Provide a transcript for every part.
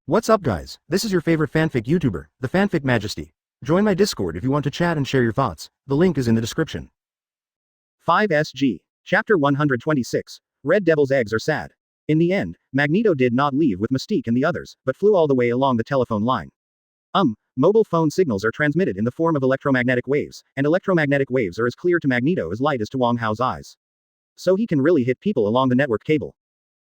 What's up guys, this is your favorite fanfic YouTuber, the Fanfic Majesty. Join my Discord if you want to chat and share your thoughts, the link is in the description. 5SG. Chapter 126. Red Devil's eggs are sad. In the end, Magneto did not leave with Mystique and the others, but flew all the way along the telephone line. Mobile phone signals are transmitted in the form of electromagnetic waves, and electromagnetic waves are as clear to Magneto as light is to Wong Hao's eyes. So he can really hit people along the network cable.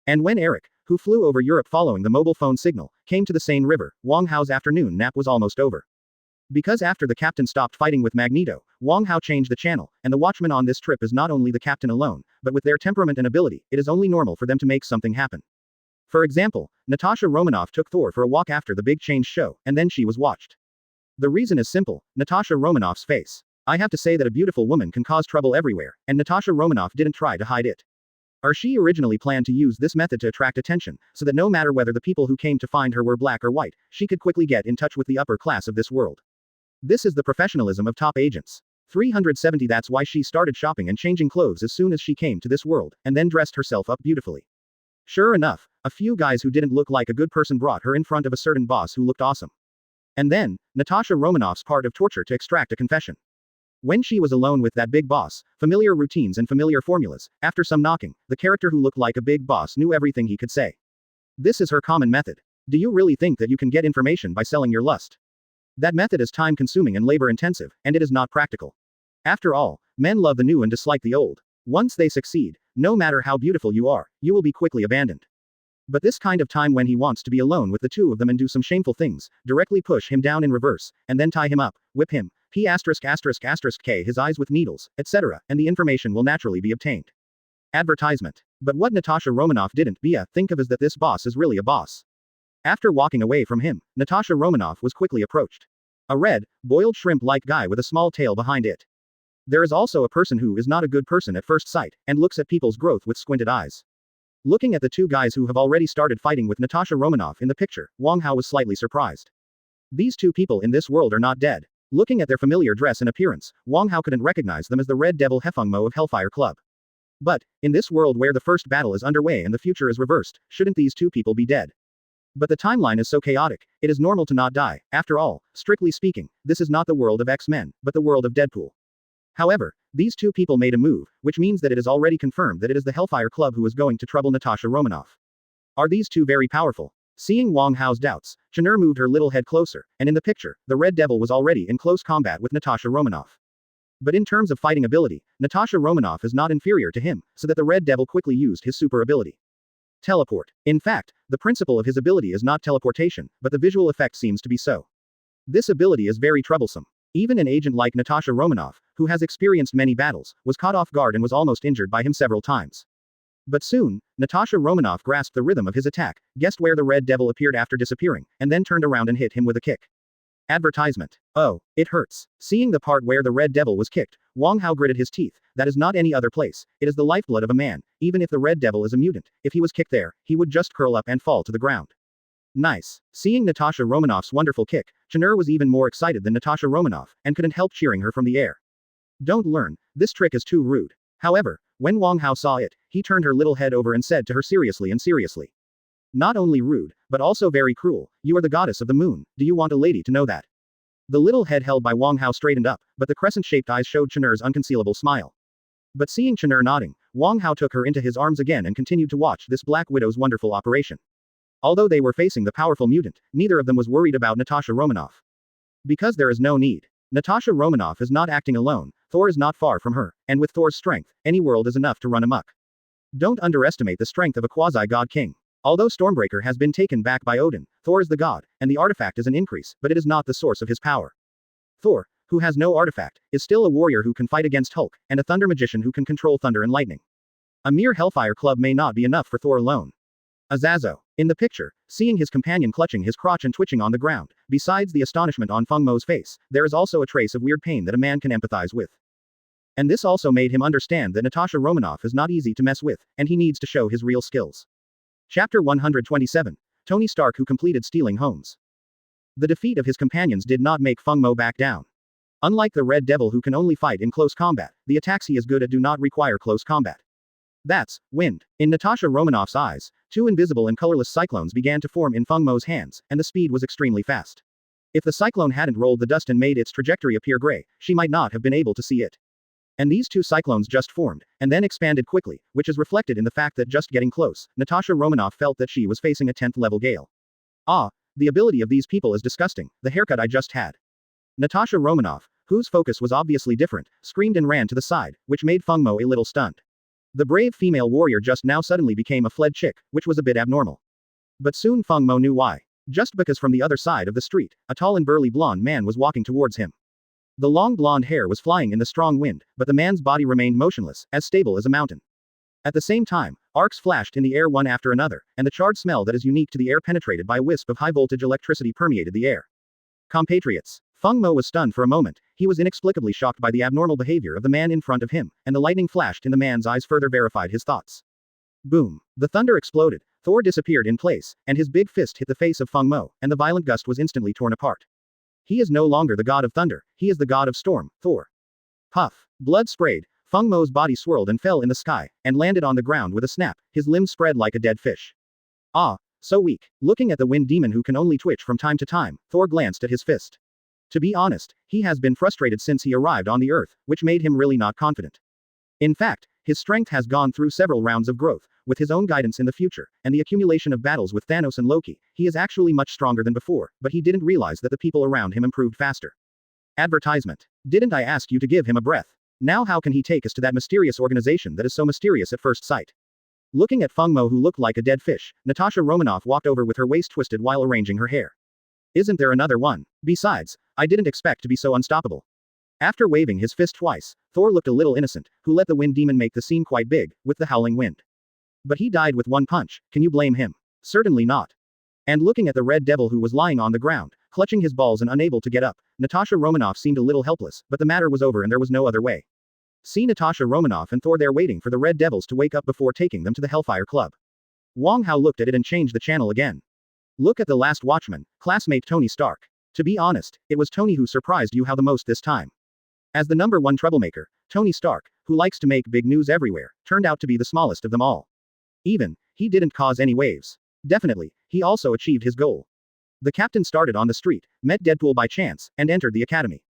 And when Eric, who flew over Europe following the mobile phone signal, came to the Seine River, Wong Hao's afternoon nap was almost over. Because after the captain stopped fighting with Magneto, Wong Hao changed the channel, and the watchmen on this trip is not only the captain alone, but with their temperament and ability, it is only normal for them to make something happen. For example, Natasha Romanoff took Thor for a walk after the big change show, and then she was watched. The reason is simple, Natasha Romanoff's face. I have to say that a beautiful woman can cause trouble everywhere, and Natasha Romanoff didn't try to hide it. She originally planned to use this method to attract attention, so that no matter whether the people who came to find her were black or white, she could quickly get in touch with the upper class of this world. This is the professionalism of top agents. 370. That's why she started shopping and changing clothes as soon as she came to this world, and then dressed herself up beautifully. Sure enough, a few guys who didn't look like a good person brought her in front of a certain boss who looked awesome. And then, Natasha Romanoff's part of torture to extract a confession. When she was alone with that big boss, familiar routines and familiar formulas, after some knocking, the character who looked like a big boss knew everything he could say. This is her common method. Do you really think that you can get information by selling your lust? That method is time-consuming and labor-intensive, and it is not practical. After all, men love the new and dislike the old. Once they succeed, no matter how beautiful you are, you will be quickly abandoned. But this kind of time when he wants to be alone with the two of them and do some shameful things, directly push him down in reverse, and then tie him up, whip him, K his eyes with needles, etc., and the information will naturally be obtained. Advertisement. But what Natasha Romanoff didn't think of is that this boss is really a boss. After walking away from him, Natasha Romanoff was quickly approached. A red, boiled shrimp-like guy with a small tail behind it. There is also a person who is not a good person at first sight, and looks at people's growth with squinted eyes. Looking at the two guys who have already started fighting with Natasha Romanoff in the picture, Wong Hao was slightly surprised. These two people in this world are not dead. Looking at their familiar dress and appearance, Wong Hao couldn't recognize them as the Red Devil Hefengmo of Hellfire Club. But, in this world where the first battle is underway and the future is reversed, shouldn't these two people be dead? But the timeline is so chaotic, it is normal to not die. After all, strictly speaking, this is not the world of X-Men, but the world of Deadpool. However, these two people made a move, which means that it is already confirmed that it is the Hellfire Club who is going to trouble Natasha Romanoff. Are these two very powerful? Seeing Wong Hao's doubts, Chun'er moved her little head closer, and in the picture, the Red Devil was already in close combat with Natasha Romanoff. But in terms of fighting ability, Natasha Romanoff is not inferior to him, so that the Red Devil quickly used his super ability. Teleport. In fact, the principle of his ability is not teleportation, but the visual effect seems to be so. This ability is very troublesome. Even an agent like Natasha Romanoff, who has experienced many battles, was caught off guard and was almost injured by him several times. But soon, Natasha Romanoff grasped the rhythm of his attack, guessed where the Red Devil appeared after disappearing, and then turned around and hit him with a kick. Advertisement. Oh, it hurts. Seeing the part where the Red Devil was kicked, Wong Hao gritted his teeth. That is not any other place. It is the lifeblood of a man. Even if the Red Devil is a mutant, if he was kicked there, he would just curl up and fall to the ground. Nice. Seeing Natasha Romanoff's wonderful kick, Chun'er was even more excited than Natasha Romanoff, and couldn't help cheering her from the air. Don't learn. This trick is too rude. However, when Wong Hao saw it, he turned her little head over and said to her seriously. Not only rude, but also very cruel. You are the goddess of the moon. Do you want a lady to know that? The little head held by Wong Hao straightened up, but the crescent-shaped eyes showed Chun'er's unconcealable smile. But seeing Chun'er nodding, Wong Hao took her into his arms again and continued to watch this Black Widow's wonderful operation. Although they were facing the powerful mutant, neither of them was worried about Natasha Romanoff. Because there is no need. Natasha Romanoff is not acting alone, Thor is not far from her, and with Thor's strength, any world is enough to run amok. Don't underestimate the strength of a quasi-god king. Although Stormbreaker has been taken back by Odin, Thor is the god, and the artifact is an increase, but it is not the source of his power. Thor, who has no artifact, is still a warrior who can fight against Hulk, and a thunder magician who can control thunder and lightning. A mere Hellfire Club may not be enough for Thor alone. Azazo. In the picture, seeing his companion clutching his crotch and twitching on the ground, besides the astonishment on Fengmo's face, there is also a trace of weird pain that a man can empathize with. And this also made him understand that Natasha Romanoff is not easy to mess with, and he needs to show his real skills. Chapter 127. Tony Stark who completed stealing homes. The defeat of his companions did not make Fengmo back down. Unlike the Red Devil who can only fight in close combat, the attacks he is good at do not require close combat. That's wind. In Natasha Romanoff's eyes, two invisible and colorless cyclones began to form in Feng Mo's hands, and the speed was extremely fast. If the cyclone hadn't rolled the dust and made its trajectory appear gray, she might not have been able to see it. And these two cyclones just formed, and then expanded quickly, which is reflected in the fact that just getting close, Natasha Romanoff felt that she was facing a 10th level gale. Ah, the ability of these people is disgusting, the haircut I just had. Natasha Romanoff, whose focus was obviously different, screamed and ran to the side, which made Feng Mo a little stunned. The brave female warrior just now suddenly became a fled chick, which was a bit abnormal. But soon Feng Mo knew why. Just because from the other side of the street, a tall and burly blonde man was walking towards him. The long blonde hair was flying in the strong wind, but the man's body remained motionless, as stable as a mountain. At the same time, arcs flashed in the air one after another, and the charred smell that is unique to the air penetrated by a wisp of high-voltage electricity permeated the air. Compatriots. Feng Mo was stunned for a moment. He was inexplicably shocked by the abnormal behavior of the man in front of him, and the lightning flashed in the man's eyes further verified his thoughts. Boom. The thunder exploded. Thor disappeared in place, and his big fist hit the face of Feng Mo, and the violent gust was instantly torn apart. He is no longer the god of thunder, he is the god of storm, Thor. Puff. Blood sprayed. Feng Mo's body swirled and fell in the sky, and landed on the ground with a snap, his limbs spread like a dead fish. Ah, so weak. Looking at the wind demon who can only twitch from time to time, Thor glanced at his fist. To be honest, he has been frustrated since he arrived on the earth, which made him really not confident. In fact, his strength has gone through several rounds of growth, with his own guidance in the future, and the accumulation of battles with Thanos and Loki, he is actually much stronger than before, but he didn't realize that the people around him improved faster. Advertisement. Didn't I ask you to give him a breath? Now how can he take us to that mysterious organization that is so mysterious at first sight? Looking at Feng Mo who looked like a dead fish, Natasha Romanoff walked over with her waist twisted while arranging her hair. Isn't there another one? Besides, I didn't expect to be so unstoppable. After waving his fist twice, Thor looked a little innocent, who let the wind demon make the scene quite big, with the howling wind. But he died with one punch, can you blame him? Certainly not. And looking at the red devil who was lying on the ground, clutching his balls and unable to get up, Natasha Romanoff seemed a little helpless, but the matter was over and there was no other way. See Natasha Romanoff and Thor there waiting for the red devils to wake up before taking them to the Hellfire Club. Wong Hao looked at it and changed the channel again. Look at the last watchman, classmate Tony Stark. To be honest, it was Tony who surprised you how the most this time. As the number one troublemaker, Tony Stark, who likes to make big news everywhere, turned out to be the smallest of them all. Even, he didn't cause any waves. Definitely, he also achieved his goal. The captain started on the street, met Deadpool by chance, and entered the academy.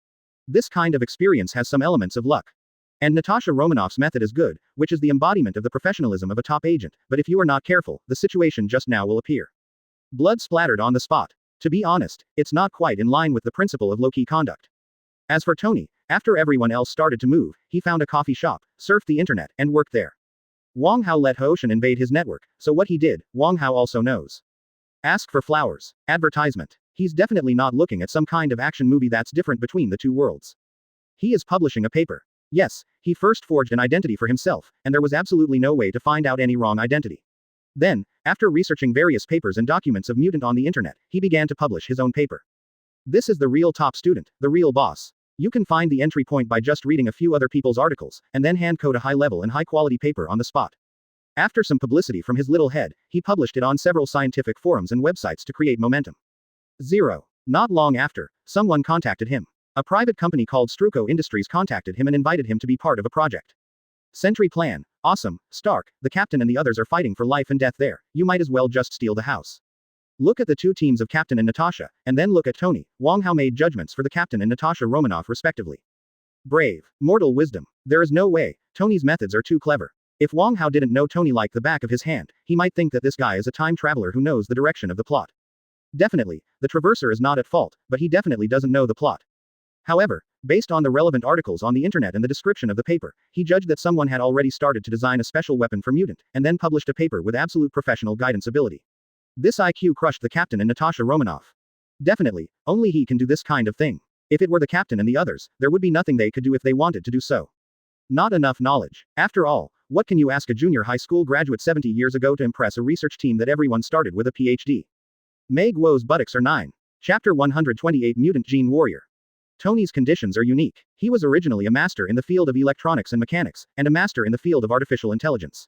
This kind of experience has some elements of luck. And Natasha Romanoff's method is good, which is the embodiment of the professionalism of a top agent, but if you are not careful, the situation just now will appear. Blood splattered on the spot. To be honest, it's not quite in line with the principle of low-key conduct. As for Tony, after everyone else started to move, he found a coffee shop, surfed the internet, and worked there. Wong Hao let Hoshin invade his network, so what he did, Wong Hao also knows. Ask for flowers. Advertisement. He's definitely not looking at some kind of action movie that's different between the two worlds. He is publishing a paper. Yes, he first forged an identity for himself, and there was absolutely no way to find out any wrong identity. Then, after researching various papers and documents of mutant on the internet, he began to publish his own paper. This is the real top student, the real boss. You can find the entry point by just reading a few other people's articles, and then hand code a high-level and high-quality paper on the spot. After some publicity from his little head, he published it on several scientific forums and websites to create momentum. 0. Not long after, someone contacted him. A private company called Struco Industries contacted him and invited him to be part of a project. Sentry plan. Awesome, Stark, the captain and the others are fighting for life and death there, you might as well just steal the house. Look at the two teams of Captain and Natasha, and then look at Tony. Wong Hao made judgments for the Captain and Natasha Romanoff respectively. Brave. Mortal wisdom. There is no way. Tony's methods are too clever. If Wong Hao didn't know Tony like the back of his hand, he might think that this guy is a time traveler who knows the direction of the plot. Definitely, the Traverser is not at fault, but he definitely doesn't know the plot. However, based on the relevant articles on the internet and the description of the paper, he judged that someone had already started to design a special weapon for mutant, and then published a paper with absolute professional guidance ability. This IQ crushed the captain and Natasha Romanoff. Definitely, only he can do this kind of thing. If it were the captain and the others, there would be nothing they could do if they wanted to do so. Not enough knowledge. After all, what can you ask a junior high school graduate 70 years ago to impress a research team that everyone started with a PhD? Meg Woe's buttocks are 9. Chapter 128 Mutant Gene Warrior. Tony's conditions are unique. He was originally a master in the field of electronics and mechanics, and a master in the field of artificial intelligence.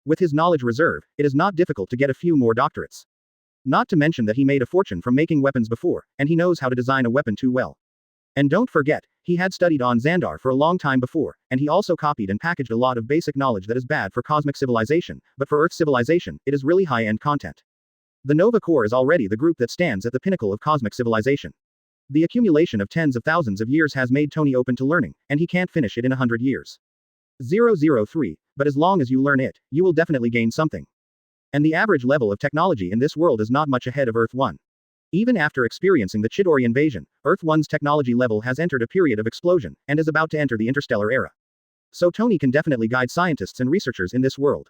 With his knowledge reserve, it is not difficult to get a few more doctorates. Not to mention that he made a fortune from making weapons before, and he knows how to design a weapon too well. And don't forget, He had studied on Xandar for a long time before, and he also copied and packaged a lot of basic knowledge that is bad for cosmic civilization, but for Earth civilization, it is really high-end content. The Nova Corps is already the group that stands at the pinnacle of cosmic civilization. The accumulation of tens of thousands of years has made Tony open to learning, and he can't finish it in 100 years. 003, but as long as you learn it, you will definitely gain something. And the average level of technology in this world is not much ahead of Earth 1. Even after experiencing the Chidori invasion, Earth 1's technology level has entered a period of explosion, and is about to enter the interstellar era. So Tony can definitely guide scientists and researchers in this world.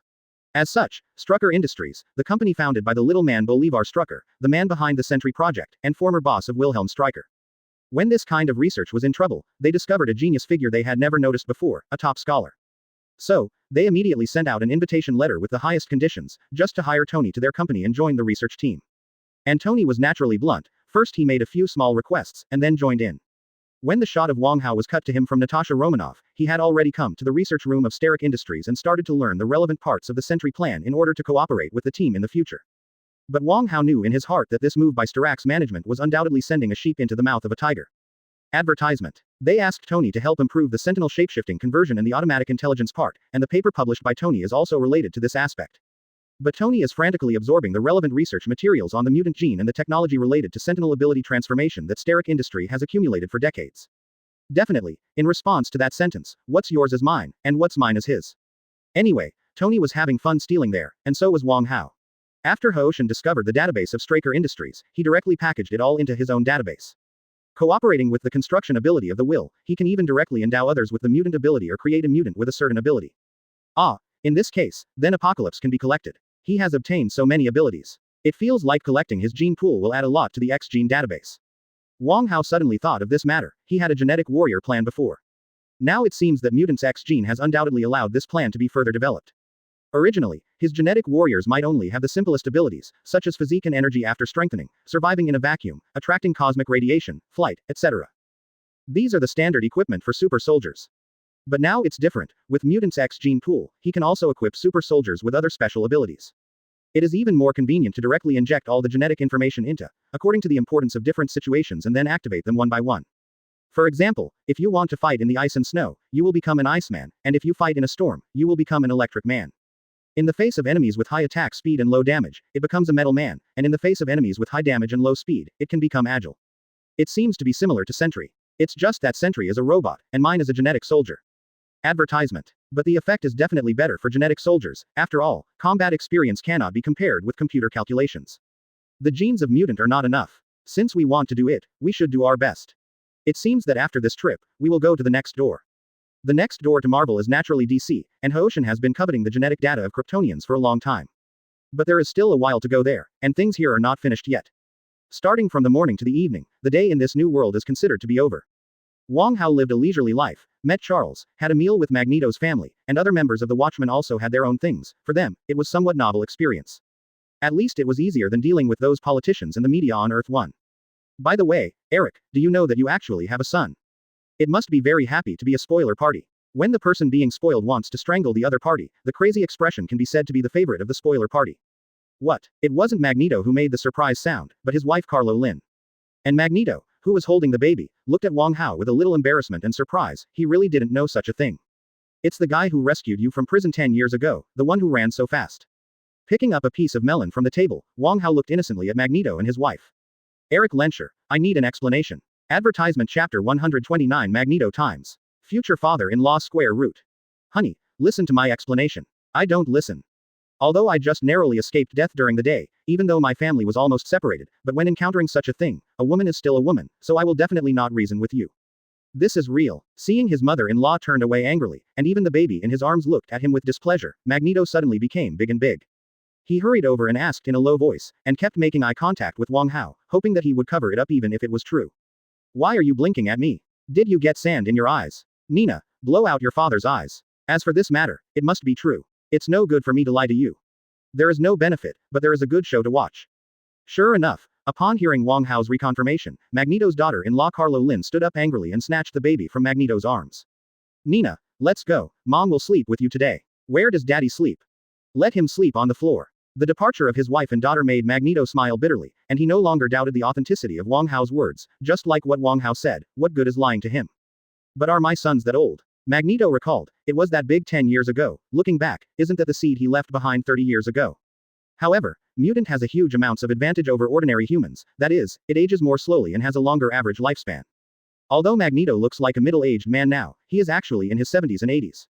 As such, Strucker Industries, the company founded by the little man Bolivar Strucker, the man behind the Sentry Project, and former boss of Wilhelm Stryker. When this kind of research was in trouble, they discovered a genius figure they had never noticed before, a top scholar. So, they immediately sent out an invitation letter with the highest conditions, just to hire Tony to their company and join the research team. And Tony was naturally blunt. First he made a few small requests, and then joined in. When the shot of Wang Hao was cut to him from Natasha Romanoff, he had already come to the research room of Starrick Industries and started to learn the relevant parts of the Sentry plan in order to cooperate with the team in the future. But Wang Hao knew in his heart that this move by Starrick's management was undoubtedly sending a sheep into the mouth of a tiger. Advertisement. They asked Tony to help improve the Sentinel shapeshifting conversion and the automatic intelligence part, and the paper published by Tony is also related to this aspect. But Tony is frantically absorbing the relevant research materials on the mutant gene and the technology related to Sentinel ability transformation that Starrick Industry has accumulated for decades. Definitely, in response to that sentence, what's yours is mine, and what's mine is his. Anyway, Tony was having fun stealing there, and so was Wang Hao. After Ho-Shen discovered the database of Straker Industries, he directly packaged it all into his own database. Cooperating with the construction ability of the will, he can even directly endow others with the mutant ability or create a mutant with a certain ability. In this case, then Apocalypse can be collected. He has obtained so many abilities. It feels like collecting his gene pool will add a lot to the X-gene database. Wang Hao suddenly thought of this matter. He had a genetic warrior plan before. Now it seems that mutant's X-gene has undoubtedly allowed this plan to be further developed. Originally, his genetic warriors might only have the simplest abilities, such as physique and energy after strengthening, surviving in a vacuum, attracting cosmic radiation, flight, etc. These are the standard equipment for super soldiers. But now it's different. With mutant's X gene pool, he can also equip super soldiers with other special abilities. It is even more convenient to directly inject all the genetic information into, according to the importance of different situations and then activate them one by one. For example, if you want to fight in the ice and snow, you will become an Iceman, and if you fight in a storm, you will become an Electric Man. In the face of enemies with high attack speed and low damage, it becomes a Metal Man, and in the face of enemies with high damage and low speed, it can become Agile. It seems to be similar to Sentry. It's just that Sentry is a robot, and mine is a genetic soldier. Advertisement. But the effect is definitely better for genetic soldiers. After all, combat experience cannot be compared with computer calculations. The genes of mutant are not enough. Since we want to do it, we should do our best. It seems that after this trip, we will go to the next door. The next door to Marvel is naturally DC, and Ho-Shen has been coveting the genetic data of Kryptonians for a long time. But there is still a while to go there, and things here are not finished yet. Starting from the morning to the evening, the day in this new world is considered to be over. Wang Hao lived a leisurely life, met Charles, had a meal with Magneto's family, and other members of the Watchmen also had their own things. For them, it was somewhat novel experience. At least it was easier than dealing with those politicians and the media on Earth 1. By the way, Eric, do you know that you actually have a son? It must be very happy to be a spoiler party. When the person being spoiled wants to strangle the other party, the crazy expression can be said to be the favorite of the spoiler party. What? It wasn't Magneto who made the surprise sound, but his wife Carlo Lynn. And Magneto, who was holding the baby, looked at Wang Hao with a little embarrassment and surprise. He really didn't know such a thing. It's the guy who rescued you from prison 10 years ago, the one who ran so fast. Picking up a piece of melon from the table, Wang Hao looked innocently at Magneto and his wife. Eric Lenscher, I need an explanation. Advertisement Chapter 129 Magneto Times. Future father-in-law square root. Honey, listen to my explanation. I don't listen. Although I just narrowly escaped death during the day, even though my family was almost separated, but when encountering such a thing, a woman is still a woman, so I will definitely not reason with you. This is real. Seeing his mother-in-law turned away angrily, and even the baby in his arms looked at him with displeasure, Magneto suddenly became big and big. He hurried over and asked in a low voice, and kept making eye contact with Wang Hao, hoping that he would cover it up even if it was true. Why are you blinking at me? Did you get sand in your eyes? Nina, blow out your father's eyes. As for this matter, it must be true. It's no good for me to lie to you. There is no benefit, but there is a good show to watch. Sure enough, upon hearing Wang Hao's reconfirmation, Magneto's daughter-in-law Carlo Lynn stood up angrily and snatched the baby from Magneto's arms. Nina, let's go. Mom will sleep with you today. Where does Daddy sleep? Let him sleep on the floor. The departure of his wife and daughter made Magneto smile bitterly, and he no longer doubted the authenticity of Wang Hao's words. Just like what Wang Hao said, what good is lying to him? But are my sons that old? Magneto recalled. It was that big 10 years ago. Looking back, isn't that the seed he left behind 30 years ago? However, mutant has a huge amounts of advantage over ordinary humans, that is, it ages more slowly and has a longer average lifespan. Although Magneto looks like a middle-aged man now, he is actually in his 70s and 80s.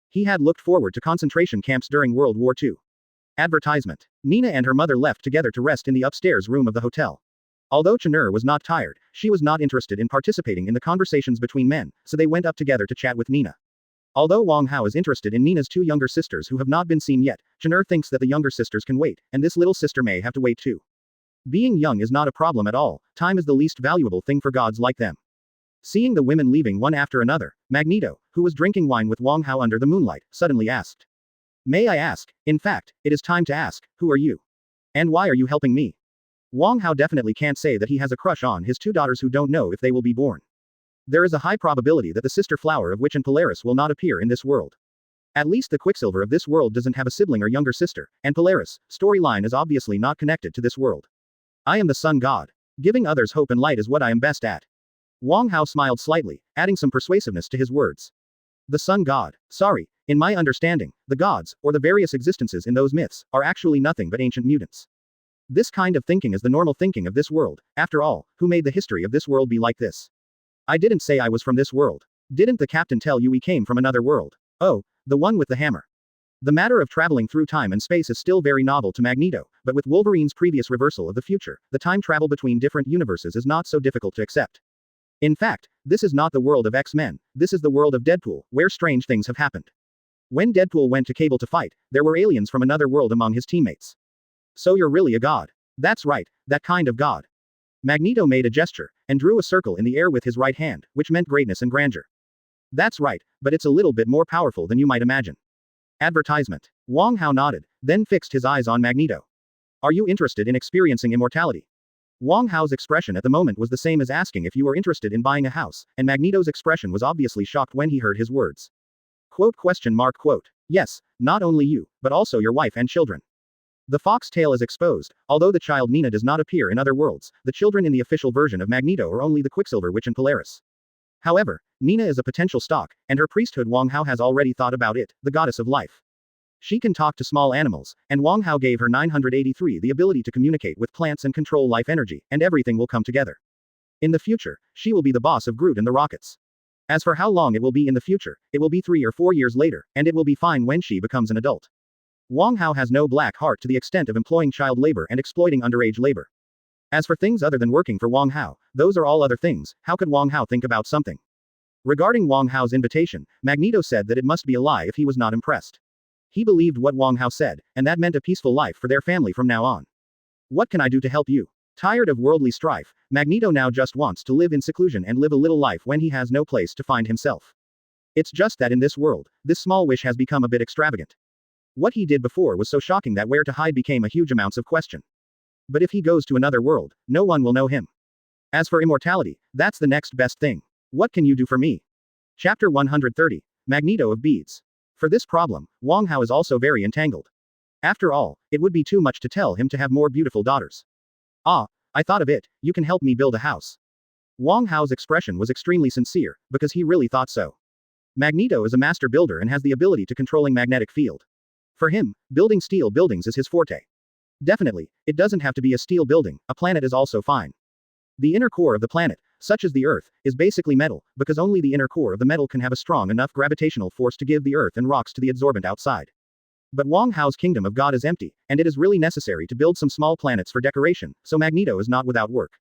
He had looked forward to concentration camps during World War II. Advertisement. Nina and her mother left together to rest in the upstairs room of the hotel. Although Chanur was not tired, she was not interested in participating in the conversations between men, so they went up together to chat with Nina. Although Wang Hao is interested in Nina's two younger sisters who have not been seen yet, Chanur thinks that the younger sisters can wait, and this little sister may have to wait too. Being young is not a problem at all, time is the least valuable thing for gods like them. Seeing the women leaving one after another, Magneto, who was drinking wine with Wang Hao under the moonlight, suddenly asked. May I ask? In fact, it is time to ask, who are you? And why are you helping me? Wang Hao definitely can't say that he has a crush on his two daughters who don't know if they will be born. There is a high probability that the sister flower of Witch and Polaris will not appear in this world. At least the Quicksilver of this world doesn't have a sibling or younger sister, and Polaris' storyline is obviously not connected to this world. I am the sun god. Giving others hope and light is what I am best at. Wang Hao smiled slightly, adding some persuasiveness to his words. The sun god. Sorry, in my understanding, the gods, or the various existences in those myths, are actually nothing but ancient mutants. This kind of thinking is the normal thinking of this world. After all, who made the history of this world be like this? I didn't say I was from this world. Didn't the captain tell you we came from another world? Oh, the one with the hammer. The matter of traveling through time and space is still very novel to Magneto, but with Wolverine's previous reversal of the future, the time travel between different universes is not so difficult to accept. In fact, this is not the world of X-Men, this is the world of Deadpool, where strange things have happened. When Deadpool went to Cable to fight, there were aliens from another world among his teammates. So you're really a god. That's right, that kind of god. Magneto made a gesture, and drew a circle in the air with his right hand, which meant greatness and grandeur. That's right, but it's a little bit more powerful than you might imagine. Advertisement. Wang Hao nodded, then fixed his eyes on Magneto. Are you interested in experiencing immortality? Wang Hao's expression at the moment was the same as asking if you were interested in buying a house, and Magneto's expression was obviously shocked when he heard his words. Quote. Yes, not only you, but also your wife and children. The fox tail is exposed. Although the child Nina does not appear in other worlds, the children in the official version of Magneto are only the Quicksilver Witch and Polaris. However, Nina is a potential stock, and her priesthood Wang Hao has already thought about it, the goddess of life. She can talk to small animals, and Wang Hao gave her 983 the ability to communicate with plants and control life energy, and everything will come together. In the future, she will be the boss of Groot and the Rockets. As for how long it will be in the future, it will be 3 or 4 years later, and it will be fine when she becomes an adult. Wang Hao has no black heart to the extent of employing child labor and exploiting underage labor. As for things other than working for Wang Hao, those are all other things. How could Wang Hao think about something? Regarding Wang Hao's invitation, Magneto said that it must be a lie if he was not impressed. He believed what Wang Hao said, and that meant a peaceful life for their family from now on. What can I do to help you? Tired of worldly strife, Magneto now just wants to live in seclusion and live a little life when he has no place to find himself. It's just that in this world, this small wish has become a bit extravagant. What he did before was so shocking that where to hide became a huge amounts of question. But if he goes to another world, no one will know him. As for immortality, that's the next best thing. What can you do for me? Chapter 130. Magneto of Beads. For this problem, Wang Hao is also very entangled. After all, it would be too much to tell him to have more beautiful daughters. Ah, I thought of it, you can help me build a house. Wang Hao's expression was extremely sincere, because he really thought so. Magneto is a master builder and has the ability to controlling magnetic field. For him, building steel buildings is his forte. Definitely, it doesn't have to be a steel building, a planet is also fine. The inner core of the planet, such as the Earth, is basically metal, because only the inner core of the metal can have a strong enough gravitational force to give the Earth and rocks to the adsorbent outside. But Wang Hao's kingdom of God is empty, and it is really necessary to build some small planets for decoration, so Magneto is not without work.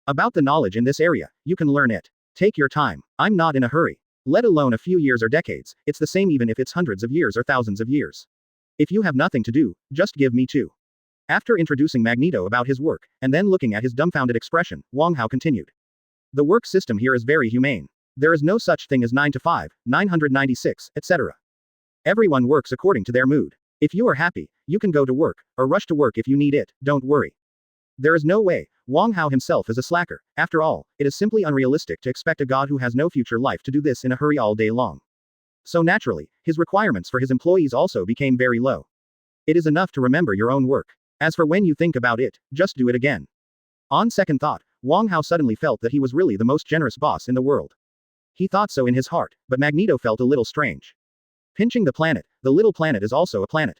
About the knowledge in this area, you can learn it. Take your time, I'm not in a hurry. Let alone a few years or decades, it's the same even if it's hundreds of years or thousands of years. If you have nothing to do, just give me 2. After introducing Magneto about his work, and then looking at his dumbfounded expression, Wang Hao continued. The work system here is very humane. There is no such thing as 9 to 5, 996, etc. Everyone works according to their mood. If you are happy, you can go to work, or rush to work if you need it, don't worry. There is no way, Wang Hao himself is a slacker. After all, it is simply unrealistic to expect a god who has no future life to do this in a hurry all day long. So naturally, his requirements for his employees also became very low. It is enough to remember your own work. As for when you think about it, just do it again. On second thought, Wang Hao suddenly felt that he was really the most generous boss in the world. He thought so in his heart, but Magneto felt a little strange. Pinching the little planet is also a planet.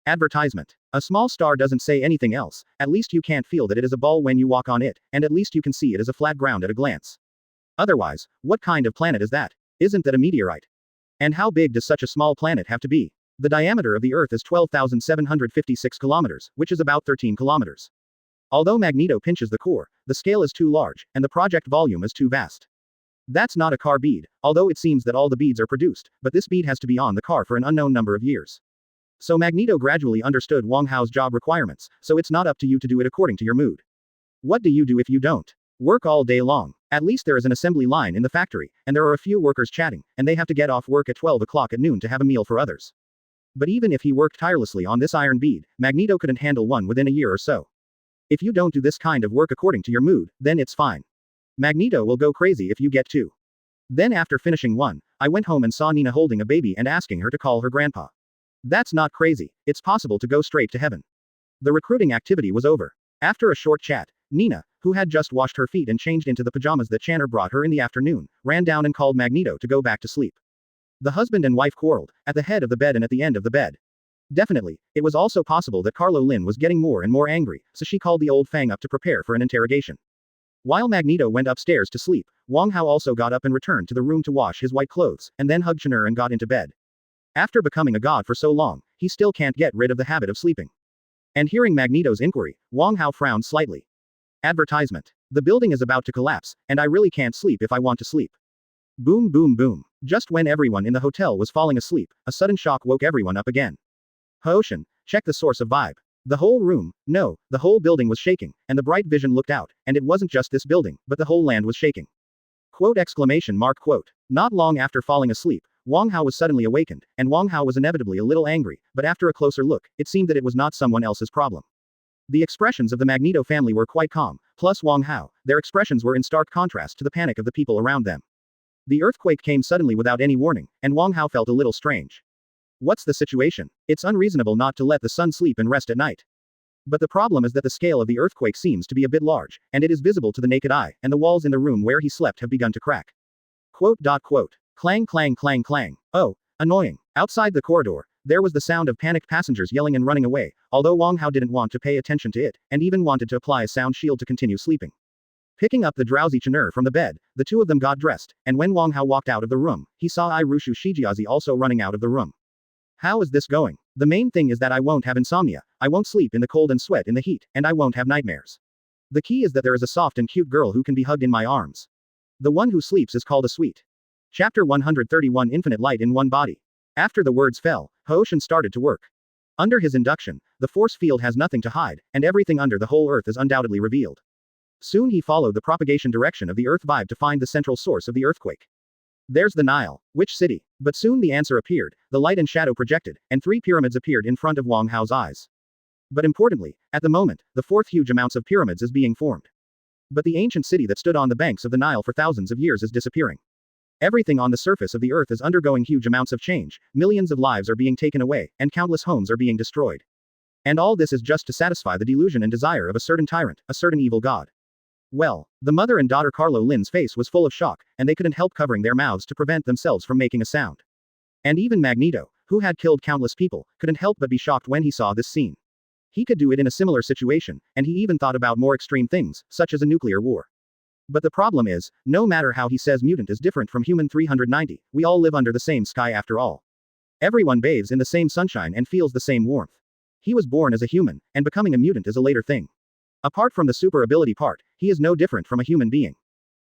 Advertisement. A small star doesn't say anything else, at least you can't feel that it is a ball when you walk on it, and at least you can see it as a flat ground at a glance. Otherwise, what kind of planet is that? Isn't that a meteorite? And how big does such a small planet have to be? The diameter of the Earth is 12,756 kilometers, which is about 13 kilometers. Although Magneto pinches the core, the scale is too large, and the project volume is too vast. That's not a car bead, although it seems that all the beads are produced, but this bead has to be on the car for an unknown number of years. So Magneto gradually understood Wong Hao's job requirements, so it's not up to you to do it according to your mood. What do you do if you don't? Work all day long. At least there is an assembly line in the factory, and there are a few workers chatting, and they have to get off work at 12 o'clock at noon to have a meal for others. But even if he worked tirelessly on this iron bead, Magneto couldn't handle one within a year or so. If you don't do this kind of work according to your mood, then it's fine. Magneto will go crazy if you get two. Then after finishing one, I went home and saw Nina holding a baby and asking her to call her grandpa. That's not crazy, it's possible to go straight to heaven. The recruiting activity was over. After a short chat, Nina, who had just washed her feet and changed into the pajamas that Channer brought her in the afternoon, ran down and called Magneto to go back to sleep. The husband and wife quarreled, at the head of the bed and at the end of the bed. Definitely, it was also possible that Carlo Lin was getting more and more angry, so she called the old Fang up to prepare for an interrogation. While Magneto went upstairs to sleep, Wong Hao also got up and returned to the room to wash his white clothes, and then hugged Channer and got into bed. After becoming a god for so long, he still can't get rid of the habit of sleeping. And hearing Magneto's inquiry, Wong Hao frowned slightly. Advertisement. The building is about to collapse, and I really can't sleep if I want to sleep. Boom boom boom. Just when everyone in the hotel was falling asleep, a sudden shock woke everyone up again. Ho-shin, check the source of vibe. The whole room, no, the whole building was shaking, and the bright vision looked out, and it wasn't just this building, but the whole land was shaking. Quote exclamation mark quote. Not long after falling asleep, Wong Hao was suddenly awakened, and Wong Hao was inevitably a little angry, but after a closer look, it seemed that it was not someone else's problem. The expressions of the Magneto family were quite calm, plus Wong Hao, their expressions were in stark contrast to the panic of the people around them. The earthquake came suddenly without any warning, and Wong Hao felt a little strange. What's the situation? It's unreasonable not to let the sun sleep and rest at night. But the problem is that the scale of the earthquake seems to be a bit large, and it is visible to the naked eye, and the walls in the room where he slept have begun to crack. Quote. Clang clang clang clang. Oh, annoying. Outside the corridor, there was the sound of panicked passengers yelling and running away, although Wong Hao didn't want to pay attention to it, and even wanted to apply a sound shield to continue sleeping. Picking up the drowsy Channer from the bed, the two of them got dressed, and when Wong Hao walked out of the room, he saw Irushu Shijiazi also running out of the room. How is this going? The main thing is that I won't have insomnia, I won't sleep in the cold and sweat in the heat, and I won't have nightmares. The key is that there is a soft and cute girl who can be hugged in my arms. The one who sleeps is called a sweet. Chapter 131 Infinite Light in One Body. After the words fell, Ho-shin started to work. Under his induction, the force field has nothing to hide, and everything under the whole Earth is undoubtedly revealed. Soon he followed the propagation direction of the Earth vibe to find the central source of the earthquake. There's the Nile. Which city? But soon the answer appeared, the light and shadow projected, and 3 pyramids appeared in front of Wong Hao's eyes. But importantly, at the moment, the 4th huge amounts of pyramids is being formed. But the ancient city that stood on the banks of the Nile for thousands of years is disappearing. Everything on the surface of the Earth is undergoing huge amounts of change, millions of lives are being taken away, and countless homes are being destroyed. And all this is just to satisfy the delusion and desire of a certain tyrant, a certain evil god. Well, the mother and daughter Carlo Lin's face was full of shock, and they couldn't help covering their mouths to prevent themselves from making a sound. And even Magneto, who had killed countless people, couldn't help but be shocked when he saw this scene. He could do it in a similar situation, and he even thought about more extreme things, such as a nuclear war. But the problem is, no matter how he says mutant is different from human 390, we all live under the same sky after all. Everyone bathes in the same sunshine and feels the same warmth. He was born as a human, and becoming a mutant is a later thing. Apart from the super ability part, he is no different from a human being.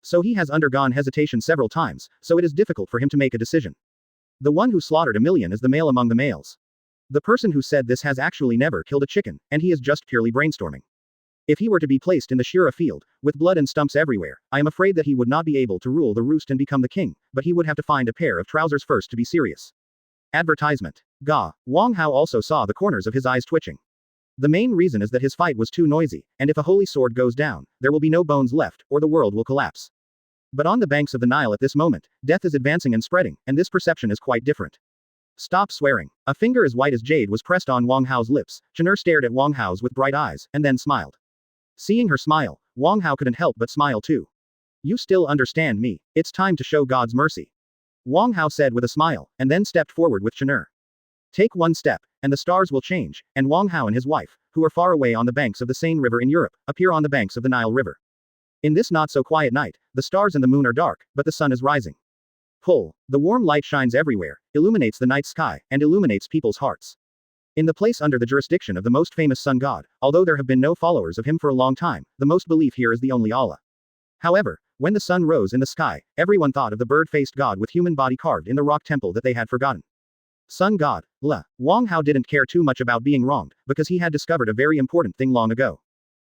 So he has undergone hesitation several times, so it is difficult for him to make a decision. The one who slaughtered 1,000,000 is the male among the males. The person who said this has actually never killed a chicken, and he is just purely brainstorming. If he were to be placed in the Shira field, with blood and stumps everywhere, I am afraid that he would not be able to rule the roost and become the king, but he would have to find a pair of trousers first to be serious. Advertisement. Ga. Wong Hao also saw the corners of his eyes twitching. The main reason is that his fight was too noisy, and if a holy sword goes down, there will be no bones left, or the world will collapse. But on the banks of the Nile at this moment, death is advancing and spreading, and this perception is quite different. Stop swearing. A finger as white as jade was pressed on Wong Hao's lips. Channer stared at Wong Hao's with bright eyes, and then smiled. Seeing her smile, Wong Hao couldn't help but smile too. You still understand me. It's time to show God's mercy. Wang Hao said with a smile, and then stepped forward with Chen'er. Take one step, and the stars will change, and Wang Hao and his wife, who are far away on the banks of the Seine River in Europe, appear on the banks of the Nile River. In this not-so-quiet night, the stars and the moon are dark, but the sun is rising. Pull. The warm light shines everywhere, illuminates the night sky, and illuminates people's hearts. In the place under the jurisdiction of the most famous sun god, although there have been no followers of him for a long time, the most belief here is the only Allah. However, when the sun rose in the sky, everyone thought of the bird-faced god with human body carved in the rock temple that they had forgotten. Sun god, La. Wang Hao didn't care too much about being wronged, because he had discovered a very important thing long ago.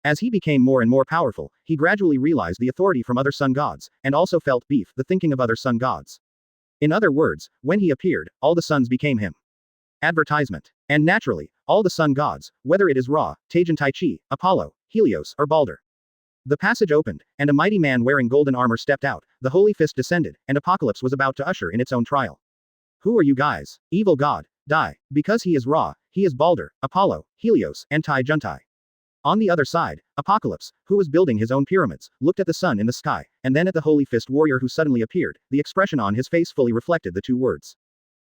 As he became more and more powerful, he gradually realized the authority from other sun gods, and also felt beef the thinking of other sun gods. In other words, when he appeared, all the suns became him. Advertisement. And naturally, all the sun gods, whether it is Ra, Taijin Taichi, Apollo, Helios, or Balder. The passage opened, and a mighty man wearing golden armor stepped out, the holy fist descended, and Apocalypse was about to usher in its own trial. Who are you guys? Evil god, die. Because he is Ra, he is Balder, Apollo, Helios, and Tai Juntai. On the other side, Apocalypse, who was building his own pyramids, looked at the sun in the sky, and then at the holy fist warrior who suddenly appeared. The expression on his face fully reflected the two words.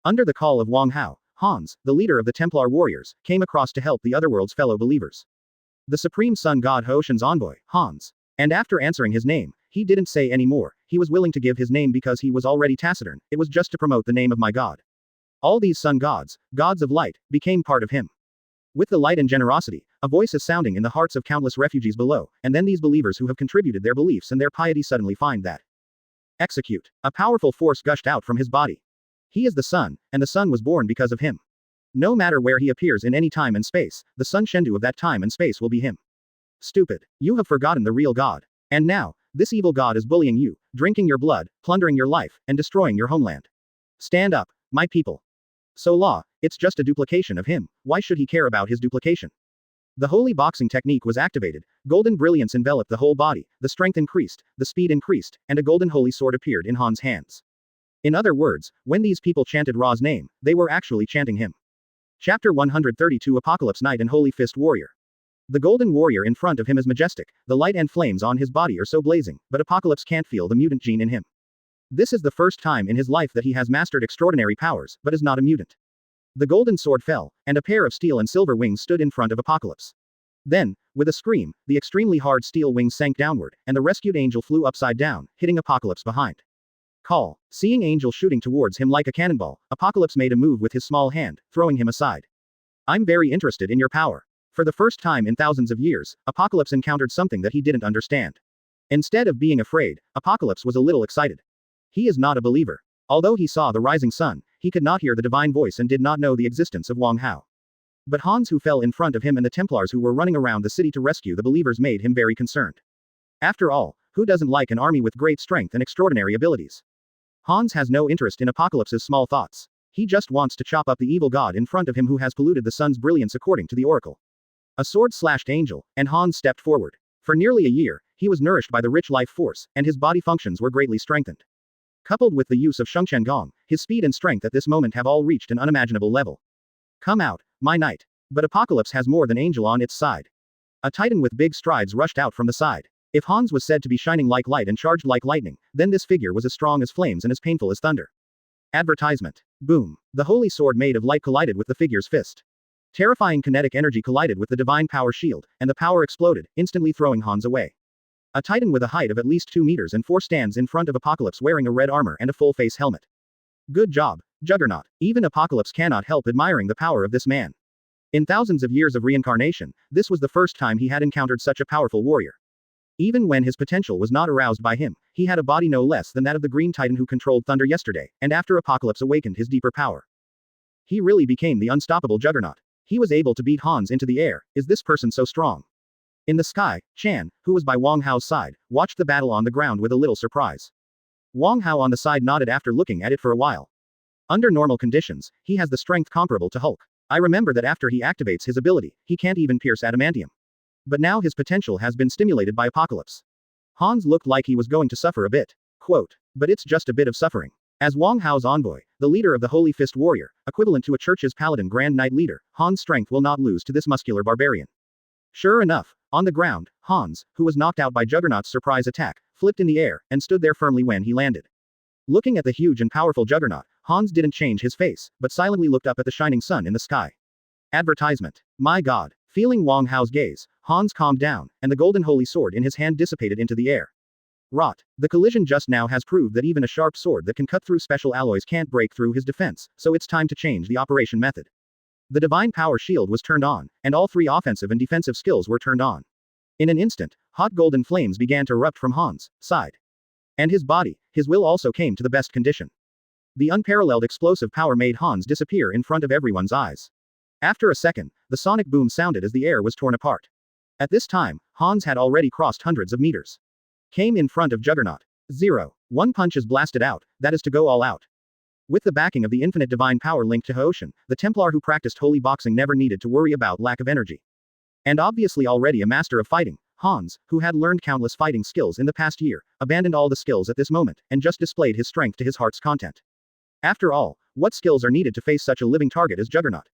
Under the call of Wang Hao, Hans, the leader of the Templar warriors, came across to help the otherworld's fellow believers. The supreme sun god Hoshin's envoy, Hans. And after answering his name, he didn't say any more. He was willing to give his name because he was already taciturn. It was just to promote the name of my god. All these sun gods, gods of light, became part of him. With the light and generosity, a voice is sounding in the hearts of countless refugees below, and then these believers who have contributed their beliefs and their piety suddenly find that. Execute. A powerful force gushed out from his body. He is the sun, and the sun was born because of him. No matter where he appears in any time and space, the sun Shendu of that time and space will be him. Stupid. You have forgotten the real God. And now, this evil God is bullying you, drinking your blood, plundering your life, and destroying your homeland. Stand up, my people. So law, it's just a duplication of him, why should he care about his duplication? The holy boxing technique was activated, golden brilliance enveloped the whole body, the strength increased, the speed increased, and a golden holy sword appeared in Han's hands. In other words, when these people chanted Ra's name, they were actually chanting him. Chapter 132 Apocalypse Knight and Holy Fist Warrior. The golden warrior in front of him is majestic, the light and flames on his body are so blazing, but Apocalypse can't feel the mutant gene in him. This is the first time in his life that he has mastered extraordinary powers, but is not a mutant. The golden sword fell, and a pair of steel and silver wings stood in front of Apocalypse. Then, with a scream, the extremely hard steel wings sank downward, and the rescued angel flew upside down, hitting Apocalypse behind. Call. Seeing Angel shooting towards him like a cannonball, Apocalypse made a move with his small hand, throwing him aside. I'm very interested in your power. For the first time in thousands of years, Apocalypse encountered something that he didn't understand. Instead of being afraid, Apocalypse was a little excited. He is not a believer. Although he saw the rising sun, he could not hear the divine voice and did not know the existence of Wang Hao. But Hans who fell in front of him and the Templars who were running around the city to rescue the believers made him very concerned. After all, who doesn't like an army with great strength and extraordinary abilities? Hans has no interest in Apocalypse's small thoughts. He just wants to chop up the evil god in front of him who has polluted the sun's brilliance according to the oracle. A sword slashed Angel, and Hans stepped forward. For nearly a year, he was nourished by the rich life force, and his body functions were greatly strengthened. Coupled with the use of Shengchen Gong, his speed and strength at this moment have all reached an unimaginable level. Come out, my knight. But Apocalypse has more than Angel on its side. A titan with big strides rushed out from the side. If Hans was said to be shining like light and charged like lightning, then this figure was as strong as flames and as painful as thunder. Advertisement. Boom. The holy sword made of light collided with the figure's fist. Terrifying kinetic energy collided with the divine power shield, and the power exploded, instantly throwing Hans away. A titan with a height of at least 2 meters and 4 stands in front of Apocalypse wearing a red armor and a full-face helmet. Good job, Juggernaut. Even Apocalypse cannot help admiring the power of this man. In thousands of years of reincarnation, this was the first time he had encountered such a powerful warrior. Even when his potential was not aroused by him, he had a body no less than that of the Green Titan who controlled thunder yesterday, and after Apocalypse awakened his deeper power. He really became the unstoppable Juggernaut. He was able to beat Hans into the air. Is this person so strong? In the sky, Chan, who was by Wang Hao's side, watched the battle on the ground with a little surprise. Wang Hao on the side nodded after looking at it for a while. Under normal conditions, he has the strength comparable to Hulk. I remember that after he activates his ability, he can't even pierce adamantium. But now his potential has been stimulated by Apocalypse. Hans looked like he was going to suffer a bit. Quote. But it's just a bit of suffering. As Wang Hao's envoy, the leader of the Holy Fist Warrior, equivalent to a church's paladin Grand Knight leader, Hans' strength will not lose to this muscular barbarian. Sure enough, on the ground, Hans, who was knocked out by Juggernaut's surprise attack, flipped in the air, and stood there firmly when he landed. Looking at the huge and powerful juggernaut, Hans didn't change his face, but silently looked up at the shining sun in the sky. Advertisement. My God. Feeling Wang Hao's gaze, Hans calmed down, and the golden holy sword in his hand dissipated into the air. Rot. The collision just now has proved that even a sharp sword that can cut through special alloys can't break through his defense, so it's time to change the operation method. The divine power shield was turned on, and all three offensive and defensive skills were turned on. In an instant, hot golden flames began to erupt from Hans' side. And his body, his will also came to the best condition. The unparalleled explosive power made Hans disappear in front of everyone's eyes. After a second, the sonic boom sounded as the air was torn apart. At this time, Hans had already crossed hundreds of meters. Came in front of Juggernaut. 0. One punch is blasted out, that is to go all out. With the backing of the infinite divine power linked to Hoshin, the Templar who practiced holy boxing never needed to worry about lack of energy. And obviously already a master of fighting, Hans, who had learned countless fighting skills in the past year, abandoned all the skills at this moment, and just displayed his strength to his heart's content. After all, what skills are needed to face such a living target as Juggernaut?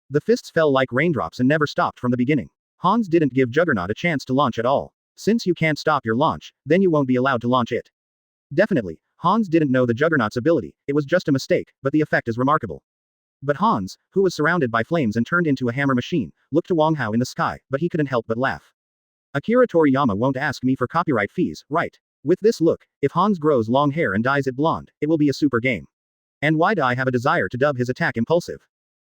The fists fell like raindrops and never stopped from the beginning. Hans didn't give Juggernaut a chance to launch at all. Since you can't stop your launch, then you won't be allowed to launch it. Definitely, Hans didn't know the Juggernaut's ability, it was just a mistake, but the effect is remarkable. But Hans, who was surrounded by flames and turned into a hammer machine, looked to Wang Hao in the sky, but he couldn't help but laugh. Akira Toriyama won't ask me for copyright fees, right? With this look, if Hans grows long hair and dyes it blonde, it will be a super game. And why'd I have a desire to dub his attack impulsive?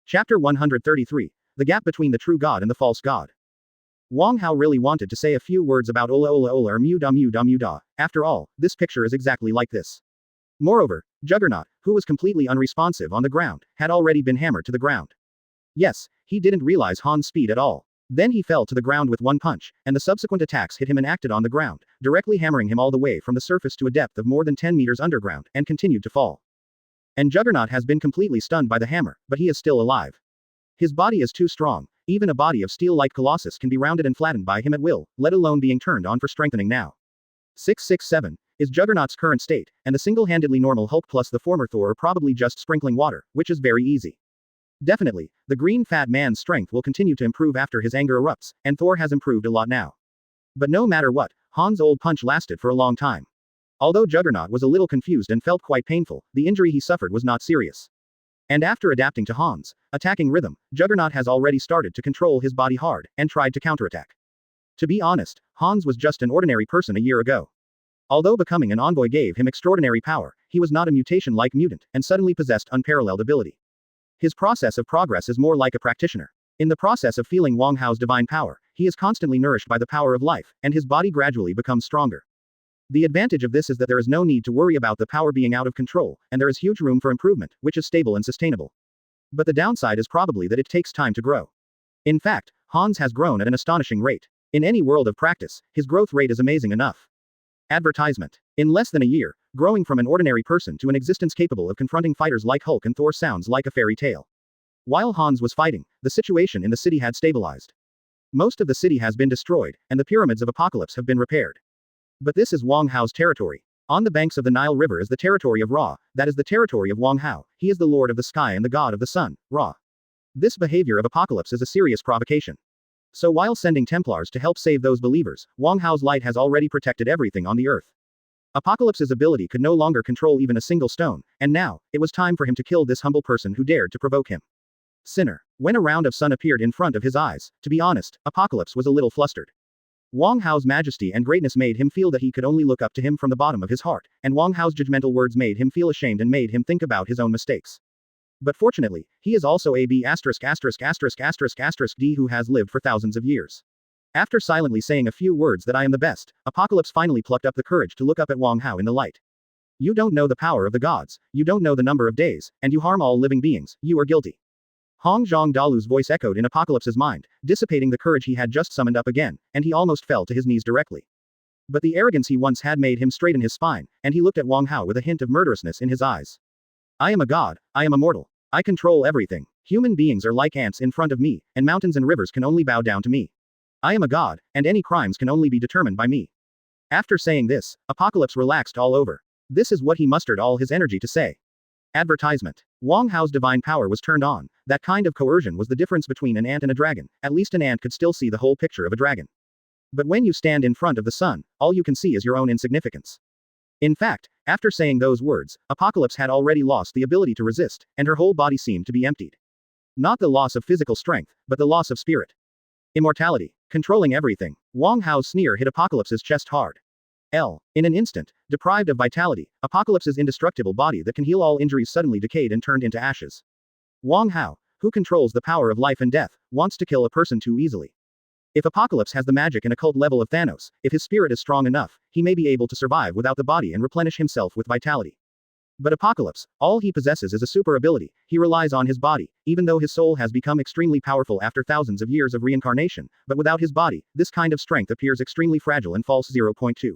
Chapter 133. The Gap Between the True God and the False God. Wang Hao really wanted to say a few words about Ola Ola Ola or Mu Da Mu Da Mu Da. After all, this picture is exactly like this. Moreover, Juggernaut, who was completely unresponsive on the ground, had already been hammered to the ground. Yes, he didn't realize Han's speed at all. Then he fell to the ground with one punch, and the subsequent attacks hit him and acted on the ground, directly hammering him all the way from the surface to a depth of more than 10 meters underground, and continued to fall. And Juggernaut has been completely stunned by the hammer, but he is still alive. His body is too strong. Even a body of steel like Colossus can be rounded and flattened by him at will, let alone being turned on for strengthening now. 667 is Juggernaut's current state, and the single-handedly normal Hulk plus the former Thor are probably just sprinkling water, which is very easy. Definitely, the green fat man's strength will continue to improve after his anger erupts, and Thor has improved a lot now. But no matter what, Han's old punch lasted for a long time. Although Juggernaut was a little confused and felt quite painful, the injury he suffered was not serious. And after adapting to Han's attacking rhythm, Juggernaut has already started to control his body hard, and tried to counterattack. To be honest, Hans was just an ordinary person a year ago. Although becoming an envoy gave him extraordinary power, he was not a mutation-like mutant, and suddenly possessed unparalleled ability. His process of progress is more like a practitioner. In the process of feeling Wang Hao's divine power, he is constantly nourished by the power of life, and his body gradually becomes stronger. The advantage of this is that there is no need to worry about the power being out of control, and there is huge room for improvement, which is stable and sustainable. But the downside is probably that it takes time to grow. In fact, Hans has grown at an astonishing rate. In any world of practice, his growth rate is amazing enough. Advertisement. In less than a year, growing from an ordinary person to an existence capable of confronting fighters like Hulk and Thor sounds like a fairy tale. While Hans was fighting, the situation in the city had stabilized. Most of the city has been destroyed, and the pyramids of Apocalypse have been repaired. But this is Wang Hao's territory. On the banks of the Nile River is the territory of Ra, that is the territory of Wang Hao, he is the lord of the sky and the god of the sun, Ra. This behavior of Apocalypse is a serious provocation. So while sending Templars to help save those believers, Wang Hao's light has already protected everything on the earth. Apocalypse's ability could no longer control even a single stone, and now, it was time for him to kill this humble person who dared to provoke him. Sinner. When a round of sun appeared in front of his eyes, to be honest, Apocalypse was a little flustered. Wang Hao's majesty and greatness made him feel that he could only look up to him from the bottom of his heart, and Wang Hao's judgmental words made him feel ashamed and made him think about his own mistakes. But fortunately, he is also a B*********** D who has lived for thousands of years. After silently saying a few words that I am the best, Apocalypse finally plucked up the courage to look up at Wang Hao in the light. You don't know the power of the gods, you don't know the number of days, and you harm all living beings, you are guilty. Hong Zhang Dalu's voice echoed in Apocalypse's mind, dissipating the courage he had just summoned up again, and he almost fell to his knees directly. But the arrogance he once had made him straighten his spine, and he looked at Wang Hao with a hint of murderousness in his eyes. I am a god, I am immortal. I control everything. Human beings are like ants in front of me, and mountains and rivers can only bow down to me. I am a god, and any crimes can only be determined by me. After saying this, Apocalypse relaxed all over. This is what he mustered all his energy to say. Advertisement. Wang Hao's divine power was turned on. That kind of coercion was the difference between an ant and a dragon. At least an ant could still see the whole picture of a dragon. But when you stand in front of the sun, all you can see is your own insignificance. In fact, after saying those words, Apocalypse had already lost the ability to resist, and her whole body seemed to be emptied. Not the loss of physical strength, but the loss of spirit. Immortality. Controlling everything. Wang Hao's sneer hit Apocalypse's chest hard. In an instant, deprived of vitality, Apocalypse's indestructible body that can heal all injuries suddenly decayed and turned into ashes. Wang Hao, who controls the power of life and death, wants to kill a person too easily. If Apocalypse has the magic and occult level of Thanos, if his spirit is strong enough, he may be able to survive without the body and replenish himself with vitality. But Apocalypse, all he possesses is a super ability, he relies on his body, even though his soul has become extremely powerful after thousands of years of reincarnation, but without his body, this kind of strength appears extremely fragile and false. 0.2.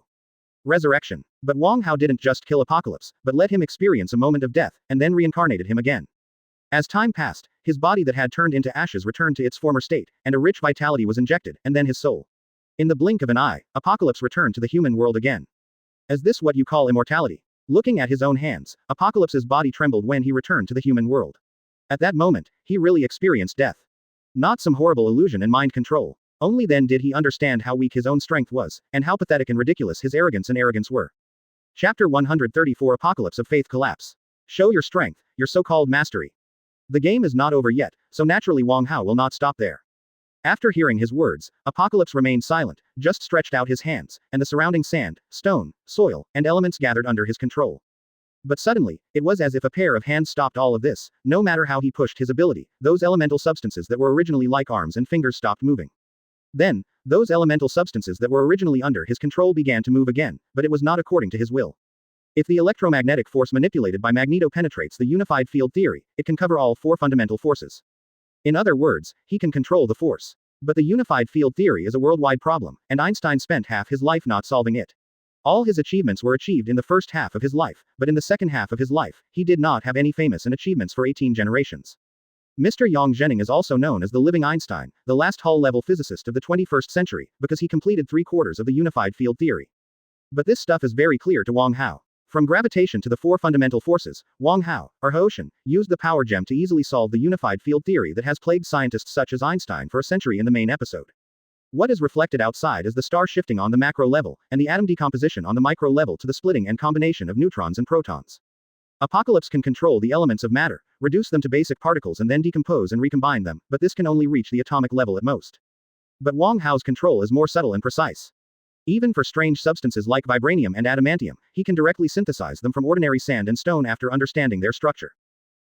Resurrection. But Wang Hao didn't just kill Apocalypse, but let him experience a moment of death, and then reincarnated him again. As time passed, his body that had turned into ashes returned to its former state, and a rich vitality was injected, and then his soul. In the blink of an eye, Apocalypse returned to the human world again. Is this what you call immortality? Looking at his own hands, Apocalypse's body trembled when he returned to the human world. At that moment, he really experienced death. Not some horrible illusion and mind control. Only then did he understand how weak his own strength was, and how pathetic and ridiculous his arrogance were. Chapter 134 Apocalypse of Faith Collapse. Show your strength, your so-called mastery. The game is not over yet, so naturally Wang Hao will not stop there. After hearing his words, Apocalypse remained silent, just stretched out his hands, and the surrounding sand, stone, soil, and elements gathered under his control. But suddenly, it was as if a pair of hands stopped all of this. No matter how he pushed his ability, those elemental substances that were originally like arms and fingers stopped moving. Then, those elemental substances that were originally under his control began to move again, but it was not according to his will. If the electromagnetic force manipulated by Magneto penetrates the unified field theory, it can cover all four fundamental forces. In other words, he can control the force. But the unified field theory is a worldwide problem, and Einstein spent half his life not solving it. All his achievements were achieved in the first half of his life, but in the second half of his life, he did not have any famous and achievements for 18 generations. Mr. Yang Zhening is also known as the living Einstein, the last Hall-level physicist of the 21st century, because he completed 3/4 of the unified field theory. But this stuff is very clear to Wang Hao. From gravitation to the four fundamental forces, Wang Hao, or Haoshan, used the power gem to easily solve the unified field theory that has plagued scientists such as Einstein for a century in the main episode. What is reflected outside is the star shifting on the macro level, and the atom decomposition on the micro level to the splitting and combination of neutrons and protons. Apocalypse can control the elements of matter, reduce them to basic particles and then decompose and recombine them, but this can only reach the atomic level at most. But Wang Hao's control is more subtle and precise. Even for strange substances like vibranium and adamantium, he can directly synthesize them from ordinary sand and stone after understanding their structure.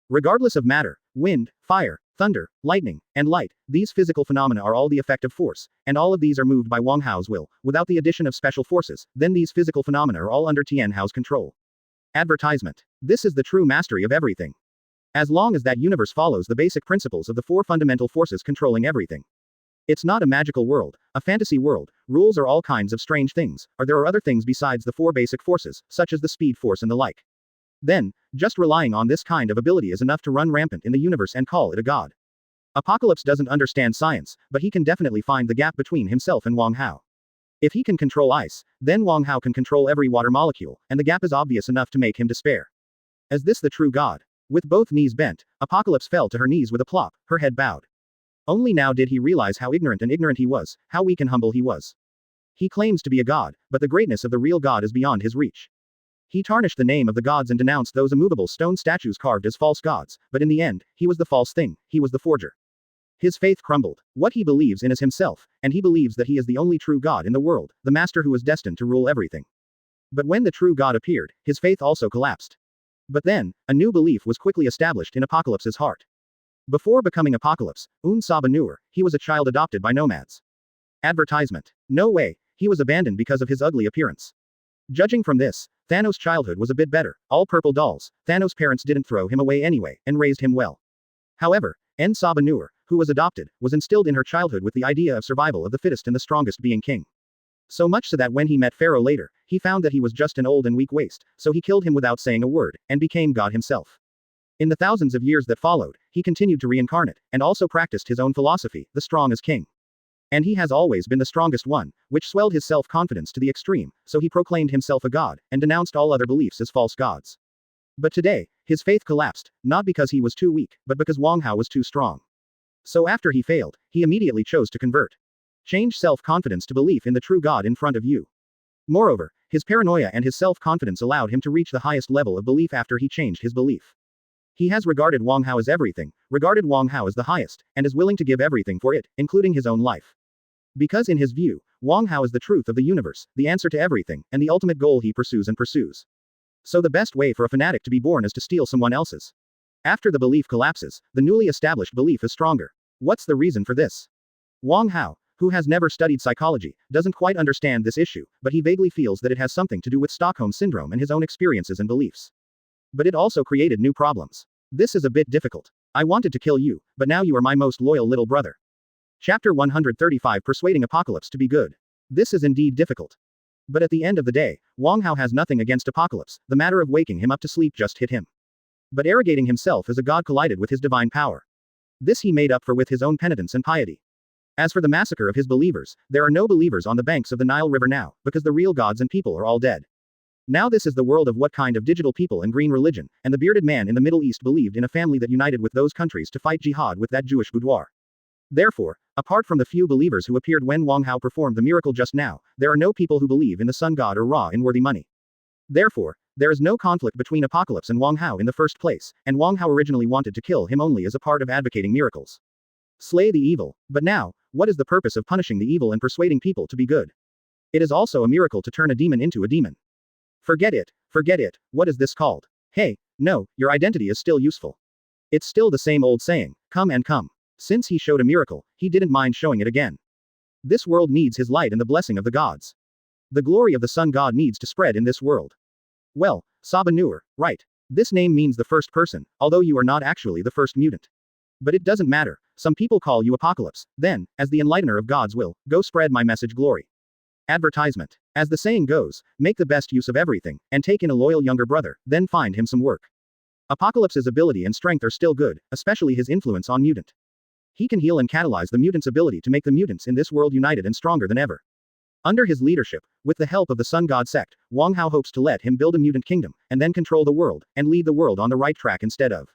Regardless of matter, wind, fire, thunder, lightning, and light, these physical phenomena are all the effect of force, and all of these are moved by Wang Hao's will, without the addition of special forces, then these physical phenomena are all under Tian Hao's control. Advertisement. This is the true mastery of everything. As long as that universe follows the basic principles of the four fundamental forces controlling everything. It's not a magical world, a fantasy world, rules are all kinds of strange things, or there are other things besides the four basic forces, such as the speed force and the like. Then, just relying on this kind of ability is enough to run rampant in the universe and call it a god. Apocalypse doesn't understand science, but he can definitely find the gap between himself and Wang Hao. If he can control ice, then Wang Hao can control every water molecule, and the gap is obvious enough to make him despair. Is this the true god? With both knees bent, Apocalypse fell to her knees with a plop, her head bowed. Only now did he realize how ignorant he was, how weak and humble he was. He claims to be a god, but the greatness of the real god is beyond his reach. He tarnished the name of the gods and denounced those immovable stone statues carved as false gods, but in the end, he was the false thing, he was the forger. His faith crumbled. What he believes in is himself, and he believes that he is the only true god in the world, the master who is destined to rule everything. But when the true god appeared, his faith also collapsed. But then, a new belief was quickly established in Apocalypse's heart. Before becoming Apocalypse, he was a child adopted by nomads. Advertisement. No way, he was abandoned because of his ugly appearance. Judging from this, Thanos' childhood was a bit better, all purple dolls, Thanos' parents didn't throw him away anyway, and raised him well. However, who was adopted, was instilled in her childhood with the idea of survival of the fittest and the strongest being king. So much so that when he met Pharaoh later, he found that he was just an old and weak waste, so he killed him without saying a word, and became God himself. In the thousands of years that followed, he continued to reincarnate, and also practiced his own philosophy, the strong as king. And he has always been the strongest one, which swelled his self-confidence to the extreme, so he proclaimed himself a god, and denounced all other beliefs as false gods. But today, his faith collapsed, not because he was too weak, but because Wang Hao was too strong. So after he failed, he immediately chose to convert. Change self-confidence to belief in the true God in front of you. Moreover, his paranoia and his self-confidence allowed him to reach the highest level of belief after he changed his belief. He has regarded Wang Hao as everything, regarded Wang Hao as the highest, and is willing to give everything for it, including his own life. Because in his view, Wang Hao is the truth of the universe, the answer to everything, and the ultimate goal he pursues and pursues. So the best way for a fanatic to be born is to steal someone else's. After the belief collapses, the newly established belief is stronger. What's the reason for this? Wang Hao, who has never studied psychology, doesn't quite understand this issue, but he vaguely feels that it has something to do with Stockholm Syndrome and his own experiences and beliefs. But it also created new problems. This is a bit difficult. I wanted to kill you, but now you are my most loyal little brother. Chapter 135 Persuading Apocalypse to be good. This is indeed difficult. But at the end of the day, Wang Hao has nothing against Apocalypse, the matter of waking him up to sleep just hit him. But arrogating himself as a god collided with his divine power. This he made up for with his own penitence and piety. As for the massacre of his believers, there are no believers on the banks of the Nile River now, because the real gods and people are all dead. Now this is the world of what kind of digital people and green religion, and the bearded man in the Middle East believed in a family that united with those countries to fight jihad with that Jewish boudoir. Therefore, apart from the few believers who appeared when Wang Hao performed the miracle just now, there are no people who believe in the sun god or Ra in worthy money. Therefore, there is no conflict between Apocalypse and Wang Hao in the first place, and Wang Hao originally wanted to kill him only as a part of advocating miracles. Slay the evil. But now, what is the purpose of punishing the evil and persuading people to be good? It is also a miracle to turn a demon into a demon. Forget it, forget it, what is this called? Hey, no, your identity is still useful. It's still the same old saying, come and come. Since he showed a miracle, he didn't mind showing it again. This world needs his light and the blessing of the gods. The glory of the sun god needs to spread in this world. Well, Saba Nur, right. This name means the first person, although you are not actually the first mutant. But it doesn't matter, some people call you Apocalypse, then, as the enlightener of God's will, go spread my message glory. Advertisement. As the saying goes, make the best use of everything, and take in a loyal younger brother, then find him some work. Apocalypse's ability and strength are still good, especially his influence on mutant. He can heal and catalyze the mutant's ability to make the mutants in this world united and stronger than ever. Under his leadership, with the help of the Sun God sect, Wang Hao hopes to let him build a mutant kingdom, and then control the world, and lead the world on the right track instead of.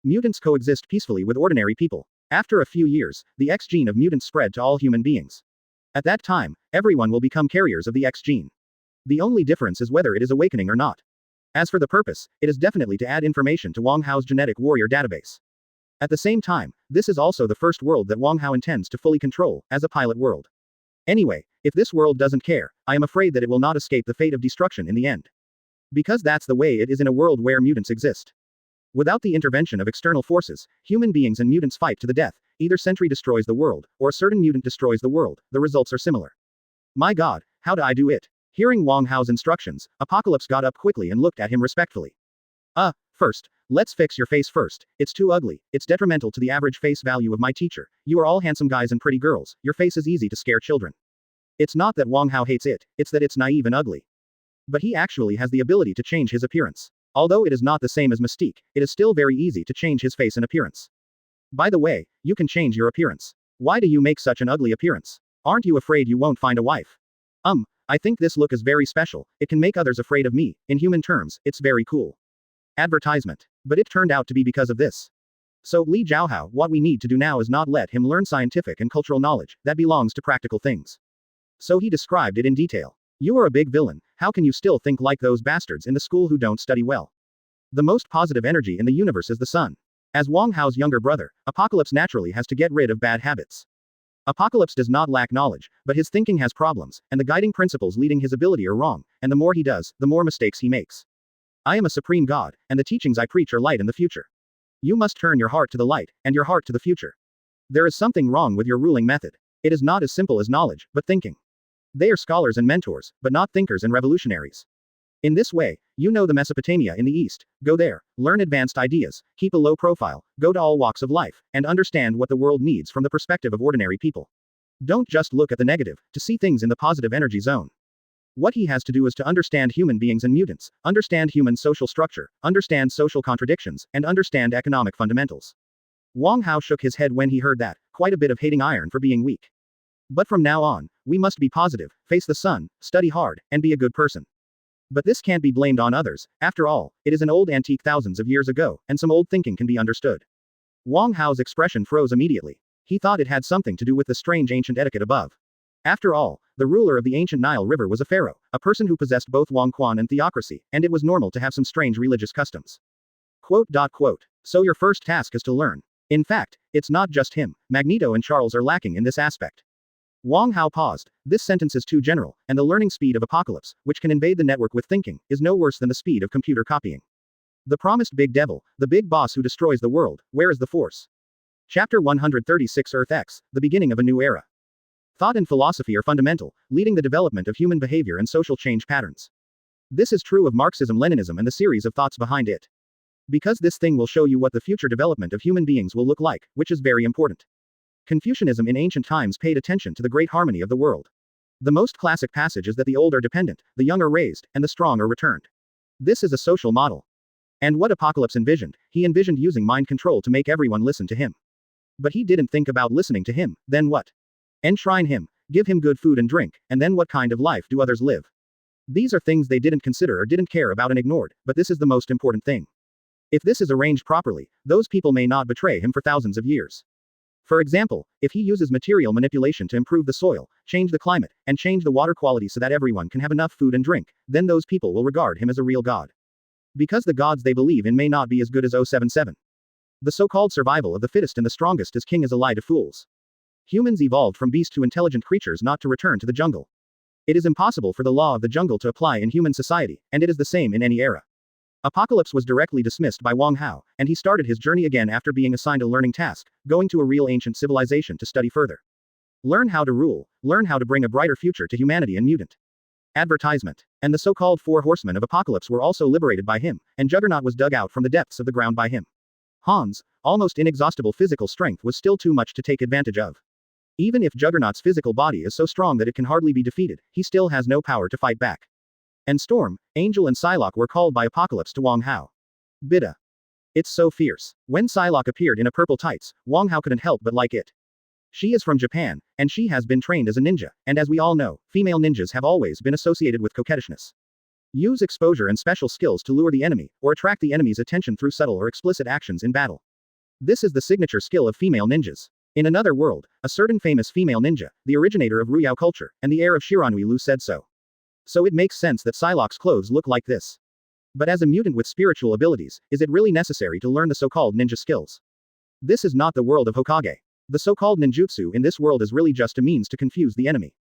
Mutants coexist peacefully with ordinary people. After a few years, the X gene of mutants spread to all human beings. At that time, everyone will become carriers of the X gene. The only difference is whether it is awakening or not. As for the purpose, it is definitely to add information to Wang Hao's genetic warrior database. At the same time, this is also the first world that Wang Hao intends to fully control, as a pilot world. Anyway, if this world doesn't care, I am afraid that it will not escape the fate of destruction in the end. Because that's the way it is in a world where mutants exist. Without the intervention of external forces, human beings and mutants fight to the death, either Sentry destroys the world, or a certain mutant destroys the world, the results are similar. My god, how do I do it? Hearing Wang Hao's instructions, Apocalypse got up quickly and looked at him respectfully. First, let's fix your face first, it's too ugly, it's detrimental to the average face value of my teacher, you are all handsome guys and pretty girls, your face is easy to scare children. It's not that Wang Hao hates it, it's that it's naive and ugly. But he actually has the ability to change his appearance. Although it is not the same as Mystique, it is still very easy to change his face and appearance. By the way, you can change your appearance. Why do you make such an ugly appearance? Aren't you afraid you won't find a wife? I think this look is very special, it can make others afraid of me, in human terms, it's very cool. Advertisement. But it turned out to be because of this. So, Li Jiaohao, what we need to do now is not let him learn scientific and cultural knowledge, that belongs to practical things. So he described it in detail. You are a big villain, how can you still think like those bastards in the school who don't study well? The most positive energy in the universe is the sun. As Wang Hao's younger brother, Apocalypse naturally has to get rid of bad habits. Apocalypse does not lack knowledge, but his thinking has problems, and the guiding principles leading his ability are wrong, and the more he does, the more mistakes he makes. I am a supreme god, and the teachings I preach are light in the future. You must turn your heart to the light, and your heart to the future. There is something wrong with your ruling method. It is not as simple as knowledge, but thinking. They are scholars and mentors, but not thinkers and revolutionaries. In this way, you know the Mesopotamia in the East, go there, learn advanced ideas, keep a low profile, go to all walks of life, and understand what the world needs from the perspective of ordinary people. Don't just look at the negative, to see things in the positive energy zone. What he has to do is to understand human beings and mutants, understand human social structure, understand social contradictions, and understand economic fundamentals. Wang Hao shook his head when he heard that, quite a bit of hating iron for being weak. But from now on, we must be positive, face the sun, study hard, and be a good person. But this can't be blamed on others, after all, it is an old antique thousands of years ago, and some old thinking can be understood. Wang Hao's expression froze immediately. He thought it had something to do with the strange ancient etiquette above. After all, the ruler of the ancient Nile River was a pharaoh, a person who possessed both Wang Quan and theocracy, and it was normal to have some strange religious customs. Quote. So your first task is to learn. In fact, it's not just him, Magneto and Charles are lacking in this aspect. Wang Hao paused. This sentence is too general, and the learning speed of Apocalypse, which can invade the network with thinking, is no worse than the speed of computer copying. The promised big devil, the big boss who destroys the world, where is the force? Chapter 136 Earth X, the beginning of a new era. Thought and philosophy are fundamental, leading the development of human behavior and social change patterns. This is true of Marxism-Leninism and the series of thoughts behind it. Because this thing will show you what the future development of human beings will look like, which is very important. Confucianism in ancient times paid attention to the great harmony of the world. The most classic passage is that the old are dependent, the young are raised, and the strong are returned. This is a social model. And what Apocalypse envisioned, he envisioned using mind control to make everyone listen to him. But he didn't think about listening to him, then what? Enshrine him, give him good food and drink, and then what kind of life do others live? These are things they didn't consider or didn't care about and ignored, but this is the most important thing. If this is arranged properly, those people may not betray him for thousands of years. For example, if he uses material manipulation to improve the soil, change the climate, and change the water quality so that everyone can have enough food and drink, then those people will regard him as a real god. Because the gods they believe in may not be as good as 077. The so-called survival of the fittest and the strongest is king is a lie to fools. Humans evolved from beast to intelligent creatures not to return to the jungle. It is impossible for the law of the jungle to apply in human society, and it is the same in any era. Apocalypse was directly dismissed by Wang Hao, and he started his journey again after being assigned a learning task, going to a real ancient civilization to study further. Learn how to rule, learn how to bring a brighter future to humanity and mutant. Advertisement. And the so-called four horsemen of Apocalypse were also liberated by him, and Juggernaut was dug out from the depths of the ground by him. Han's almost inexhaustible physical strength was still too much to take advantage of. Even if Juggernaut's physical body is so strong that it can hardly be defeated, he still has no power to fight back. And Storm, Angel and Psylocke were called by Apocalypse to Wang Hao. Bida. It's so fierce. When Psylocke appeared in a purple tights, Wang Hao couldn't help but like it. She is from Japan, and she has been trained as a ninja, and as we all know, female ninjas have always been associated with coquettishness. Use exposure and special skills to lure the enemy, or attract the enemy's attention through subtle or explicit actions in battle. This is the signature skill of female ninjas. In another world, a certain famous female ninja, the originator of Ruyao culture, and the heir of Shiranui Lu said so. So it makes sense that Psylocke's clothes look like this. But as a mutant with spiritual abilities, is it really necessary to learn the so-called ninja skills? This is not the world of Hokage. The so-called ninjutsu in this world is really just a means to confuse the enemy.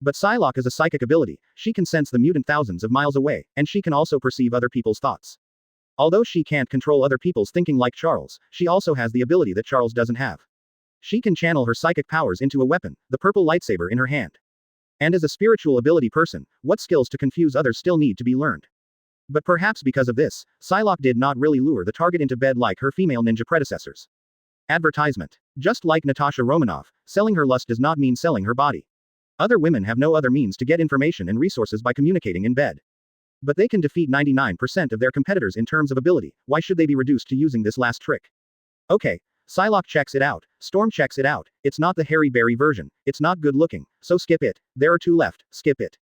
But Psylocke is a psychic ability, she can sense the mutant thousands of miles away, and she can also perceive other people's thoughts. Although she can't control other people's thinking like Charles, she also has the ability that Charles doesn't have. She can channel her psychic powers into a weapon, the purple lightsaber in her hand. And as a spiritual ability person, what skills to confuse others still need to be learned. But perhaps because of this, Psylocke did not really lure the target into bed like her female ninja predecessors. Advertisement. Just like Natasha Romanoff, selling her lust does not mean selling her body. Other women have no other means to get information and resources by communicating in bed. But they can defeat 99% of their competitors in terms of ability, why should they be reduced to using this last trick? Okay. Psylocke checks it out, Storm checks it out, it's not the Harry Berry version, it's not good looking, so skip it, there are two left, skip it.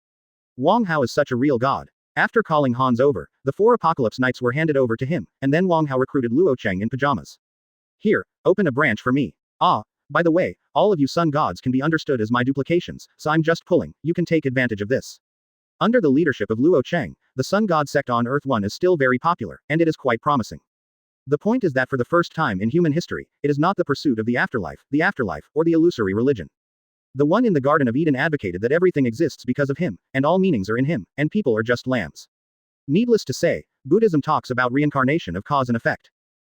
Wang Hao is such a real god. After calling Hans over, the four Apocalypse Knights were handed over to him, and then Wang Hao recruited Luo Cheng in pajamas. Here, open a branch for me. Ah, by the way, all of you sun gods can be understood as my duplications, so I'm just pulling, you can take advantage of this. Under the leadership of Luo Cheng, the sun god sect on Earth 1 is still very popular, and it is quite promising. The point is that for the first time in human history, it is not the pursuit of the afterlife, or the illusory religion. The one in the Garden of Eden advocated that everything exists because of him, and all meanings are in him, and people are just lambs. Needless to say, Buddhism talks about reincarnation of cause and effect.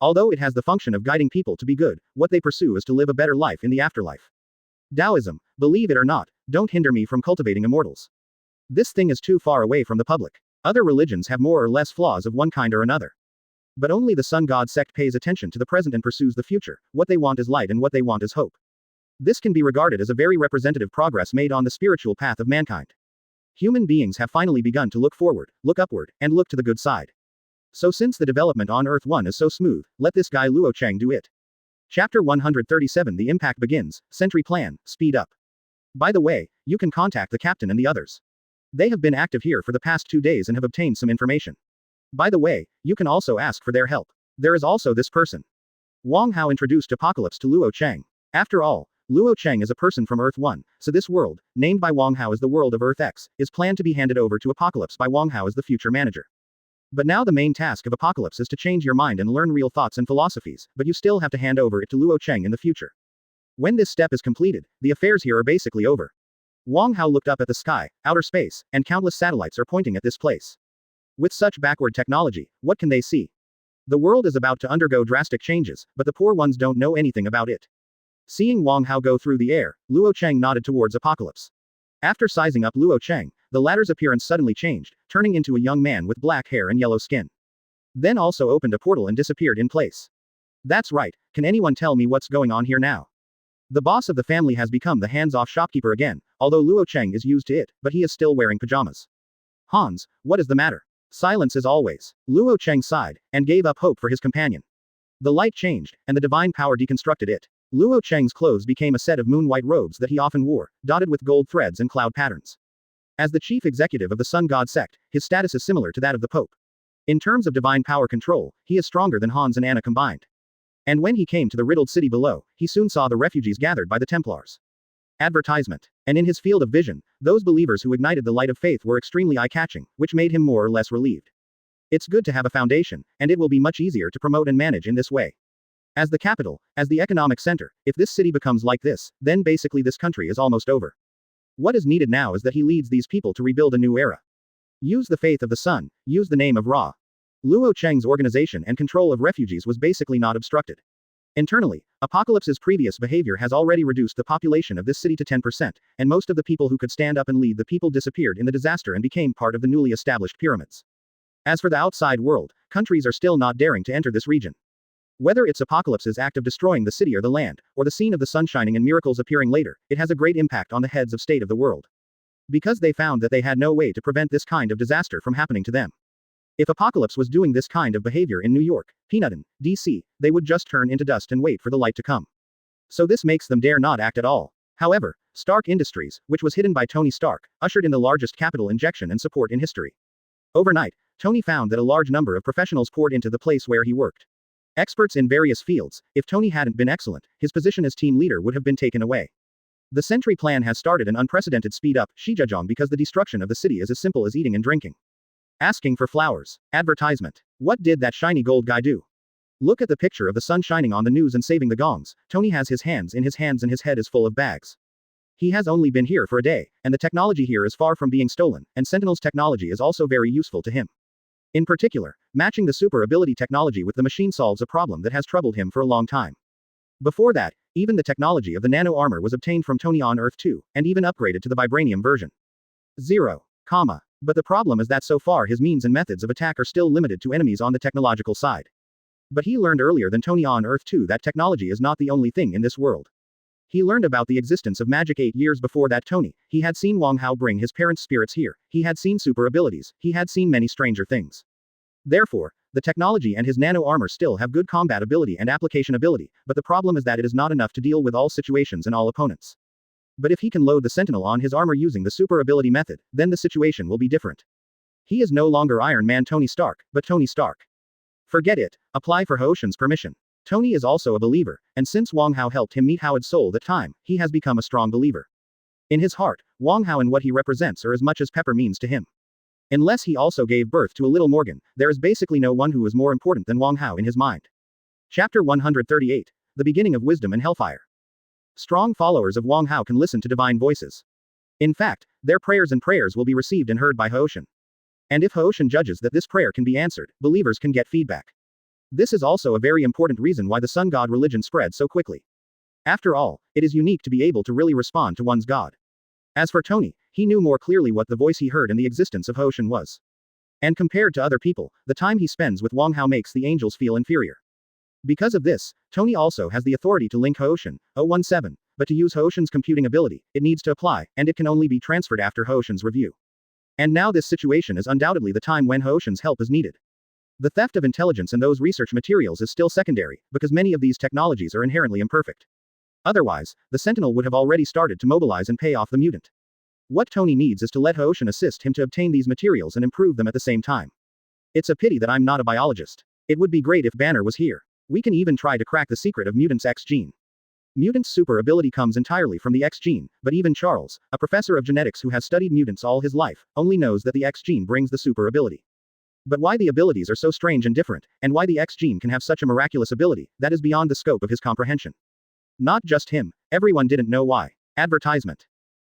Although it has the function of guiding people to be good, what they pursue is to live a better life in the afterlife. Taoism, believe it or not, don't hinder me from cultivating immortals. This thing is too far away from the public. Other religions have more or less flaws of one kind or another. But only the sun god sect pays attention to the present and pursues the future. What they want is light and what they want is hope. This can be regarded as a very representative progress made on the spiritual path of mankind. Human beings have finally begun to look forward, look upward, and look to the good side. So since the development on Earth 1 is so smooth, let this guy Luo Cheng do it. Chapter 137 The impact begins, Sentry Plan, speed up. By the way, you can contact the captain and the others. They have been active here for the past 2 days and have obtained some information. By the way, you can also ask for their help. There is also this person. Wang Hao introduced Apocalypse to Luo Cheng. After all, Luo Cheng is a person from Earth 1, so this world, named by Wang Hao as the world of Earth X, is planned to be handed over to Apocalypse by Wang Hao as the future manager. But now the main task of Apocalypse is to change your mind and learn real thoughts and philosophies, but you still have to hand over it to Luo Cheng in the future. When this step is completed, the affairs here are basically over. Wang Hao looked up at the sky, outer space, and countless satellites are pointing at this place. With such backward technology, what can they see? The world is about to undergo drastic changes, but the poor ones don't know anything about it. Seeing Wang Hao go through the air, Luo Cheng nodded towards Apocalypse. After sizing up Luo Cheng, the latter's appearance suddenly changed, turning into a young man with black hair and yellow skin. Then also opened a portal and disappeared in place. That's right, can anyone tell me what's going on here now? The boss of the family has become the hands-off shopkeeper again, although Luo Cheng is used to it, but he is still wearing pajamas. Hans, what is the matter? Silence as always. Luo Cheng sighed, and gave up hope for his companion. The light changed, and the divine power deconstructed it. Luo Cheng's clothes became a set of moon-white robes that he often wore, dotted with gold threads and cloud patterns. As the chief executive of the Sun God sect, his status is similar to that of the Pope. In terms of divine power control, he is stronger than Hans and Anna combined. And when he came to the riddled city below, he soon saw the refugees gathered by the Templars. Advertisement. And in his field of vision, those believers who ignited the light of faith were extremely eye-catching, which made him more or less relieved. It's good to have a foundation, and it will be much easier to promote and manage in this way. As the capital, as the economic center, if this city becomes like this, then basically this country is almost over. What is needed now is that he leads these people to rebuild a new era. Use the faith of the sun, use the name of Ra. Luo Cheng's organization and control of refugees was basically not obstructed. Internally, Apocalypse's previous behavior has already reduced the population of this city to 10%, and most of the people who could stand up and lead the people disappeared in the disaster and became part of the newly established pyramids. As for the outside world, countries are still not daring to enter this region. Whether it's Apocalypse's act of destroying the city or the land, or the scene of the sun shining and miracles appearing later, it has a great impact on the heads of state of the world. Because they found that they had no way to prevent this kind of disaster from happening to them. If Apocalypse was doing this kind of behavior in New York, Peanuton, DC, they would just turn into dust and wait for the light to come. So this makes them dare not act at all. However, Stark Industries, which was hidden by Tony Stark, ushered in the largest capital injection and support in history. Overnight, Tony found that a large number of professionals poured into the place where he worked. Experts in various fields. If Tony hadn't been excellent, his position as team leader would have been taken away. The Sentry plan has started an unprecedented speed up Shijajong because the destruction of the city is as simple as eating and drinking. Asking for flowers. Advertisement. What did that shiny gold guy do? Look at the picture of the sun shining on the news and saving the gongs. Tony has his hands in his hands and his head is full of bags. He has only been here for a day, and the technology here is far from being stolen, and Sentinel's technology is also very useful to him. In particular, matching the super ability technology with the machine solves a problem that has troubled him for a long time. Before that, even the technology of the nano armor was obtained from Tony on Earth 2, and even upgraded to the vibranium version. 0, but the problem is that so far his means and methods of attack are still limited to enemies on the technological side. But he learned earlier than Tony on Earth 2 that technology is not the only thing in this world. He learned about the existence of magic 8 years before that Tony. He had seen Wang Hao bring his parents' spirits here, he had seen super abilities, he had seen many stranger things. Therefore, the technology and his nano armor still have good combat ability and application ability, but the problem is that it is not enough to deal with all situations and all opponents. But if he can load the Sentinel on his armor using the super ability method, then the situation will be different. He is no longer Iron Man Tony Stark, but Tony Stark. Forget it, apply for Hoshin's permission. Tony is also a believer, and since Wang Hao helped him meet Howard's soul that time, he has become a strong believer. In his heart, Wang Hao and what he represents are as much as Pepper means to him. Unless he also gave birth to a little Morgan, there is basically no one who is more important than Wang Hao in his mind. Chapter 138. The Beginning of Wisdom and Hellfire. Strong followers of Wang Hao can listen to divine voices. In fact, their prayers will be received and heard by Hoshin. And if Hoshin judges that this prayer can be answered, believers can get feedback. This is also a very important reason why the Sun God religion spread so quickly. After all, it is unique to be able to really respond to one's God. As for Tony, he knew more clearly what the voice he heard and the existence of Hoshin was. And compared to other people, the time he spends with Wang Hao makes the angels feel inferior. Because of this, Tony also has the authority to link Hoshin, 017, but to use Hoshin's computing ability, it needs to apply, and it can only be transferred after Hoshin's review. And now this situation is undoubtedly the time when Hoshin's help is needed. The theft of intelligence and those research materials is still secondary, because many of these technologies are inherently imperfect. Otherwise, the Sentinel would have already started to mobilize and pay off the mutant. What Tony needs is to let Hoshin assist him to obtain these materials and improve them at the same time. It's a pity that I'm not a biologist. It would be great if Banner was here. We can even try to crack the secret of Mutant's X gene. Mutant's super ability comes entirely from the X gene, but even Charles, a professor of genetics who has studied mutants all his life, only knows that the X gene brings the super ability. But why the abilities are so strange and different, and why the X gene can have such a miraculous ability, that is beyond the scope of his comprehension. Not just him, everyone didn't know why. Advertisement.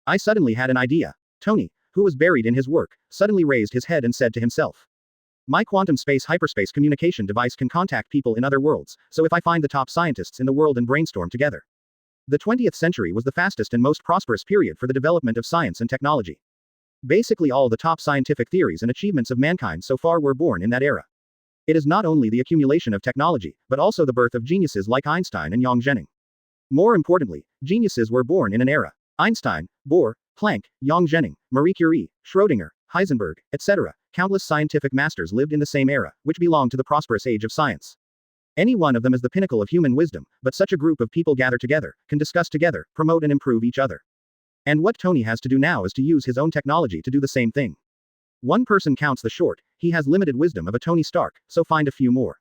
I suddenly had an idea. Tony, who was buried in his work, suddenly raised his head and said to himself, my quantum space hyperspace communication device can contact people in other worlds, so if I find the top scientists in the world and brainstorm together. The 20th century was the fastest and most prosperous period for the development of science and technology. Basically all the top scientific theories and achievements of mankind so far were born in that era. It is not only the accumulation of technology, but also the birth of geniuses like Einstein and Yang Zhenning. More importantly, geniuses were born in an era. Einstein, Bohr, Planck, Yang Zhenning, Marie Curie, Schrödinger, Heisenberg, etc. Countless scientific masters lived in the same era, which belonged to the prosperous age of science. Any one of them is the pinnacle of human wisdom, but such a group of people gather together, can discuss together, promote and improve each other. And what Tony has to do now is to use his own technology to do the same thing. One person counts the short, he has limited wisdom of a Tony Stark, so find a few more.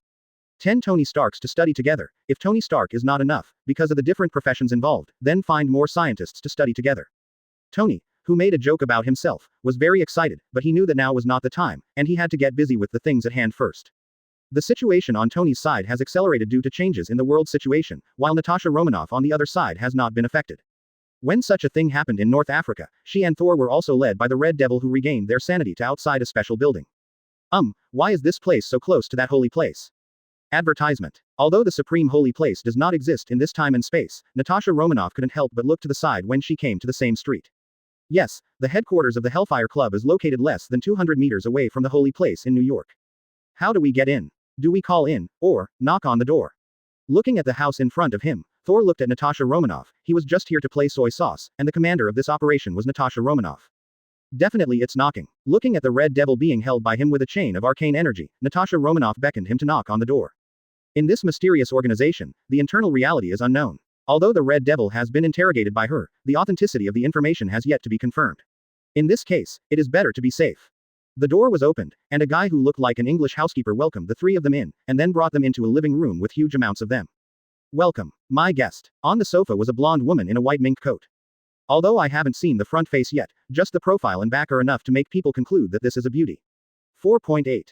10 Tony Starks to study together. If Tony Stark is not enough, because of the different professions involved, then find more scientists to study together. Tony, who made a joke about himself, was very excited, but he knew that now was not the time, and he had to get busy with the things at hand first. The situation on Tony's side has accelerated due to changes in the world situation, while Natasha Romanoff on the other side has not been affected. When such a thing happened in North Africa, she and Thor were also led by the Red Devil who regained their sanity to outside a special building. Why is this place so close to that holy place? Advertisement. Although the supreme holy place does not exist in this time and space, Natasha Romanoff couldn't help but look to the side when she came to the same street. Yes, the headquarters of the Hellfire Club is located less than 200 meters away from the holy place in New York. How do we get in? Do we call in, or knock on the door? Looking at the house in front of him, Thor looked at Natasha Romanoff. He was just here to play soy sauce, and the commander of this operation was Natasha Romanoff. Definitely it's knocking. Looking at the Red Devil being held by him with a chain of arcane energy, Natasha Romanoff beckoned him to knock on the door. In this mysterious organization, the internal reality is unknown. Although the Red Devil has been interrogated by her, the authenticity of the information has yet to be confirmed. In this case, it is better to be safe. The door was opened, and a guy who looked like an English housekeeper welcomed the three of them in, and then brought them into a living room with huge amounts of them. Welcome, my guest. On the sofa was a blonde woman in a white mink coat. Although I haven't seen the front face yet, just the profile and back are enough to make people conclude that this is a beauty. 4.8.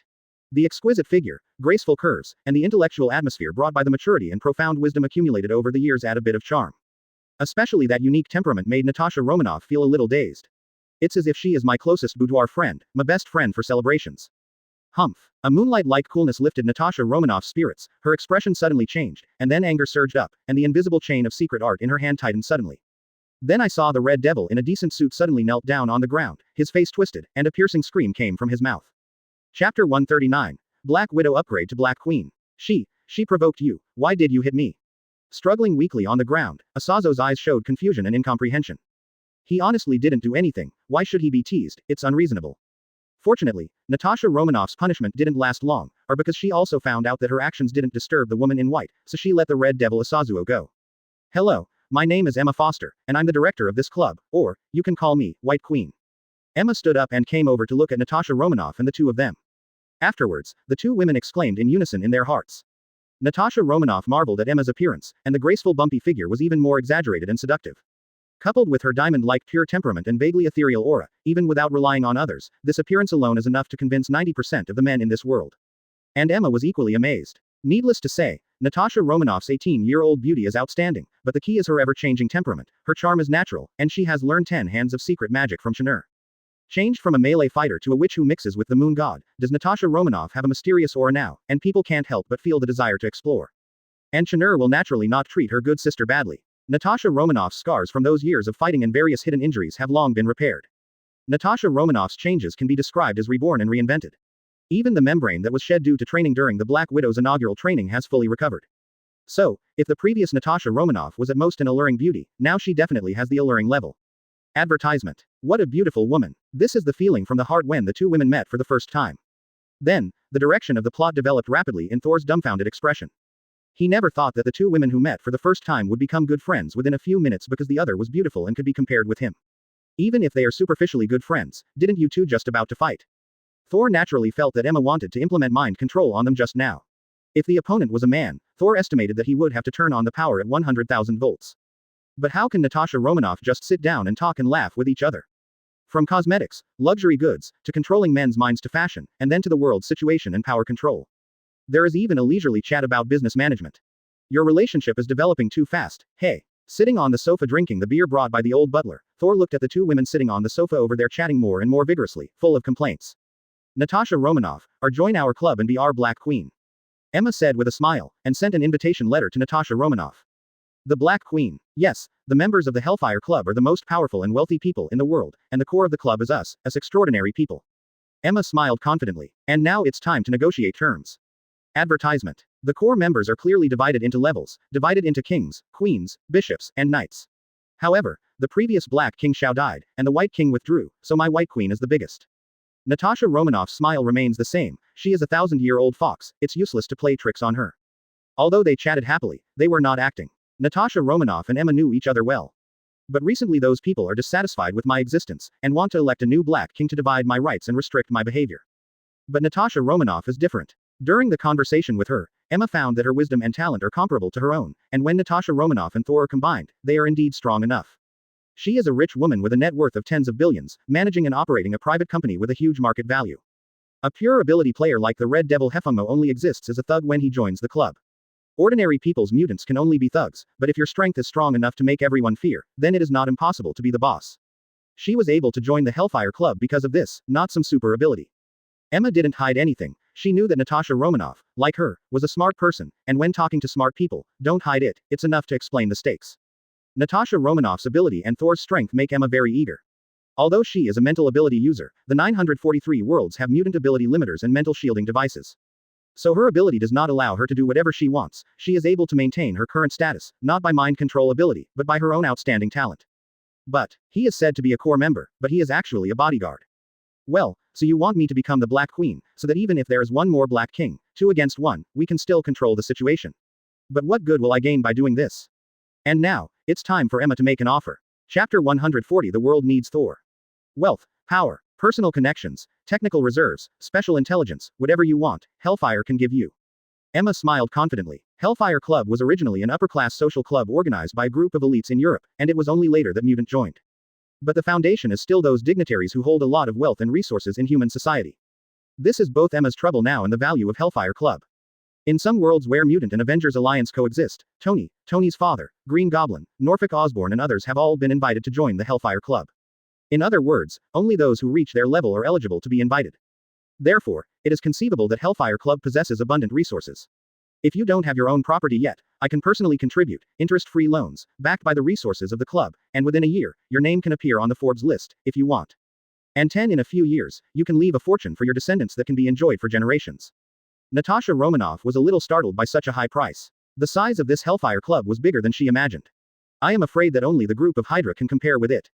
The exquisite figure, graceful curves, and the intellectual atmosphere brought by the maturity and profound wisdom accumulated over the years add a bit of charm. Especially that unique temperament made Natasha Romanoff feel a little dazed. It's as if she is my closest boudoir friend, my best friend for celebrations. Humph. A moonlight-like coolness lifted Natasha Romanoff's spirits, her expression suddenly changed, and then anger surged up, and the invisible chain of secret art in her hand tightened suddenly. Then I saw the Red Devil in a decent suit suddenly knelt down on the ground, his face twisted, and a piercing scream came from his mouth. Chapter 139. Black Widow upgrade to Black Queen. She provoked you, why did you hit me? Struggling weakly on the ground, Asazo's eyes showed confusion and incomprehension. He honestly didn't do anything, why should he be teased, it's unreasonable. Fortunately, Natasha Romanoff's punishment didn't last long, or because she also found out that her actions didn't disturb the woman in white, so she let the Red Devil Asazuo go. Hello, my name is Emma Foster, and I'm the director of this club, or, you can call me, White Queen. Emma stood up and came over to look at Natasha Romanoff and the two of them. Afterwards, the two women exclaimed in unison in their hearts. Natasha Romanoff marveled at Emma's appearance, and the graceful bumpy figure was even more exaggerated and seductive. Coupled with her diamond-like pure temperament and vaguely ethereal aura, even without relying on others, this appearance alone is enough to convince 90% of the men in this world. And Emma was equally amazed. Needless to say, Natasha Romanoff's 18-year-old beauty is outstanding, but the key is her ever-changing temperament, her charm is natural, and she has learned 10 hands of secret magic from Chanur. Changed from a melee fighter to a witch who mixes with the moon god, does Natasha Romanoff have a mysterious aura now, and people can't help but feel the desire to explore. And Chanur will naturally not treat her good sister badly. Natasha Romanoff's scars from those years of fighting and various hidden injuries have long been repaired. Natasha Romanoff's changes can be described as reborn and reinvented. Even the membrane that was shed due to training during the Black Widow's inaugural training has fully recovered. So, if the previous Natasha Romanoff was at most an alluring beauty, now she definitely has the alluring level. Advertisement. What a beautiful woman. This is the feeling from the heart when the two women met for the first time. Then, the direction of the plot developed rapidly in Thor's dumbfounded expression. He never thought that the two women who met for the first time would become good friends within a few minutes because the other was beautiful and could be compared with him. Even if they are superficially good friends, didn't you two just about to fight? Thor naturally felt that Emma wanted to implement mind control on them just now. If the opponent was a man, Thor estimated that he would have to turn on the power at 100,000 volts. But how can Natasha Romanoff just sit down and talk and laugh with each other? From cosmetics, luxury goods, to controlling men's minds to fashion, and then to the world's situation and power control. There is even a leisurely chat about business management. Your relationship is developing too fast, hey. Sitting on the sofa drinking the beer brought by the old butler, Thor looked at the two women sitting on the sofa over there chatting more and more vigorously, full of complaints. Natasha Romanoff, join our club and be our Black Queen. Emma said with a smile, and sent an invitation letter to Natasha Romanoff. The Black Queen. Yes, the members of the Hellfire Club are the most powerful and wealthy people in the world, and the core of the club is us, as extraordinary people. Emma smiled confidently. And now it's time to negotiate terms. Advertisement. The core members are clearly divided into levels, divided into kings, queens, bishops, and knights. However, the previous Black King Shao died, and the White King withdrew, so my White Queen is the biggest. Natasha Romanoff's smile remains the same. She is a 1,000-year-old fox, it's useless to play tricks on her. Although they chatted happily, they were not acting. Natasha Romanoff and Emma knew each other well. But recently those people are dissatisfied with my existence, and want to elect a new Black King to divide my rights and restrict my behavior. But Natasha Romanoff is different. During the conversation with her, Emma found that her wisdom and talent are comparable to her own, and when Natasha Romanoff and Thor are combined, they are indeed strong enough. She is a rich woman with a net worth of tens of billions, managing and operating a private company with a huge market value. A pure ability player like the Red Devil Hefungmo only exists as a thug when he joins the club. Ordinary people's mutants can only be thugs, but if your strength is strong enough to make everyone fear, then it is not impossible to be the boss. She was able to join the Hellfire Club because of this, not some super ability. Emma didn't hide anything. She knew that Natasha Romanoff, like her, was a smart person, and when talking to smart people, don't hide it, it's enough to explain the stakes. Natasha Romanoff's ability and Thor's strength make Emma very eager. Although she is a mental ability user, the 943 worlds have mutant ability limiters and mental shielding devices. So her ability does not allow her to do whatever she wants. She is able to maintain her current status, not by mind control ability, but by her own outstanding talent. But, he is said to be a core member, but he is actually a bodyguard. Well, so you want me to become the Black Queen, so that even if there is one more Black King, 2 against 1, we can still control the situation. But what good will I gain by doing this? And now, it's time for Emma to make an offer. Chapter 140. The world needs Thor. Wealth, power, personal connections, technical reserves, special intelligence, whatever you want, Hellfire can give you. Emma smiled confidently. Hellfire Club was originally an upper-class social club organized by a group of elites in Europe, and it was only later that Mutant joined. But the foundation is still those dignitaries who hold a lot of wealth and resources in human society. This is both Emma's trouble now and the value of Hellfire Club. In some worlds where Mutant and Avengers Alliance coexist, Tony's father, Green Goblin, Norfolk Osborn and others have all been invited to join the Hellfire Club. In other words, only those who reach their level are eligible to be invited. Therefore, it is conceivable that Hellfire Club possesses abundant resources. If you don't have your own property yet, I can personally contribute, interest-free loans, backed by the resources of the club, and within a year, your name can appear on the Forbes list, if you want. And 10 in a few years, you can leave a fortune for your descendants that can be enjoyed for generations. Natasha Romanoff was a little startled by such a high price. The size of this Hellfire Club was bigger than she imagined. I am afraid that only the group of Hydra can compare with it.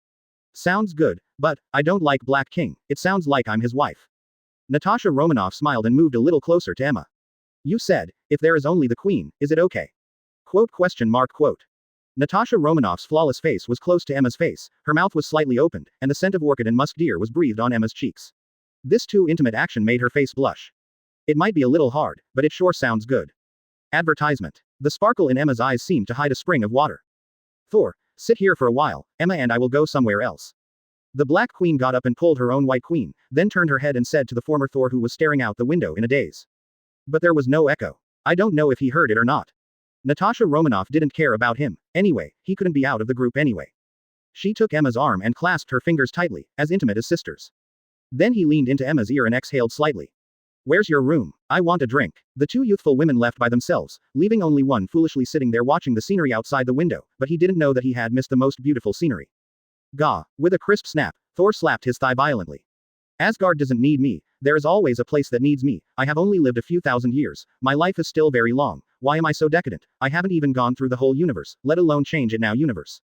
Sounds good, but, I don't like Black King, it sounds like I'm his wife. Natasha Romanoff smiled and moved a little closer to Emma. You said, if there is only the Queen, is it okay? Quote. Natasha Romanoff's flawless face was close to Emma's face, her mouth was slightly opened, and the scent of orchid and musk deer was breathed on Emma's cheeks. This too intimate action made her face blush. It might be a little hard, but it sure sounds good. Advertisement. The sparkle in Emma's eyes seemed to hide a spring of water. Thor, sit here for a while, Emma and I will go somewhere else. The Black Queen got up and pulled her own White Queen, then turned her head and said to the former Thor who was staring out the window in a daze. But there was no echo. I don't know if he heard it or not. Natasha Romanoff didn't care about him. Anyway, he couldn't be out of the group anyway. She took Emma's arm and clasped her fingers tightly, as intimate as sisters. Then he leaned into Emma's ear and exhaled slightly. Where's your room? I want a drink. The two youthful women left by themselves, leaving only one foolishly sitting there watching the scenery outside the window, but he didn't know that he had missed the most beautiful scenery. Gah! With a crisp snap, Thor slapped his thigh violently. Asgard doesn't need me, there is always a place that needs me, I have only lived a few thousand years, my life is still very long, why am I so decadent, I haven't even gone through the whole universe, let alone change it now universe.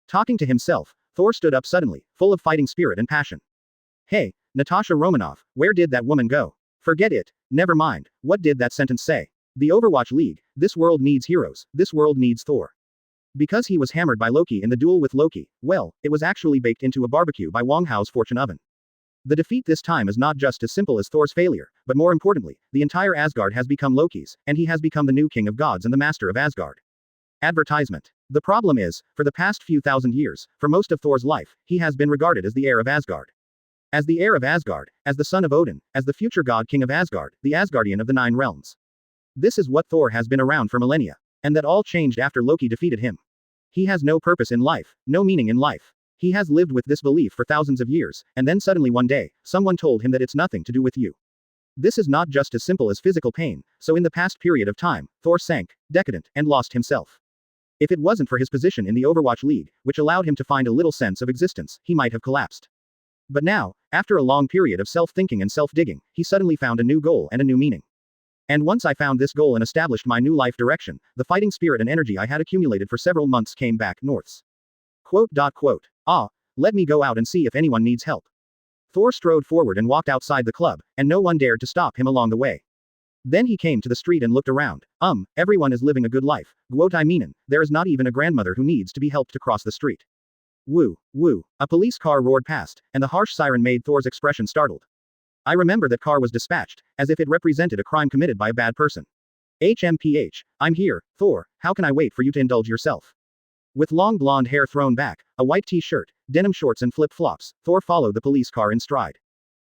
Talking to himself, Thor stood up suddenly, full of fighting spirit and passion. Hey, Natasha Romanoff, where did that woman go? Forget it, never mind, what did that sentence say? The Overwatch League, this world needs heroes, this world needs Thor. Because he was hammered by Loki in the duel with Loki, well, it was actually baked into a barbecue by Wong Hao's fortune oven. The defeat this time is not just as simple as Thor's failure, but more importantly, the entire Asgard has become Loki's, and he has become the new king of gods and the master of Asgard. Advertisement. The problem is, for the past few thousand years, for most of Thor's life, he has been regarded as the heir of Asgard. As the heir of Asgard, as the son of Odin, as the future god king of Asgard, the Asgardian of the Nine Realms. This is what Thor has been around for millennia. And that all changed after Loki defeated him. He has no purpose in life, no meaning in life. He has lived with this belief for thousands of years, and then suddenly one day, someone told him that it's nothing to do with you. This is not just as simple as physical pain, so in the past period of time, Thor sank, decadent, and lost himself. If it wasn't for his position in the Overwatch League, which allowed him to find a little sense of existence, he might have collapsed. But now, after a long period of self-thinking and self-digging, he suddenly found a new goal and a new meaning. And once I found this goal and established my new life direction, the fighting spirit and energy I had accumulated for several months came back norths. Quote. Ah, let me go out and see if anyone needs help. Thor strode forward and walked outside the club, and no one dared to stop him along the way. Then he came to the street and looked around. Everyone is living a good life. I mean, there is not even a grandmother who needs to be helped to cross the street. Woo. A police car roared past, and the harsh siren made Thor's expression startled. I remember that car was dispatched, as if it represented a crime committed by a bad person. HMPH, I'm here, Thor, how can I wait for you to indulge yourself? With long blonde hair thrown back, a white t-shirt, denim shorts and flip-flops, Thor followed the police car in stride.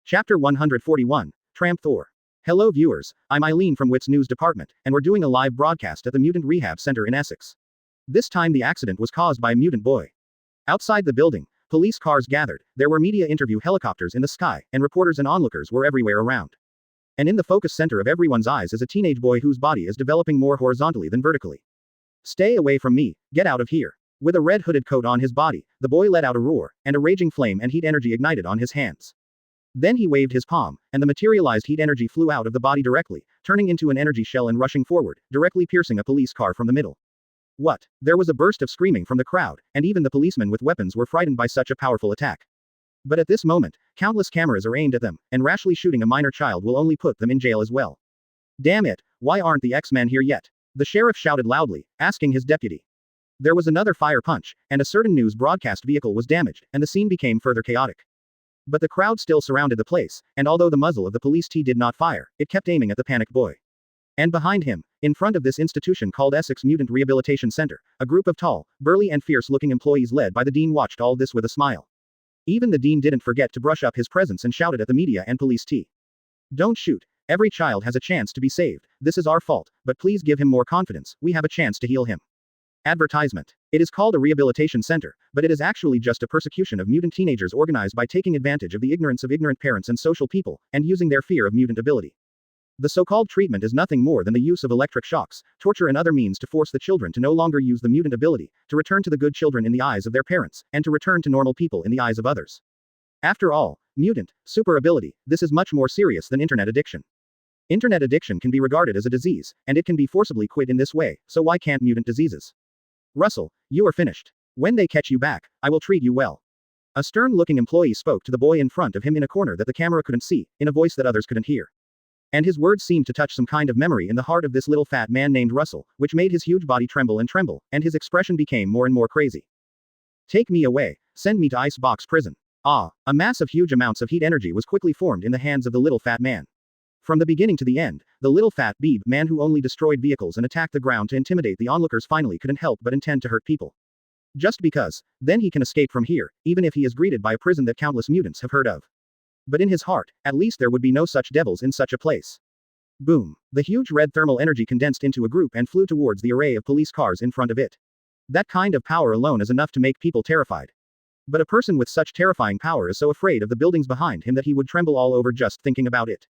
Chapter 141, Tramp Thor. Hello viewers, I'm Eileen from WIT's news department, and we're doing a live broadcast at the Mutant Rehab Center in Essex. This time the accident was caused by a mutant boy. Outside the building, police cars gathered, there were media interview helicopters in the sky, and reporters and onlookers were everywhere around. And in the focus center of everyone's eyes is a teenage boy whose body is developing more horizontally than vertically. Stay away from me, get out of here. With a red hooded coat on his body, the boy let out a roar, and a raging flame and heat energy ignited on his hands. Then he waved his palm, and the materialized heat energy flew out of the body directly, turning into an energy shell and rushing forward, directly piercing a police car from the middle. What? There was a burst of screaming from the crowd, and even the policemen with weapons were frightened by such a powerful attack. But at this moment, countless cameras are aimed at them, and rashly shooting a minor child will only put them in jail as well. Damn it, why aren't the X-Men here yet? The sheriff shouted loudly, asking his deputy. There was another fire punch, and a certain news broadcast vehicle was damaged, and the scene became further chaotic. But the crowd still surrounded the place, and although the muzzle of the police T did not fire, it kept aiming at the panicked boy. And behind him, in front of this institution called Essex Mutant Rehabilitation Center, a group of tall, burly and fierce-looking employees led by the dean watched all this with a smile. Even the dean didn't forget to brush up his presence and shouted at the media and police T. Don't shoot. Every child has a chance to be saved. This is our fault, but please give him more confidence. We have a chance to heal him. Advertisement. It is called a rehabilitation center, but it is actually just a persecution of mutant teenagers organized by taking advantage of the ignorance of ignorant parents and social people, and using their fear of mutant ability. The so-called treatment is nothing more than the use of electric shocks, torture and other means to force the children to no longer use the mutant ability, to return to the good children in the eyes of their parents, and to return to normal people in the eyes of others. After all, mutant, super ability, this is much more serious than internet addiction. Internet addiction can be regarded as a disease, and it can be forcibly quit in this way, so why can't mutant diseases? Russell, you are finished. When they catch you back, I will treat you well. A stern-looking employee spoke to the boy in front of him in a corner that the camera couldn't see, in a voice that others couldn't hear. And his words seemed to touch some kind of memory in the heart of this little fat man named Russell, which made his huge body tremble, and his expression became more and more crazy. Take me away. Send me to icebox prison. A mass of huge amounts of heat energy was quickly formed in the hands of the little fat man. From the beginning to the end, the little fat beeb man who only destroyed vehicles and attacked the ground to intimidate the onlookers finally couldn't help but intend to hurt people. Just because, then he can escape from here, even if he is greeted by a prison that countless mutants have heard of. But in his heart, at least there would be no such devils in such a place. Boom. The huge red thermal energy condensed into a group and flew towards the array of police cars in front of it. That kind of power alone is enough to make people terrified. But a person with such terrifying power is so afraid of the buildings behind him that he would tremble all over just thinking about it.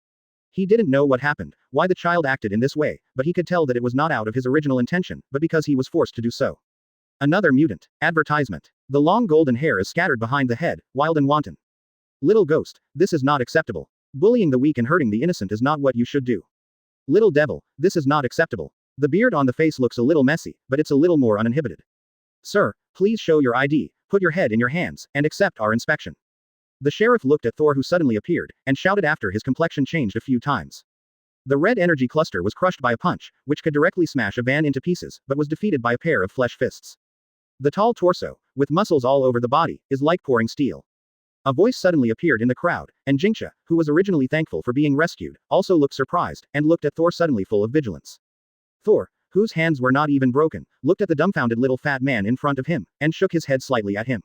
He didn't know what happened, why the child acted in this way, but he could tell that it was not out of his original intention, but because he was forced to do so. Another mutant. Advertisement. The long golden hair is scattered behind the head, wild and wanton. Little ghost, this is not acceptable. Bullying the weak and hurting the innocent is not what you should do. Little devil, this is not acceptable. The beard on the face looks a little messy, but it's a little more uninhibited. Sir, please show your ID, put your head in your hands, and accept our inspection. The sheriff looked at Thor, who suddenly appeared, and shouted after his complexion changed a few times. The red energy cluster was crushed by a punch, which could directly smash a van into pieces, but was defeated by a pair of flesh fists. The tall torso, with muscles all over the body, is like pouring steel. A voice suddenly appeared in the crowd, and Jinxia, who was originally thankful for being rescued, also looked surprised, and looked at Thor suddenly full of vigilance. Thor, whose hands were not even broken, looked at the dumbfounded little fat man in front of him, and shook his head slightly at him.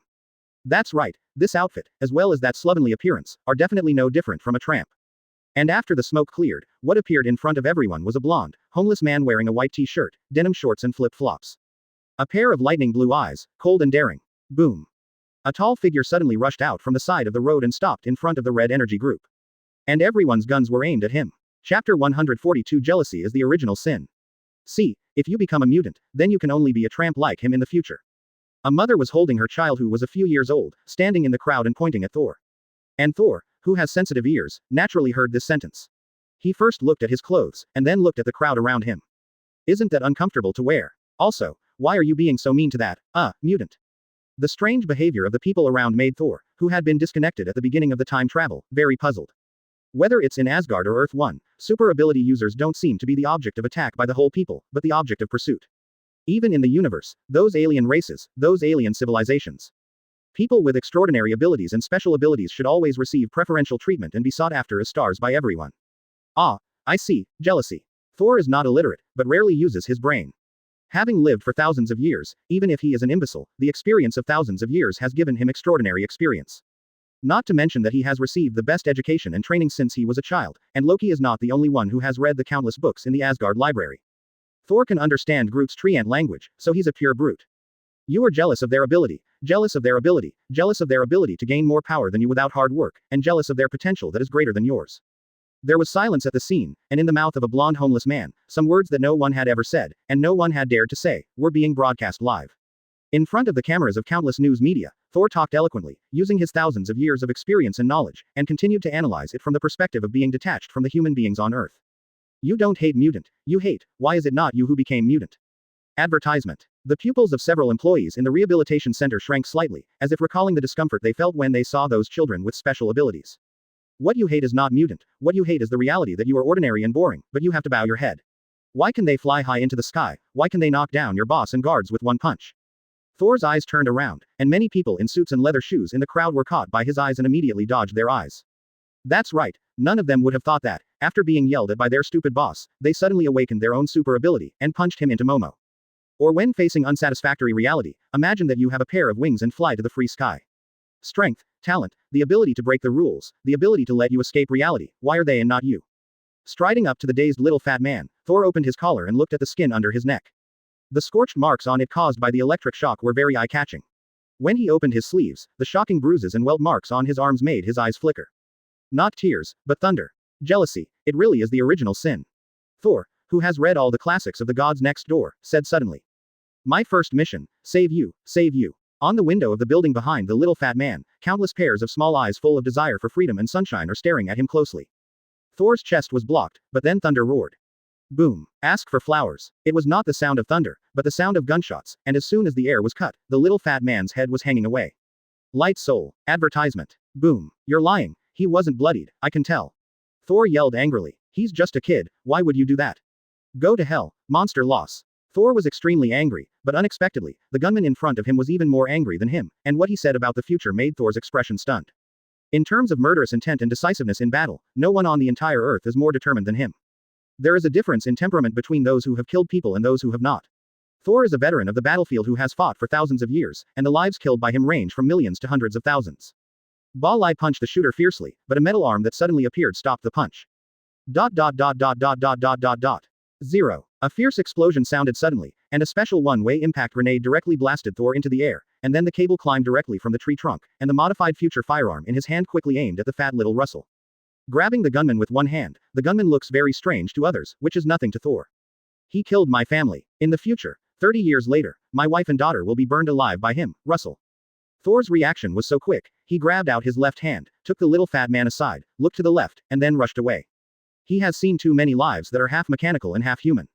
That's right, this outfit, as well as that slovenly appearance, are definitely no different from a tramp. And after the smoke cleared, what appeared in front of everyone was a blonde, homeless man wearing a white t-shirt, denim shorts and flip-flops. A pair of lightning blue eyes, cold and daring. Boom. A tall figure suddenly rushed out from the side of the road and stopped in front of the Red Energy Group. And everyone's guns were aimed at him. Chapter 142 Jealousy is the original sin. See, if you become a mutant, then you can only be a tramp like him in the future. A mother was holding her child who was a few years old, standing in the crowd and pointing at Thor. And Thor, who has sensitive ears, naturally heard this sentence. He first looked at his clothes, and then looked at the crowd around him. Isn't that uncomfortable to wear? Also, why are you being so mean to that, mutant? The strange behavior of the people around made Thor, who had been disconnected at the beginning of the time travel, very puzzled. Whether it's in Asgard or Earth 1, super ability users don't seem to be the object of attack by the whole people, but the object of pursuit. Even in the universe, those alien races, those alien civilizations. People with extraordinary abilities and special abilities should always receive preferential treatment and be sought after as stars by everyone. Ah, I see, jealousy. Thor is not illiterate, but rarely uses his brain. Having lived for thousands of years, even if he is an imbecile, the experience of thousands of years has given him extraordinary experience. Not to mention that he has received the best education and training since he was a child, and Loki is not the only one who has read the countless books in the Asgard library. Thor can understand Groot's Treant language, so he's a pure brute. You are jealous of their ability, jealous of their ability, jealous of their ability to gain more power than you without hard work, and jealous of their potential that is greater than yours. There was silence at the scene, and in the mouth of a blonde homeless man, some words that no one had ever said, and no one had dared to say, were being broadcast live. In front of the cameras of countless news media, Thor talked eloquently, using his thousands of years of experience and knowledge, and continued to analyze it from the perspective of being detached from the human beings on Earth. You don't hate mutant, you hate, why is it not you who became mutant? Advertisement. The pupils of several employees in the rehabilitation center shrank slightly, as if recalling the discomfort they felt when they saw those children with special abilities. What you hate is not mutant, what you hate is the reality that you are ordinary and boring, but you have to bow your head. Why can they fly high into the sky, why can they knock down your boss and guards with one punch? Thor's eyes turned around, and many people in suits and leather shoes in the crowd were caught by his eyes and immediately dodged their eyes. That's right, none of them would have thought that, after being yelled at by their stupid boss, they suddenly awakened their own super ability, and punched him into Momo. Or when facing unsatisfactory reality, imagine that you have a pair of wings and fly to the free sky. Strength, talent, the ability to break the rules, the ability to let you escape reality, why are they and not you? Striding up to the dazed little fat man, Thor opened his collar and looked at the skin under his neck. The scorched marks on it caused by the electric shock were very eye-catching. When he opened his sleeves, the shocking bruises and welt marks on his arms made his eyes flicker. Not tears, but thunder. Jealousy, it really is the original sin. Thor, who has read all the classics of the gods next door, said suddenly. My first mission, save you, save you. On the window of the building behind the little fat man, countless pairs of small eyes full of desire for freedom and sunshine are staring at him closely. Thor's chest was blocked, but then thunder roared. Boom. Ask for flowers. It was not the sound of thunder, but the sound of gunshots, and as soon as the air was cut, the little fat man's head was hanging away. Light soul. Advertisement. Boom. You're lying. He wasn't bloodied, I can tell. Thor yelled angrily. He's just a kid, why would you do that? Go to hell, monster loss. Thor was extremely angry, but unexpectedly, the gunman in front of him was even more angry than him, and what he said about the future made Thor's expression stunned. In terms of murderous intent and decisiveness in battle, no one on the entire Earth is more determined than him. There is a difference in temperament between those who have killed people and those who have not. Thor is a veteran of the battlefield who has fought for thousands of years, and the lives killed by him range from millions to hundreds of thousands. Ball-Eye punched the shooter fiercely, but a metal arm that suddenly appeared stopped the punch. ... 0. A fierce explosion sounded suddenly, and a special one-way impact grenade directly blasted Thor into the air, and then the cable climbed directly from the tree trunk, and the modified future firearm in his hand quickly aimed at the fat little Russell. Grabbing the gunman with one hand, the gunman looks very strange to others, which is nothing to Thor. He killed my family. In the future, 30 years later, my wife and daughter will be burned alive by him, Russell. Thor's reaction was so quick, he grabbed out his left hand, took the little fat man aside, looked to the left, and then rushed away. He has seen too many lives that are half mechanical and half human.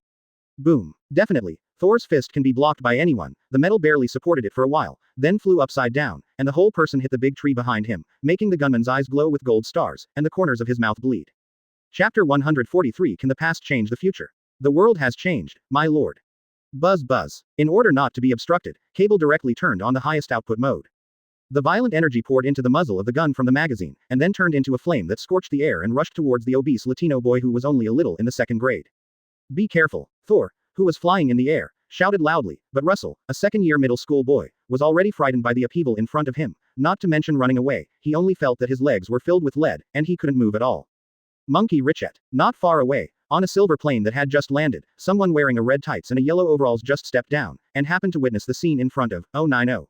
Boom. Definitely, Thor's fist can be blocked by anyone, the metal barely supported it for a while, then flew upside down, and the whole person hit the big tree behind him, making the gunman's eyes glow with gold stars, and the corners of his mouth bleed. Chapter 143 Can the past change the future? The world has changed, my lord. Buzz buzz. In order not to be obstructed, cable directly turned on the highest output mode. The violent energy poured into the muzzle of the gun from the magazine, and then turned into a flame that scorched the air and rushed towards the obese Latino boy who was only a little in the second grade. Be careful, Thor, who was flying in the air, shouted loudly, but Russell, a second-year middle school boy, was already frightened by the upheaval in front of him, not to mention running away. He only felt that his legs were filled with lead, and he couldn't move at all. Monkey Richet. Not far away, on a silver plane that had just landed, someone wearing a red tights and a yellow overalls just stepped down, and happened to witness the scene in front of 090.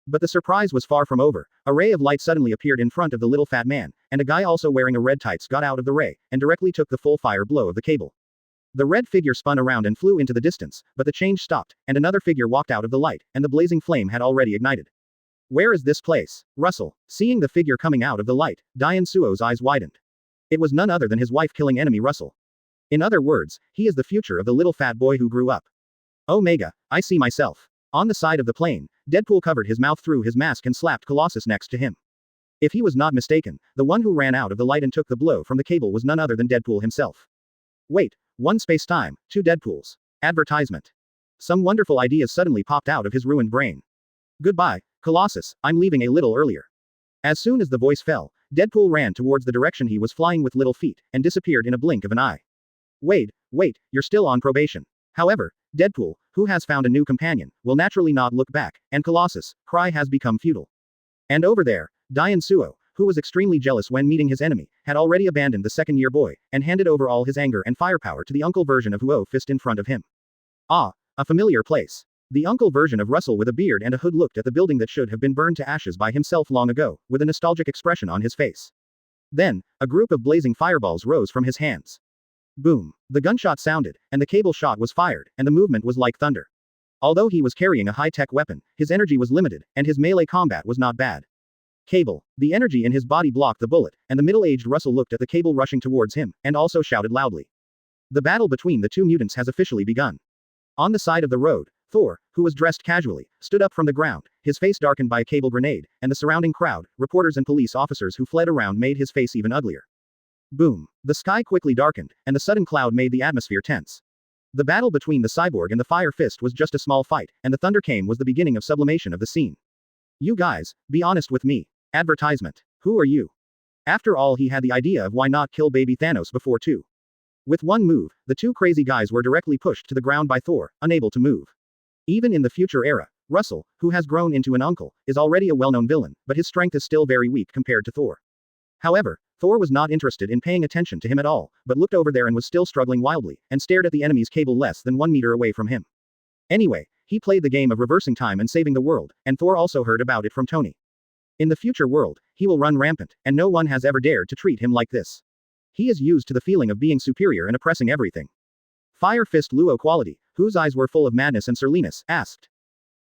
But the surprise was far from over. A ray of light suddenly appeared in front of the little fat man, and a guy also wearing a red tights got out of the ray, and directly took the full fire blow of the cable. The red figure spun around and flew into the distance, but the change stopped, and another figure walked out of the light, and the blazing flame had already ignited. Where is this place? Russell. Seeing the figure coming out of the light, Diane Suo's eyes widened. It was none other than his wife-killing enemy Russell. In other words, he is the future of the little fat boy who grew up. Omega, I see myself. On the side of the plane, Deadpool covered his mouth through his mask and slapped Colossus next to him. If he was not mistaken, the one who ran out of the light and took the blow from the cable was none other than Deadpool himself. Wait, one space-time, two Deadpools. Advertisement. Some wonderful ideas suddenly popped out of his ruined brain. Goodbye, Colossus, I'm leaving a little earlier. As soon as the voice fell, Deadpool ran towards the direction he was flying with little feet, and disappeared in a blink of an eye. Wait, you're still on probation. However, Deadpool, who has found a new companion, will naturally not look back, and Colossus' cry has become futile. And over there, Diane Suo, who was extremely jealous when meeting his enemy, had already abandoned the second-year boy, and handed over all his anger and firepower to the uncle version of Huo Fist in front of him. Ah, a familiar place. The uncle version of Russell with a beard and a hood looked at the building that should have been burned to ashes by himself long ago, with a nostalgic expression on his face. Then, a group of blazing fireballs rose from his hands. Boom. The gunshot sounded, and the cable shot was fired, and the movement was like thunder. Although he was carrying a high-tech weapon, his energy was limited, and his melee combat was not bad. Cable. The energy in his body blocked the bullet, and the middle-aged Russell looked at the cable rushing towards him, and also shouted loudly. The battle between the two mutants has officially begun. On the side of the road, Thor, who was dressed casually, stood up from the ground, his face darkened by a cable grenade, and the surrounding crowd, reporters and police officers who fled around made his face even uglier. Boom. The sky quickly darkened, and the sudden cloud made the atmosphere tense. The battle between the cyborg and the Fire Fist was just a small fight, and the thunder came was the beginning of sublimation of the scene. You guys, be honest with me. Advertisement. Who are you? After all, he had the idea of why not kill baby Thanos before too. With one move, the two crazy guys were directly pushed to the ground by Thor, unable to move. Even in the future era, Russell, who has grown into an uncle, is already a well-known villain, but his strength is still very weak compared to Thor. However, Thor was not interested in paying attention to him at all, but looked over there and was still struggling wildly, and stared at the enemy's cable less than 1 meter away from him. Anyway, he played the game of reversing time and saving the world, and Thor also heard about it from Tony. In the future world, he will run rampant, and no one has ever dared to treat him like this. He is used to the feeling of being superior and oppressing everything. Fire Fist Luo Quality, whose eyes were full of madness and surliness, asked.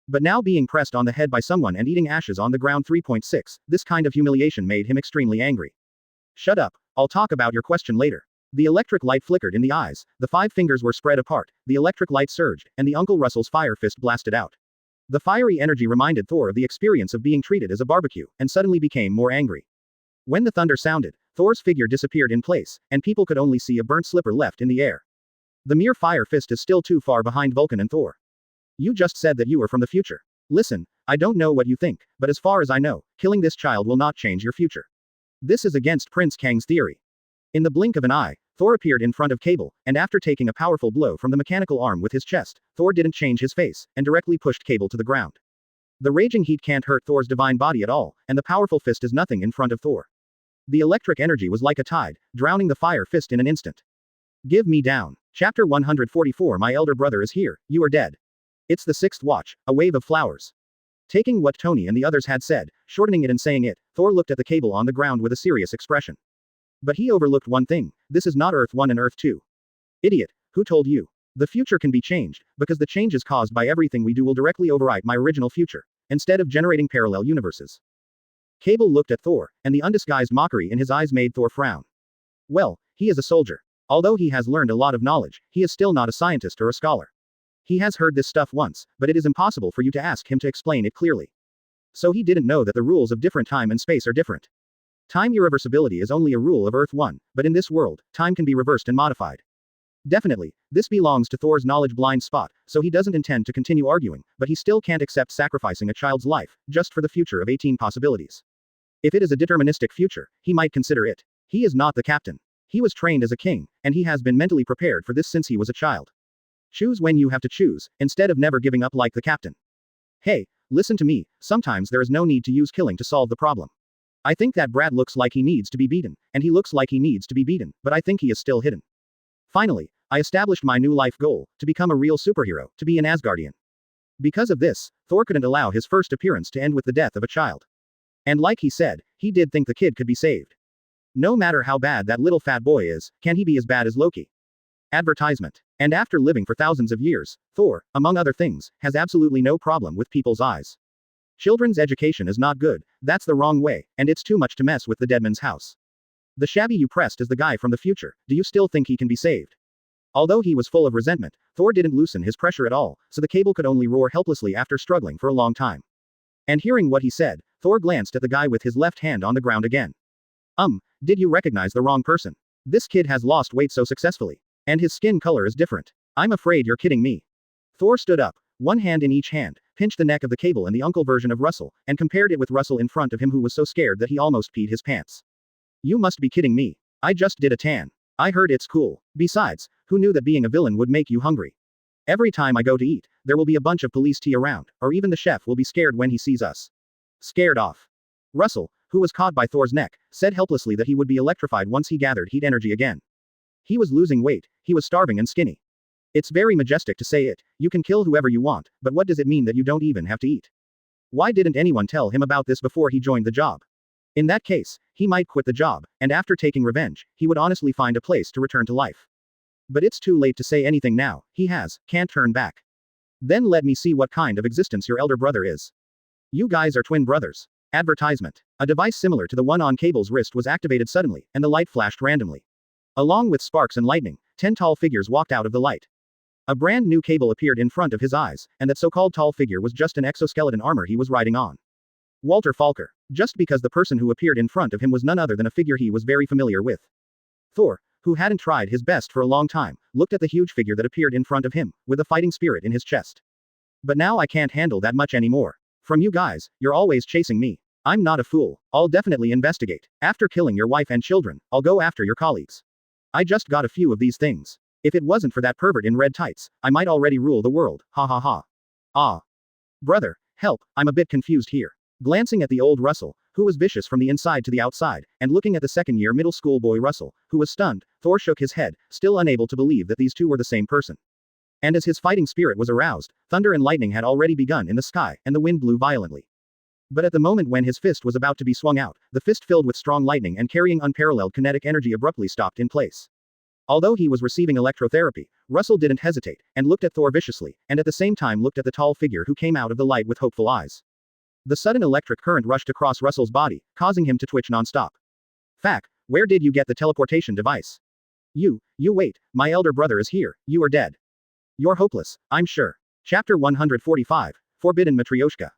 But now being pressed on the head by someone and eating ashes on the ground 3.6, this kind of humiliation made him extremely angry. Shut up, I'll talk about your question later. The electric light flickered in the eyes, the 5 fingers were spread apart, the electric light surged, and the Uncle Russell's Fire Fist blasted out. The fiery energy reminded Thor of the experience of being treated as a barbecue, and suddenly became more angry. When the thunder sounded, Thor's figure disappeared in place, and people could only see a burnt slipper left in the air. The mere Fire Fist is still too far behind Vulcan and Thor. You just said that you were from the future. Listen, I don't know what you think, but as far as I know, killing this child will not change your future. This is against Prince Kang's theory. In the blink of an eye, Thor appeared in front of Cable, and after taking a powerful blow from the mechanical arm with his chest, Thor didn't change his face, and directly pushed Cable to the ground. The raging heat can't hurt Thor's divine body at all, and the powerful fist is nothing in front of Thor. The electric energy was like a tide, drowning the Fire Fist in an instant. Give me down. Chapter 144. My elder brother is here, you are dead. It's the 6th watch, a wave of flowers. Taking what Tony and the others had said, shortening it and saying it, Thor looked at the Cable on the ground with a serious expression. But he overlooked one thing: this is not Earth 1 and Earth 2. Idiot, who told you? The future can be changed, because the changes caused by everything we do will directly overwrite my original future, instead of generating parallel universes. Cable looked at Thor, and the undisguised mockery in his eyes made Thor frown. Well, he is a soldier. Although he has learned a lot of knowledge, he is still not a scientist or a scholar. He has heard this stuff once, but it is impossible for you to ask him to explain it clearly. So he didn't know that the rules of different time and space are different. Time irreversibility is only a rule of Earth 1, but in this world, time can be reversed and modified. Definitely, this belongs to Thor's knowledge blind spot, so he doesn't intend to continue arguing, but he still can't accept sacrificing a child's life, just for the future of 18 possibilities. If it is a deterministic future, he might consider it. He is not the captain. He was trained as a king, and he has been mentally prepared for this since he was a child. Choose when you have to choose, instead of never giving up like the captain. Hey, listen to me, sometimes there is no need to use killing to solve the problem. I think that Brad looks like he needs to be beaten, and he looks like he needs to be beaten, but I think he is still hidden. Finally, I established my new life goal, to become a real superhero, to be an Asgardian. Because of this, Thor couldn't allow his first appearance to end with the death of a child. And like he said, he did think the kid could be saved. No matter how bad that little fat boy is, can he be as bad as Loki? Advertisement. And after living for thousands of years, Thor, among other things, has absolutely no problem with people's eyes. Children's education is not good, that's the wrong way, and it's too much to mess with the deadman's house. The shabby you pressed is the guy from the future, do you still think he can be saved? Although he was full of resentment, Thor didn't loosen his pressure at all, so the cable could only roar helplessly after struggling for a long time. And hearing what he said, Thor glanced at the guy with his left hand on the ground again. Did you recognize the wrong person? This kid has lost weight so successfully. And his skin color is different. I'm afraid you're kidding me. Thor stood up, one hand in each hand, pinched the neck of the cable and the uncle version of Russell, and compared it with Russell in front of him who was so scared that he almost peed his pants. You must be kidding me. I just did a tan. I heard it's cool. Besides, who knew that being a villain would make you hungry? Every time I go to eat, there will be a bunch of police tea around, or even the chef will be scared when he sees us. Scared off. Russell, who was caught by Thor's neck, said helplessly that he would be electrified once he gathered heat energy again. He was losing weight, he was starving and skinny. It's very majestic to say it, you can kill whoever you want, but what does it mean that you don't even have to eat? Why didn't anyone tell him about this before he joined the job? In that case, he might quit the job, and after taking revenge, he would honestly find a place to return to life. But it's too late to say anything now, can't turn back. Then let me see what kind of existence your elder brother is. You guys are twin brothers. Advertisement. A device similar to the one on Cable's wrist was activated suddenly, and the light flashed randomly. Along with sparks and lightning, 10 tall figures walked out of the light. A brand new Cable appeared in front of his eyes, and that so-called tall figure was just an exoskeleton armor he was riding on. Walter Falker. Just because the person who appeared in front of him was none other than a figure he was very familiar with. Thor, who hadn't tried his best for a long time, looked at the huge figure that appeared in front of him, with a fighting spirit in his chest. But now I can't handle that much anymore. From you guys, you're always chasing me. I'm not a fool. I'll definitely investigate. After killing your wife and children, I'll go after your colleagues. I just got a few of these things. If it wasn't for that pervert in red tights, I might already rule the world, ha ha ha. Ah. Brother, help, I'm a bit confused here. Glancing at the old Russell, who was vicious from the inside to the outside, and looking at the second-year middle school boy Russell, who was stunned, Thor shook his head, still unable to believe that these two were the same person. And as his fighting spirit was aroused, thunder and lightning had already begun in the sky, and the wind blew violently. But at the moment when his fist was about to be swung out, the fist filled with strong lightning and carrying unparalleled kinetic energy abruptly stopped in place. Although he was receiving electrotherapy, Russell didn't hesitate, and looked at Thor viciously, and at the same time looked at the tall figure who came out of the light with hopeful eyes. The sudden electric current rushed across Russell's body, causing him to twitch non-stop. Fack, where did you get the teleportation device? You wait, my elder brother is here, you are dead. You're hopeless, I'm sure. Chapter 145, Forbidden Matryoshka.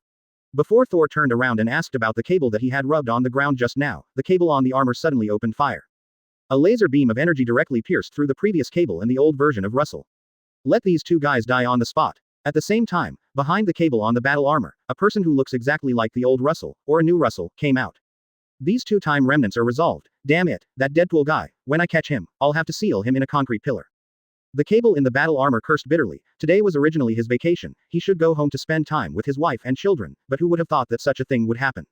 Before Thor turned around and asked about the cable that he had rubbed on the ground just now, the cable on the armor suddenly opened fire. A laser beam of energy directly pierced through the previous cable and the old version of Russell. Let these two guys die on the spot. At the same time, behind the cable on the battle armor, a person who looks exactly like the old Russell, or a new Russell, came out. These two time remnants are resolved. Damn it, that Deadpool guy, when I catch him, I'll have to seal him in a concrete pillar. The cable in the battle armor cursed bitterly. Today was originally his vacation, he should go home to spend time with his wife and children, but who would have thought that such a thing would happen?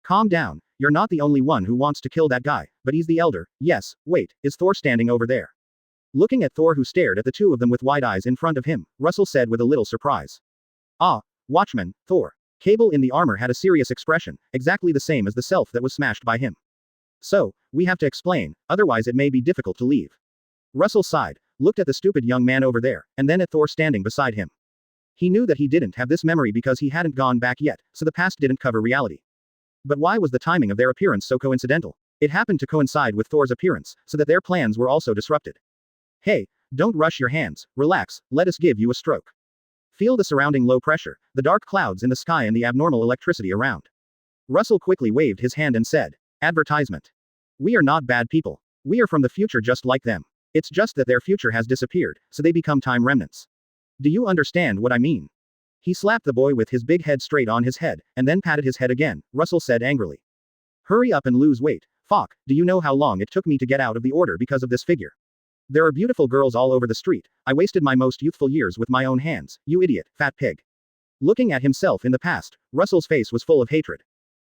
Calm down, you're not the only one who wants to kill that guy, but he's the elder. Yes, wait, is Thor standing over there? Looking at Thor, who stared at the two of them with wide eyes in front of him, Russell said with a little surprise. Ah, Watchman, Thor. Cable in the armor had a serious expression, exactly the same as the self that was smashed by him. So, we have to explain, otherwise it may be difficult to leave. Russell sighed, looked at the stupid young man over there, and then at Thor standing beside him. He knew that he didn't have this memory because he hadn't gone back yet, so the past didn't cover reality. But why was the timing of their appearance so coincidental? It happened to coincide with Thor's appearance, so that their plans were also disrupted. Hey, don't rush your hands, relax, let us give you a stroke. Feel the surrounding low pressure, the dark clouds in the sky and the abnormal electricity around. Russell quickly waved his hand and said, Advertisement. We are not bad people. We are from the future just like them. It's just that their future has disappeared, so they become time remnants. Do you understand what I mean? He slapped the boy with his big head straight on his head, and then patted his head again. Russell said angrily. Hurry up and lose weight. Fuck, do you know how long it took me to get out of the order because of this figure? There are beautiful girls all over the street. I wasted my most youthful years with my own hands, you idiot, fat pig. Looking at himself in the past, Russell's face was full of hatred.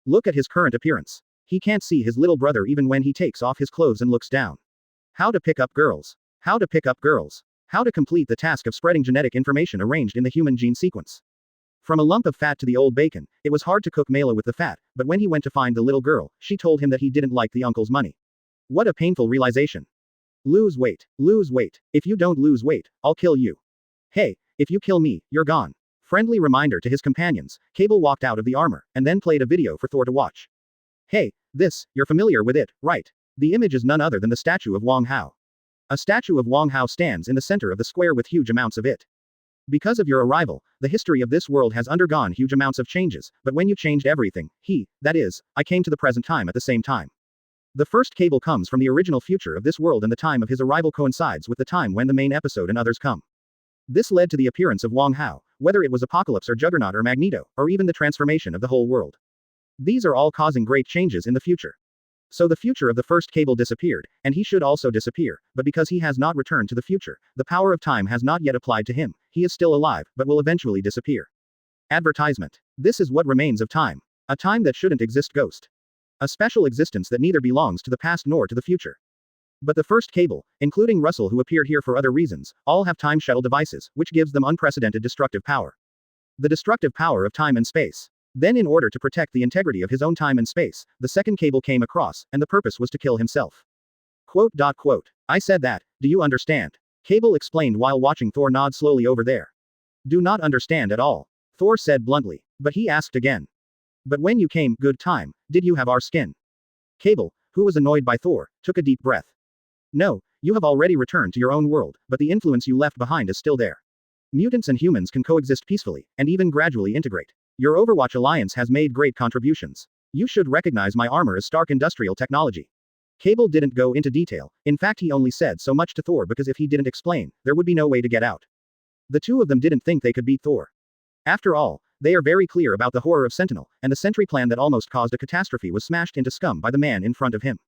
Look at his current appearance. He can't see his little brother even when he takes off his clothes and looks down. How to pick up girls. How to pick up girls. How to complete the task of spreading genetic information arranged in the human gene sequence. From a lump of fat to the old bacon, it was hard to cook Mela with the fat, but when he went to find the little girl, she told him that he didn't like the uncle's money. What a painful realization. Lose weight. Lose weight. If you don't lose weight, I'll kill you. Hey, if you kill me, you're gone. Friendly reminder to his companions, Cable walked out of the armor, and then played a video for Thor to watch. Hey, this, you're familiar with it, right? The image is none other than the statue of Wang Hao. A statue of Wang Hao stands in the center of the square with huge amounts of it. Because of your arrival, the history of this world has undergone huge amounts of changes, but when you changed everything, that is, I came to the present time at the same time. The first Cable comes from the original future of this world and the time of his arrival coincides with the time when the main episode and others come. This led to the appearance of Wang Hao, whether it was Apocalypse or Juggernaut or Magneto, or even the transformation of the whole world. These are all causing great changes in the future. So the future of the first Cable disappeared, and he should also disappear, but because he has not returned to the future, the power of time has not yet applied to him, he is still alive, but will eventually disappear. Advertisement. This is what remains of time. A time that shouldn't exist ghost. A special existence that neither belongs to the past nor to the future. But the first Cable, including Russell who appeared here for other reasons, all have time shuttle devices, which gives them unprecedented destructive power. The destructive power of time and space. Then in order to protect the integrity of his own time and space, the second Cable came across, and the purpose was to kill himself. Quote. I said that, do you understand? Cable explained while watching Thor nod slowly over there. Do not understand at all. Thor said bluntly. But he asked again. But when you came, good time, did you have our skin? Cable, who was annoyed by Thor, took a deep breath. No, you have already returned to your own world, but the influence you left behind is still there. Mutants and humans can coexist peacefully, and even gradually integrate. Your Overwatch alliance has made great contributions. You should recognize my armor as Stark industrial technology. Cable didn't go into detail, in fact he only said so much to Thor because if he didn't explain, there would be no way to get out. The two of them didn't think they could beat Thor. After all, they are very clear about the horror of Sentinel, and the sentry plan that almost caused a catastrophe was smashed into scum by the man in front of him.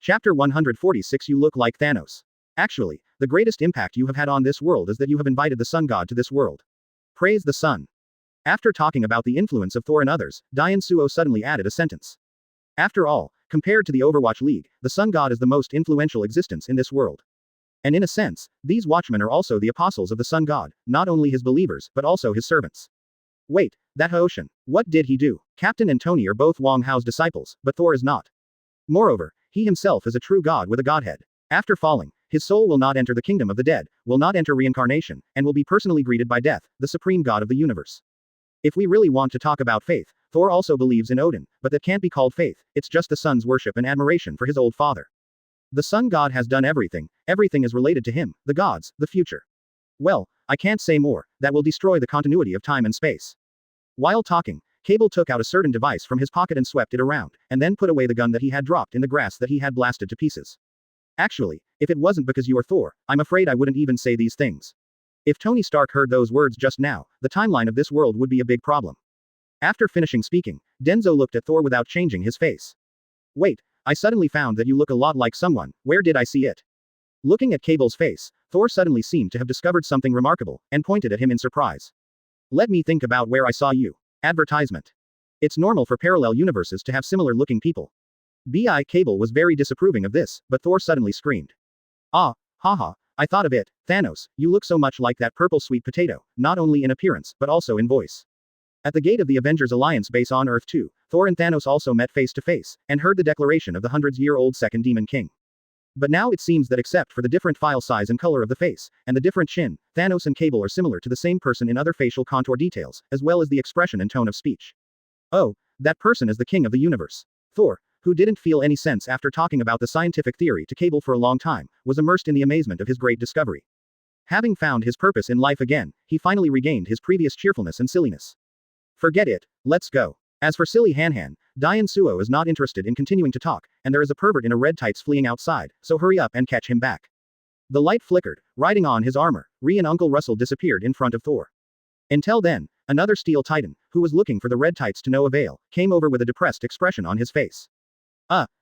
Chapter 146 You look like Thanos. Actually, the greatest impact you have had on this world is that you have invited the Sun God to this world. Praise the Sun. After talking about the influence of Thor and others, Dian Suo suddenly added a sentence. After all, compared to the Overwatch League, the Sun God is the most influential existence in this world. And in a sense, these Watchmen are also the apostles of the Sun God, not only his believers, but also his servants. Wait, that Haoshan. What did he do? Captain and Tony are both Wang Hao's disciples, but Thor is not. Moreover, he himself is a true god with a godhead. After falling, his soul will not enter the kingdom of the dead, will not enter reincarnation, and will be personally greeted by death, the supreme god of the universe. If we really want to talk about faith, Thor also believes in Odin, but that can't be called faith, it's just the sun's worship and admiration for his old father. The sun god has done everything, everything is related to him, the gods, the future. Well, I can't say more, that will destroy the continuity of time and space. While talking, Cable took out a certain device from his pocket and swept it around, and then put away the gun that he had dropped in the grass that he had blasted to pieces. Actually, if it wasn't because you are Thor, I'm afraid I wouldn't even say these things. If Tony Stark heard those words just now, the timeline of this world would be a big problem. After finishing speaking, Denzo looked at Thor without changing his face. Wait, I suddenly found that you look a lot like someone, where did I see it? Looking at Cable's face, Thor suddenly seemed to have discovered something remarkable, and pointed at him in surprise. Let me think about where I saw you. Advertisement. It's normal for parallel universes to have similar looking people. B.I. Cable was very disapproving of this, but Thor suddenly screamed. Ah, haha, I thought of it, Thanos, you look so much like that purple sweet potato, not only in appearance, but also in voice. At the gate of the Avengers Alliance base on Earth 2, Thor and Thanos also met face to face, and heard the declaration of the hundreds-year-old second Demon King. But now it seems that except for the different file size and color of the face, and the different chin, Thanos and Cable are similar to the same person in other facial contour details, as well as the expression and tone of speech. Oh, that person is the king of the universe. Thor, who didn't feel any sense after talking about the scientific theory to Cable for a long time, was immersed in the amazement of his great discovery. Having found his purpose in life again, he finally regained his previous cheerfulness and silliness. Forget it, let's go. As for silly Hanhan, Dian Suo is not interested in continuing to talk, and there is a pervert in a red tights fleeing outside, so hurry up and catch him back. The light flickered, riding on his armor, Ree and Uncle Russell disappeared in front of Thor. Until then, another steel titan, who was looking for the red tights to no avail, came over with a depressed expression on his face.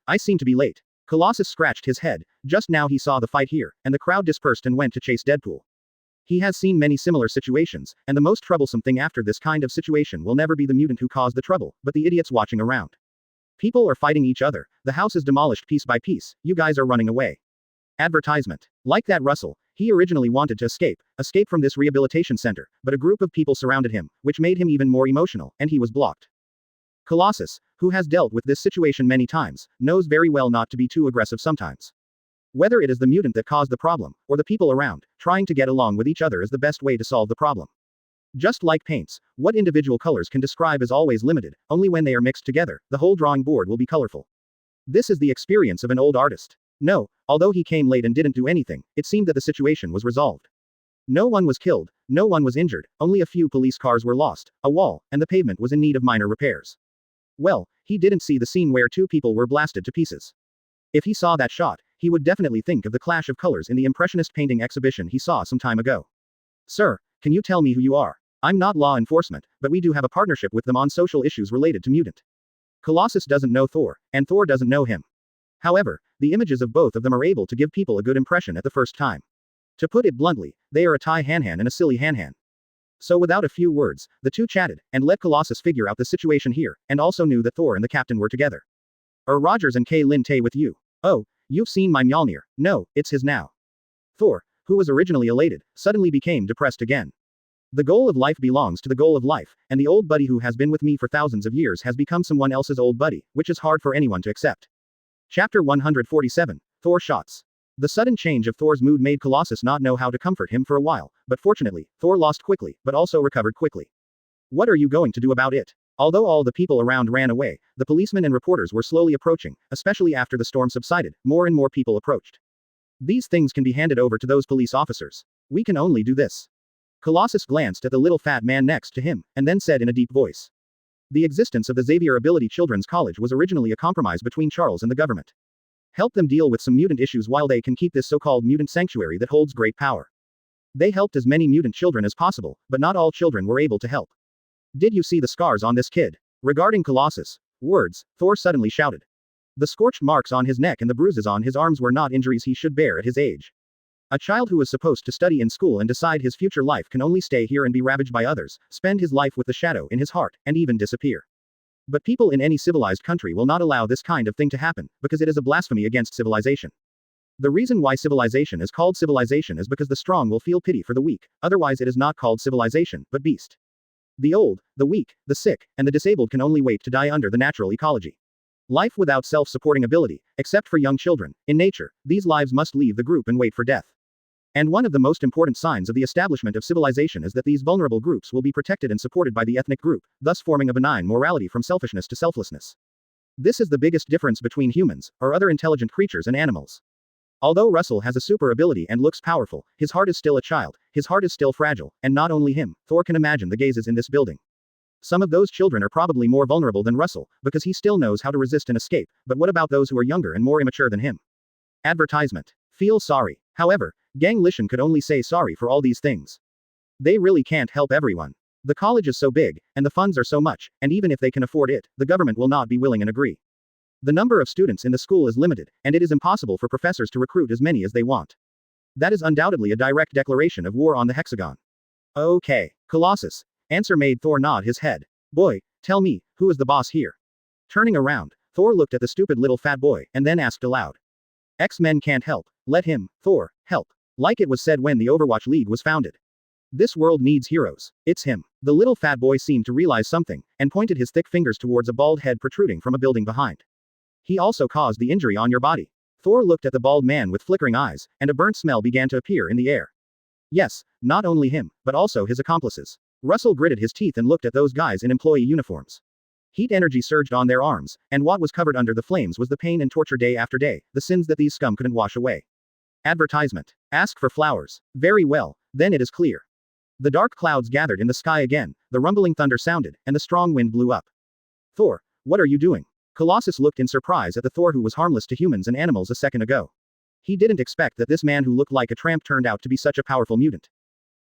I seem to be late. Colossus scratched his head. Just now he saw the fight here, and the crowd dispersed and went to chase Deadpool. He has seen many similar situations, and the most troublesome thing after this kind of situation will never be the mutant who caused the trouble, but the idiots watching around. People are fighting each other, the house is demolished piece by piece, you guys are running away. Advertisement. Like that Russell, he originally wanted to escape from this rehabilitation center, but a group of people surrounded him, which made him even more emotional, and he was blocked. Colossus, who has dealt with this situation many times, knows very well not to be too aggressive sometimes. Whether it is the mutant that caused the problem, or the people around, trying to get along with each other is the best way to solve the problem. Just like paints, what individual colors can describe is always limited, only when they are mixed together, the whole drawing board will be colorful. This is the experience of an old artist. No, although he came late and didn't do anything, it seemed that the situation was resolved. No one was killed, no one was injured, only a few police cars were lost, a wall, and the pavement was in need of minor repairs. Well, he didn't see the scene where two people were blasted to pieces. If he saw that shot, he would definitely think of the clash of colors in the Impressionist painting exhibition he saw some time ago. Sir, can you tell me who you are? I'm not law enforcement, but we do have a partnership with them on social issues related to mutant. Colossus doesn't know Thor, and Thor doesn't know him. However, the images of both of them are able to give people a good impression at the first time. To put it bluntly, they are a Tai Han-Han and a silly Han-Han. So without a few words, the two chatted, and let Colossus figure out the situation here, and also knew that Thor and the captain were together. Rogers and Lin Tay with you. Oh, you've seen my Mjolnir. No, it's his now. Thor, who was originally elated, suddenly became depressed again. The goal of life belongs to the goal of life, and the old buddy who has been with me for thousands of years has become someone else's old buddy, which is hard for anyone to accept. Chapter 147. Thor shots. The sudden change of Thor's mood made Colossus not know how to comfort him for a while, but fortunately, Thor lost quickly, but also recovered quickly. What are you going to do about it? Although all the people around ran away, the policemen and reporters were slowly approaching, especially after the storm subsided, more and more people approached. These things can be handed over to those police officers. We can only do this. Colossus glanced at the little fat man next to him, and then said in a deep voice. The existence of the Xavier Ability Children's College was originally a compromise between Charles and the government. Help them deal with some mutant issues while they can keep this so-called mutant sanctuary that holds great power. They helped as many mutant children as possible, but not all children were able to help. Did you see the scars on this kid? Regarding Colossus' words, Thor suddenly shouted. The scorched marks on his neck and the bruises on his arms were not injuries he should bear at his age. A child who is supposed to study in school and decide his future life can only stay here and be ravaged by others, spend his life with the shadow in his heart, and even disappear. But people in any civilized country will not allow this kind of thing to happen, because it is a blasphemy against civilization. The reason why civilization is called civilization is because the strong will feel pity for the weak, otherwise it is not called civilization, but beast. The old, the weak, the sick, and the disabled can only wait to die under the natural ecology. Life without self-supporting ability, except for young children, in nature, these lives must leave the group and wait for death. And one of the most important signs of the establishment of civilization is that these vulnerable groups will be protected and supported by the ethnic group, thus forming a benign morality from selfishness to selflessness. This is the biggest difference between humans, or other intelligent creatures and animals. Although Russell has a super ability and looks powerful, his heart is still a child, his heart is still fragile, and not only him, Thor can imagine the gazes in this building. Some of those children are probably more vulnerable than Russell, because he still knows how to resist and escape, but what about those who are younger and more immature than him? Advertisement. Feel sorry. However, Gang Lishan could only say sorry for all these things. They really can't help everyone. The college is so big, and the funds are so much, and even if they can afford it, the government will not be willing and agree. The number of students in the school is limited, and it is impossible for professors to recruit as many as they want. That is undoubtedly a direct declaration of war on the hexagon. Okay, Colossus. Answer made Thor nod his head. Boy, tell me, who is the boss here? Turning around, Thor looked at the stupid little fat boy, and then asked aloud. X-Men can't help. Let him, Thor, help. Like it was said when the Overwatch League was founded. This world needs heroes. It's him. The little fat boy seemed to realize something, and pointed his thick fingers towards a bald head protruding from a building behind. He also caused the injury on your body. Thor looked at the bald man with flickering eyes, and a burnt smell began to appear in the air. Yes, not only him, but also his accomplices. Russell gritted his teeth and looked at those guys in employee uniforms. Heat energy surged on their arms, and what was covered under the flames was the pain and torture day after day, the sins that these scum couldn't wash away. Advertisement. Ask for flowers. Very well, then it is clear. The dark clouds gathered in the sky again, the rumbling thunder sounded, and the strong wind blew up. Thor, what are you doing? Colossus looked in surprise at the Thor who was harmless to humans and animals a second ago. He didn't expect that this man who looked like a tramp turned out to be such a powerful mutant.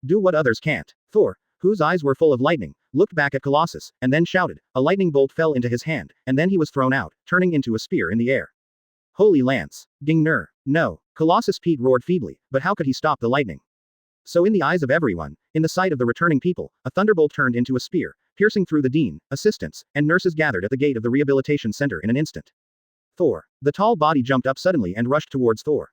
Do what others can't. Thor, whose eyes were full of lightning, looked back at Colossus, and then shouted. A lightning bolt fell into his hand, and then he was thrown out, turning into a spear in the air. Holy Lance. Gingnur. No. Colossus Pete roared feebly, but how could he stop the lightning? So in the eyes of everyone, in the sight of the returning people, a thunderbolt turned into a spear, piercing through the dean, assistants, and nurses gathered at the gate of the rehabilitation center in an instant. Thor. The tall body jumped up suddenly and rushed towards Thor.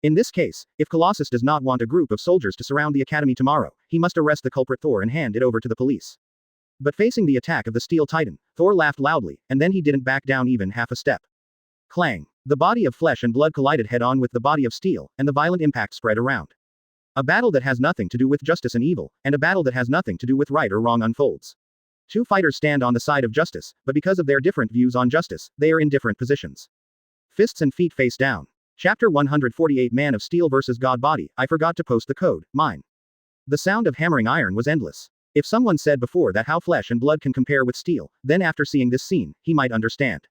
In this case, if Colossus does not want a group of soldiers to surround the academy tomorrow, he must arrest the culprit Thor and hand it over to the police. But facing the attack of the steel titan, Thor laughed loudly, and then he didn't back down even half a step. Clang. The body of flesh and blood collided head-on with the body of steel, and the violent impact spread around. A battle that has nothing to do with justice and evil, and a battle that has nothing to do with right or wrong unfolds. Two fighters stand on the side of justice, but because of their different views on justice, they are in different positions. Fists and feet face down. Chapter 148 Man of Steel vs. God Body. I forgot to post the code, mine. The sound of hammering iron was endless. If someone said before that how flesh and blood can compare with steel, then after seeing this scene, he might understand.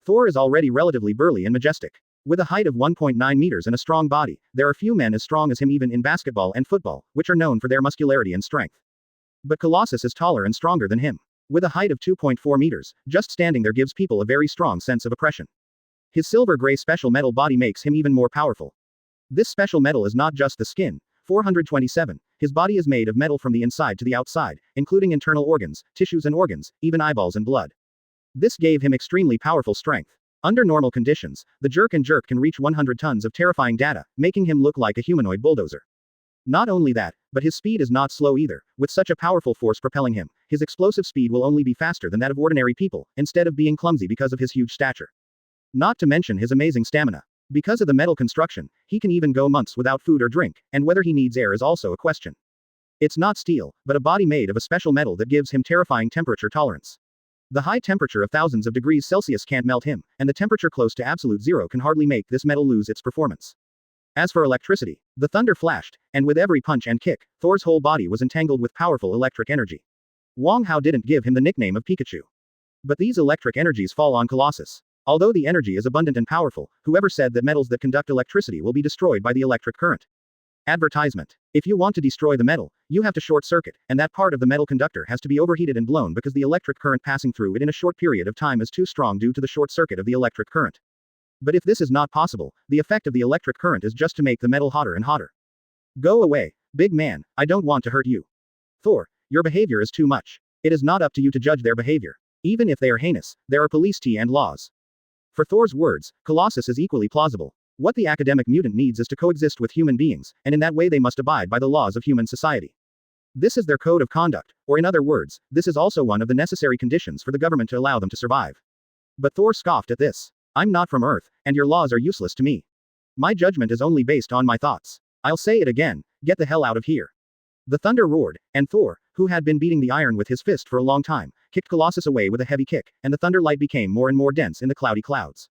Thor is already relatively burly and majestic. With a height of 1.9 meters and a strong body, there are few men as strong as him even in basketball and football, which are known for their muscularity and strength. But Colossus is taller and stronger than him. With a height of 2.4 meters, just standing there gives people a very strong sense of oppression. His silver-gray special metal body makes him even more powerful. This special metal is not just the skin. 427. His body is made of metal from the inside to the outside, including internal organs, tissues and organs, even eyeballs and blood. This gave him extremely powerful strength. Under normal conditions, the jerk can reach 100 tons of terrifying data, making him look like a humanoid bulldozer. Not only that, but his speed is not slow either. With such a powerful force propelling him, his explosive speed will only be faster than that of ordinary people, instead of being clumsy because of his huge stature. Not to mention his amazing stamina. Because of the metal construction, he can even go months without food or drink, and whether he needs air is also a question. It's not steel, but a body made of a special metal that gives him terrifying temperature tolerance. The high temperature of thousands of degrees Celsius can't melt him, and the temperature close to absolute zero can hardly make this metal lose its performance. As for electricity, the thunder flashed, and with every punch and kick, Thor's whole body was entangled with powerful electric energy. Wong Hao didn't give him the nickname of Pikachu. But these electric energies fall on Colossus. Although the energy is abundant and powerful, whoever said that metals that conduct electricity will be destroyed by the electric current? Advertisement. If you want to destroy the metal, you have to short circuit, and that part of the metal conductor has to be overheated and blown because the electric current passing through it in a short period of time is too strong due to the short circuit of the electric current. But if this is not possible, the effect of the electric current is just to make the metal hotter and hotter. Go away, big man, I don't want to hurt you. Thor, your behavior is too much. It is not up to you to judge their behavior. Even if they are heinous, there are police and laws. For Thor's words, Colossus is equally plausible. What the academic mutant needs is to coexist with human beings, and in that way they must abide by the laws of human society. This is their code of conduct, or in other words, this is also one of the necessary conditions for the government to allow them to survive. But Thor scoffed at this. I'm not from Earth, and your laws are useless to me. My judgment is only based on my thoughts. I'll say it again, get the hell out of here. The thunder roared, and Thor, who had been beating the iron with his fist for a long time, kicked Colossus away with a heavy kick, and the thunder light became more and more dense in the cloudy clouds.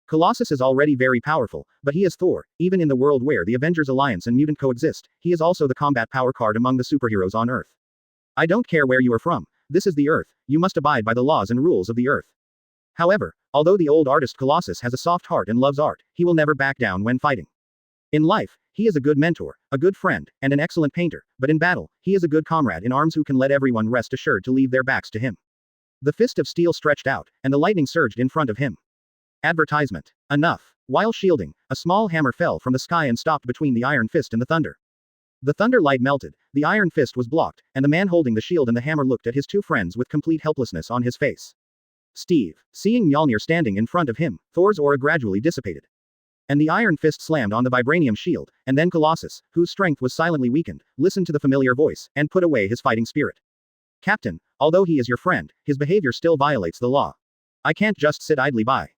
Colossus is already very powerful, but he is Thor. Even in the world where the Avengers Alliance and mutant coexist, he is also the combat power card among the superheroes on Earth. I don't care where you are from, this is the Earth, you must abide by the laws and rules of the Earth. However, although the old artist Colossus has a soft heart and loves art, he will never back down when fighting. In life, he is a good mentor, a good friend, and an excellent painter, but in battle, he is a good comrade in arms who can let everyone rest assured to leave their backs to him. The fist of steel stretched out, and the lightning surged in front of him. Advertisement. Enough. While shielding, a small hammer fell from the sky and stopped between the iron fist and the thunder. The thunder light melted, the iron fist was blocked, and the man holding the shield and the hammer looked at his two friends with complete helplessness on his face. Steve. Seeing Mjolnir standing in front of him, Thor's aura gradually dissipated. And the iron fist slammed on the vibranium shield, and then Colossus, whose strength was silently weakened, listened to the familiar voice, and put away his fighting spirit. Captain, although he is your friend, his behavior still violates the law. I can't just sit idly by.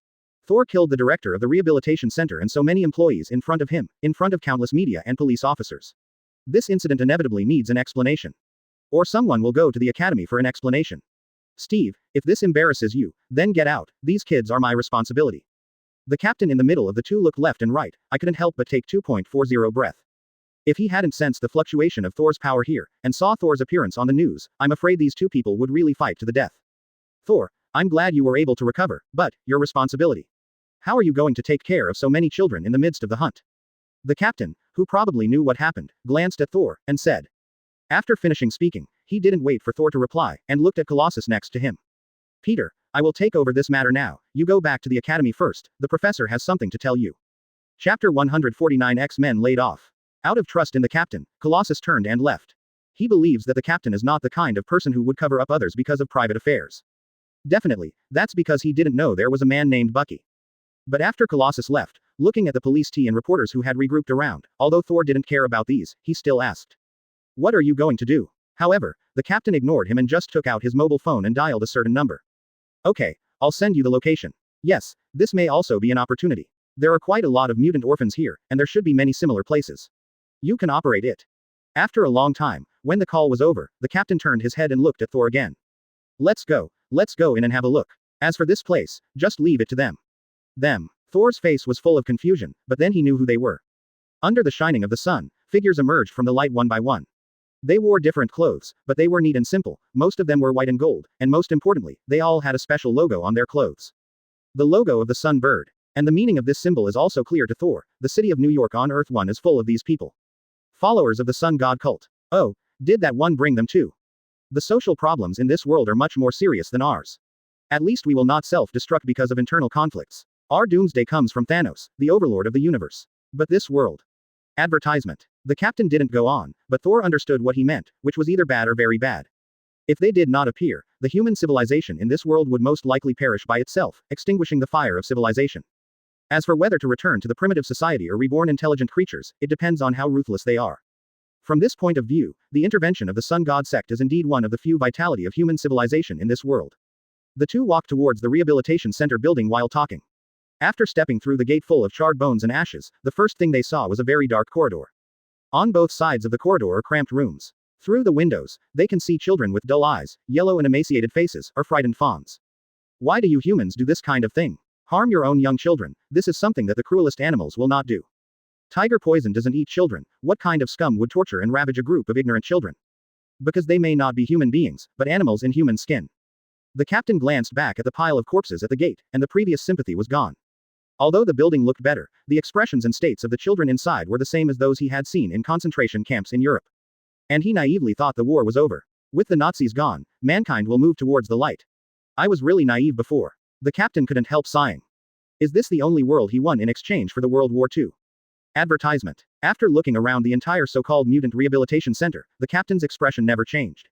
Thor killed the director of the rehabilitation center and so many employees in front of him, in front of countless media and police officers. This incident inevitably needs an explanation. Or someone will go to the academy for an explanation. Steve, if this embarrasses you, then get out, these kids are my responsibility. The captain in the middle of the two looked left and right. I couldn't help but take 2.40 breath. If he hadn't sensed the fluctuation of Thor's power here, and saw Thor's appearance on the news, I'm afraid these two people would really fight to the death. Thor, I'm glad you were able to recover, but, your responsibility. How are you going to take care of so many children in the midst of the hunt? The captain, who probably knew what happened, glanced at Thor, and said. After finishing speaking, he didn't wait for Thor to reply, and looked at Colossus next to him. Peter, I will take over this matter now, you go back to the academy first, the professor has something to tell you. Chapter 149 X-Men laid off. Out of trust in the captain, Colossus turned and left. He believes that the captain is not the kind of person who would cover up others because of private affairs. Definitely, that's because he didn't know there was a man named Bucky. But after Colossus left, looking at the police and reporters who had regrouped around, although Thor didn't care about these, he still asked, "What are you going to do?" However, the captain ignored him and just took out his mobile phone and dialed a certain number. "Okay, I'll send you the location. Yes, this may also be an opportunity. There are quite a lot of mutant orphans here, and there should be many similar places. You can operate it." After a long time, when the call was over, the captain turned his head and looked at Thor again. Let's go in and have a look. As for this place, just leave it to them. Them. Thor's face was full of confusion, but then he knew who they were. Under the shining of the sun, figures emerged from the light one by one. They wore different clothes, but they were neat and simple, most of them were white and gold, and most importantly, they all had a special logo on their clothes. The logo of the sun bird. And the meaning of this symbol is also clear to Thor. The city of New York on Earth 1 is full of these people. Followers of the sun god cult. Oh, did that one bring them too? The social problems in this world are much more serious than ours. At least we will not self-destruct because of internal conflicts. Our doomsday comes from Thanos, the overlord of the universe. But this world. Advertisement. The captain didn't go on, but Thor understood what he meant, which was either bad or very bad. If they did not appear, the human civilization in this world would most likely perish by itself, extinguishing the fire of civilization. As for whether to return to the primitive society or reborn intelligent creatures, it depends on how ruthless they are. From this point of view, the intervention of the Sun God sect is indeed one of the few vitality of human civilization in this world. The two walked towards the rehabilitation center building while talking. After stepping through the gate full of charred bones and ashes, the first thing they saw was a very dark corridor. On both sides of the corridor are cramped rooms. Through the windows, they can see children with dull eyes, yellow and emaciated faces, or frightened fawns. Why do you humans do this kind of thing? Harm your own young children. This is something that the cruelest animals will not do. Tiger poison doesn't eat children. What kind of scum would torture and ravage a group of ignorant children? Because they may not be human beings, but animals in human skin. The captain glanced back at the pile of corpses at the gate, and the previous sympathy was gone. Although the building looked better, the expressions and states of the children inside were the same as those he had seen in concentration camps in Europe. And he naively thought the war was over. With the Nazis gone, mankind will move towards the light. I was really naive before. The captain couldn't help sighing. Is this the only world he won in exchange for the World War II? Advertisement. After looking around the entire so-called mutant rehabilitation center, the captain's expression never changed.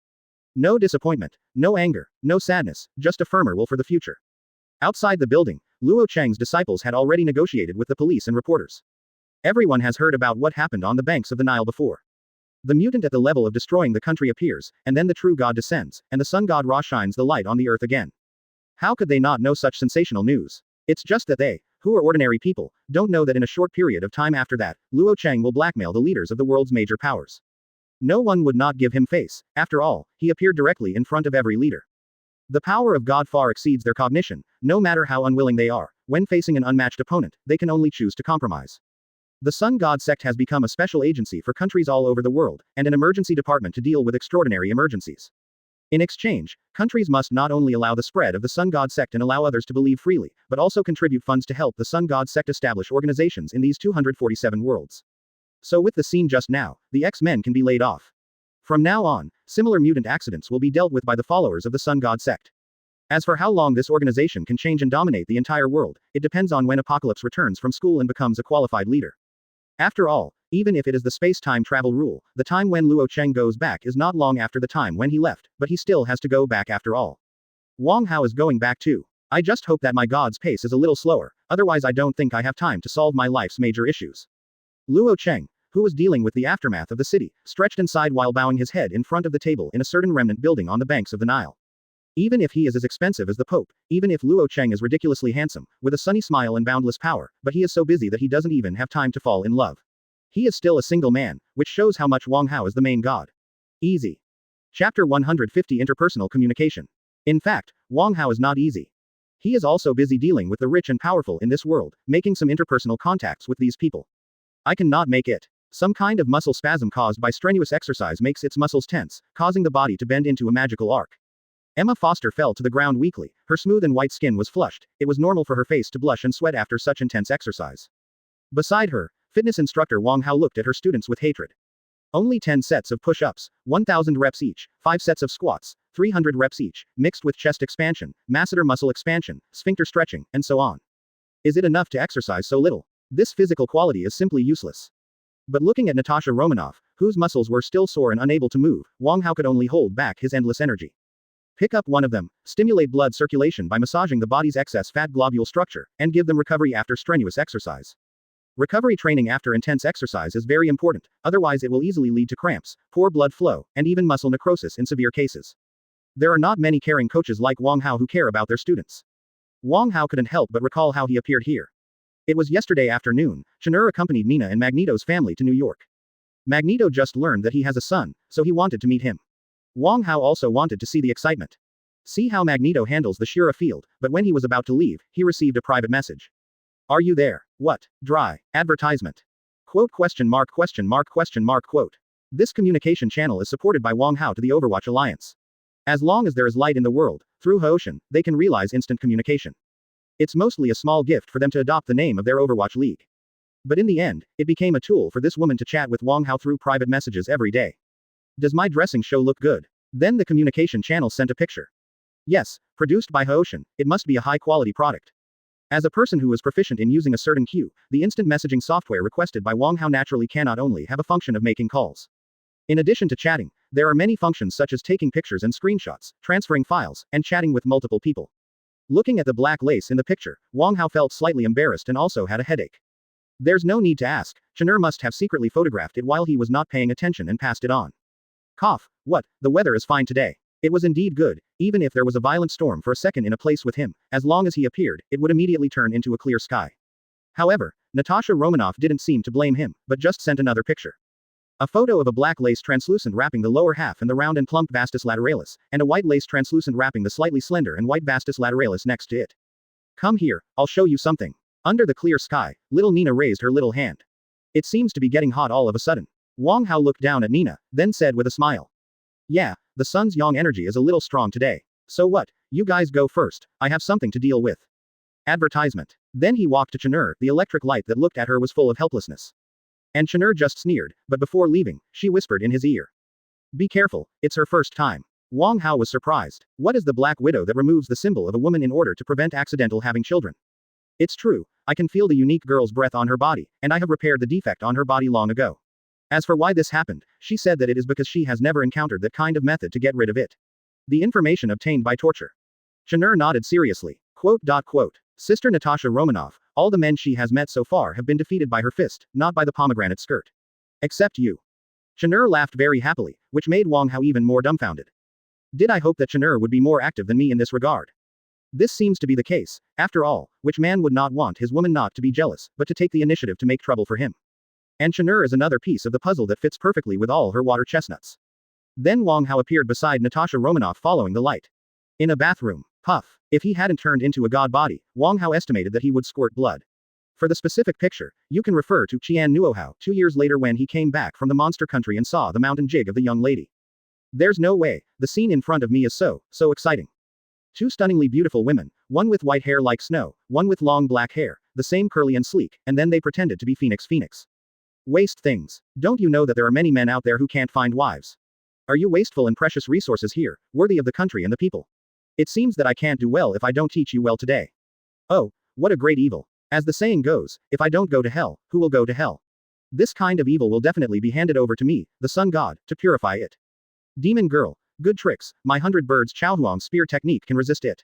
No disappointment, no anger, no sadness, just a firmer will for the future. Outside the building, Luo Cheng's disciples had already negotiated with the police and reporters. Everyone has heard about what happened on the banks of the Nile before. The mutant at the level of destroying the country appears, and then the true god descends, and the sun god Ra shines the light on the earth again. How could they not know such sensational news? It's just that they, who are ordinary people, don't know that in a short period of time after that, Luo Cheng will blackmail the leaders of the world's major powers. No one would not give him face. After all, he appeared directly in front of every leader. The power of God far exceeds their cognition, no matter how unwilling they are. When facing an unmatched opponent, they can only choose to compromise. The Sun God sect has become a special agency for countries all over the world, and an emergency department to deal with extraordinary emergencies. In exchange, countries must not only allow the spread of the Sun God sect and allow others to believe freely, but also contribute funds to help the Sun God sect establish organizations in these 247 worlds. So with the scene just now, the X-Men can be laid off. From now on, similar mutant accidents will be dealt with by the followers of the Sun God sect. As for how long this organization can change and dominate the entire world, it depends on when Apocalypse returns from school and becomes a qualified leader. After all, even if it is the space-time travel rule, the time when Luo Cheng goes back is not long after the time when he left, but he still has to go back after all. Wang Hao is going back too. I just hope that my god's pace is a little slower, otherwise I don't think I have time to solve my life's major issues. Luo Cheng, who was dealing with the aftermath of the city, stretched inside while bowing his head in front of the table in a certain remnant building on the banks of the Nile. Even if he is as expensive as the Pope, even if Luo Cheng is ridiculously handsome, with a sunny smile and boundless power, but he is so busy that he doesn't even have time to fall in love. He is still a single man, which shows how much Wang Hao is the main god. Easy. Chapter 150 Interpersonal Communication. In fact, Wang Hao is not easy. He is also busy dealing with the rich and powerful in this world, making some interpersonal contacts with these people. I cannot make it. Some kind of muscle spasm caused by strenuous exercise makes its muscles tense, causing the body to bend into a magical arc. Emma Foster fell to the ground weakly. Her smooth and white skin was flushed. It was normal for her face to blush and sweat after such intense exercise. Beside her, fitness instructor Wang Hao looked at her students with hatred. Only 10 sets of push-ups, 1000 reps each, 5 sets of squats, 300 reps each, mixed with chest expansion, masseter muscle expansion, sphincter stretching, and so on. Is it enough to exercise so little? This physical quality is simply useless. But looking at Natasha Romanoff, whose muscles were still sore and unable to move, Wang Hao could only hold back his endless energy. Pick up one of them, stimulate blood circulation by massaging the body's excess fat globule structure, and give them recovery after strenuous exercise. Recovery training after intense exercise is very important, otherwise it will easily lead to cramps, poor blood flow, and even muscle necrosis in severe cases. There are not many caring coaches like Wang Hao who care about their students. Wang Hao couldn't help but recall how he appeared here. It was yesterday afternoon. Chenur accompanied Nina and Magneto's family to New York. Magneto just learned that he has a son, so he wanted to meet him. Wang Hao also wanted to see the excitement. See how Magneto handles the Shira field, but when he was about to leave, he received a private message. Are you there? What? Dry. Advertisement. Quote question mark question mark question mark quote. This communication channel is supported by Wang Hao to the Overwatch Alliance. As long as there is light in the world, through Hoshin, they can realize instant communication. It's mostly a small gift for them to adopt the name of their Overwatch League. But in the end, it became a tool for this woman to chat with Wang Hao through private messages every day. Does my dressing show look good? Then the communication channel sent a picture. Yes, produced by Hoshin, it must be a high-quality product. As a person who is proficient in using a certain queue, the instant messaging software requested by Wang Hao naturally cannot only have a function of making calls. In addition to chatting, there are many functions such as taking pictures and screenshots, transferring files, and chatting with multiple people. Looking at the black lace in the picture, Wang Hao felt slightly embarrassed and also had a headache. There's no need to ask, Chenur must have secretly photographed it while he was not paying attention and passed it on. Cough. What? The weather is fine today. It was indeed good, even if there was a violent storm for a second in a place with him, as long as he appeared, it would immediately turn into a clear sky. However, Natasha Romanoff didn't seem to blame him, but just sent another picture. A photo of a black lace translucent wrapping the lower half and the round and plump vastus lateralis, and a white lace translucent wrapping the slightly slender and white vastus lateralis next to it. Come here, I'll show you something. Under the clear sky, little Nina raised her little hand. It seems to be getting hot all of a sudden. Wang Hao looked down at Nina, then said with a smile. Yeah, the sun's yang energy is a little strong today. So what, you guys go first, I have something to deal with. Advertisement. Then he walked to Chenur, the electric light that looked at her was full of helplessness. And Chenur just sneered, but before leaving, she whispered in his ear. Be careful, it's her first time. Wang Hao was surprised. What is the Black Widow that removes the symbol of a woman in order to prevent accidental having children? It's true, I can feel the unique girl's breath on her body, and I have repaired the defect on her body long ago. As for why this happened, she said that it is because she has never encountered that kind of method to get rid of it. The information obtained by torture. Chenur nodded seriously. Quote. Sister Natasha Romanoff, all the men she has met so far have been defeated by her fist, not by the pomegranate skirt. Except you. Chenur laughed very happily, which made Wang Hao even more dumbfounded. Did I hope that Chenur would be more active than me in this regard? This seems to be the case. After all, which man would not want his woman not to be jealous, but to take the initiative to make trouble for him? And Chenur is another piece of the puzzle that fits perfectly with all her water chestnuts. Then Wang Hao appeared beside Natasha Romanoff following the light. In a bathroom. Puff. If he hadn't turned into a god body, Wang Hao estimated that he would squirt blood. For the specific picture, you can refer to Qian Nuohao 2 years later when he came back from the monster country and saw the mountain jig of the young lady. There's no way, the scene in front of me is so exciting. 2 stunningly beautiful women, one with white hair like snow, one with long black hair, the same curly and sleek, and then they pretended to be Phoenix. Waste things. Don't you know that there are many men out there who can't find wives? Are you wasteful and precious resources here, worthy of the country and the people? It seems that I can't do well if I don't teach you well today. Oh, what a great evil. As the saying goes, if I don't go to hell, who will go to hell? This kind of evil will definitely be handed over to me, the sun god, to purify it. Demon girl, good tricks, my 100 birds Chaohuang spear technique can resist it.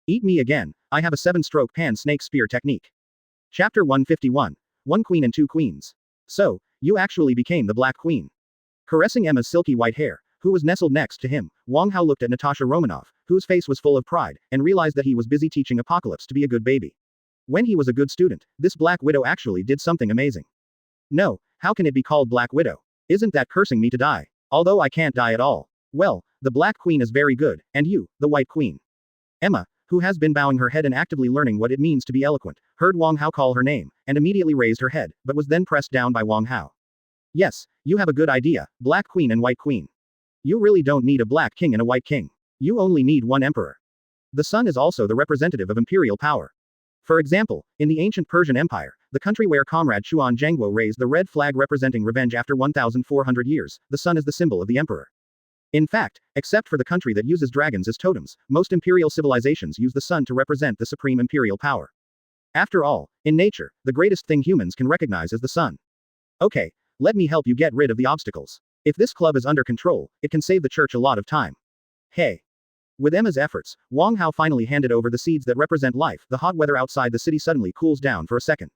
Eat me again, I have a 7-stroke pan snake spear technique. Chapter 151. 1 queen and 2 queens. So, you actually became the Black Queen. Caressing Emma's silky white hair, who was nestled next to him, Wang Hao looked at Natasha Romanoff, whose face was full of pride, and realized that he was busy teaching Apocalypse to be a good baby. When he was a good student, this Black Widow actually did something amazing. No, how can it be called Black Widow? Isn't that cursing me to die? Although I can't die at all. Well, the Black Queen is very good, and you, the White Queen. Emma, who has been bowing her head and actively learning what it means to be eloquent, heard Wang Hao call her name, and immediately raised her head, but was then pressed down by Wang Hao. Yes, you have a good idea, Black Queen and White Queen. You really don't need a Black King and a White King. You only need one emperor. The sun is also the representative of imperial power. For example, in the ancient Persian Empire, the country where Comrade Chuan Zhengguo raised the red flag representing revenge after 1,400 years, the sun is the symbol of the emperor. In fact, except for the country that uses dragons as totems, most imperial civilizations use the sun to represent the supreme imperial power. After all, in nature, the greatest thing humans can recognize is the sun. Okay, let me help you get rid of the obstacles. If this club is under control, it can save the church a lot of time. Hey. With Emma's efforts, Wang Hao finally handed over the seeds that represent life. The hot weather outside the city suddenly cools down for a second.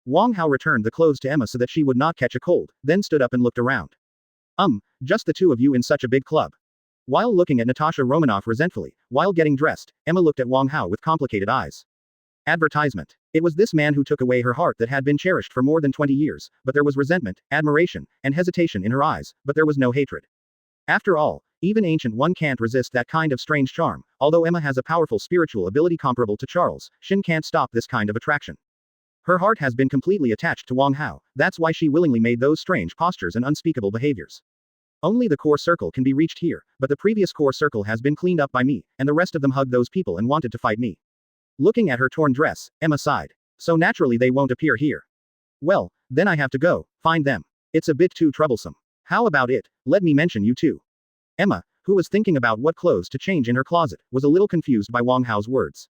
Wang Hao returned the clothes to Emma so that she would not catch a cold, then stood up and looked around. Just the two of you in such a big club. While looking at Natasha Romanoff resentfully, while getting dressed, Emma looked at Wang Hao with complicated eyes. Advertisement. It was this man who took away her heart that had been cherished for more than 20 years, but there was resentment, admiration, and hesitation in her eyes, but there was no hatred. After all, even Ancient One can't resist that kind of strange charm. Although Emma has a powerful spiritual ability comparable to Charles, Shin can't stop this kind of attraction. Her heart has been completely attached to Wang Hao, that's why she willingly made those strange postures and unspeakable behaviors. Only the core circle can be reached here, but the previous core circle has been cleaned up by me, and the rest of them hugged those people and wanted to fight me. Looking at her torn dress, Emma sighed. So naturally they won't appear here. Well, then I have to go, find them. It's a bit too troublesome. How about it, let me mention you too. Emma, who was thinking about what clothes to change in her closet, was a little confused by Wang Hao's words.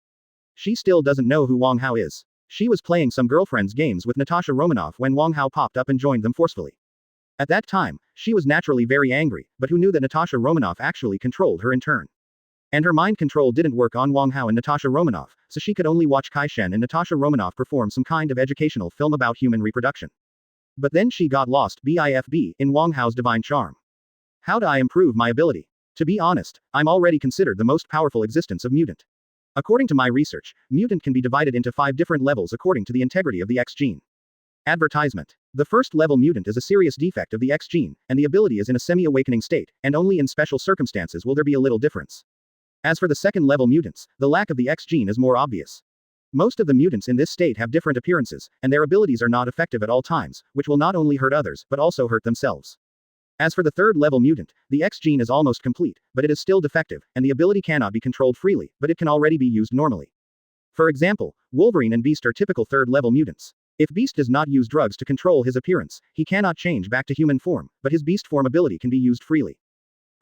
She still doesn't know who Wang Hao is. She was playing some girlfriend's games with Natasha Romanoff when Wang Hao popped up and joined them forcefully. At that time, she was naturally very angry, but who knew that Natasha Romanoff actually controlled her in turn? And her mind control didn't work on Wang Hao and Natasha Romanoff, so she could only watch Kai Shen and Natasha Romanoff perform some kind of educational film about human reproduction. But then she got lost BIFB in Wang Hao's divine charm. How do I improve my ability? To be honest, I'm already considered the most powerful existence of mutant. According to my research, mutant can be divided into 5 different levels according to the integrity of the X gene. Advertisement. The first level mutant is a serious defect of the X gene, and the ability is in a semi-awakening state, and only in special circumstances will there be a little difference. As for the second level mutants, the lack of the X gene is more obvious. Most of the mutants in this state have different appearances, and their abilities are not effective at all times, which will not only hurt others, but also hurt themselves. As for the third level mutant, the X gene is almost complete, but it is still defective, and the ability cannot be controlled freely, but it can already be used normally. For example, Wolverine and Beast are typical third level mutants. If Beast does not use drugs to control his appearance, he cannot change back to human form, but his Beast form ability can be used freely.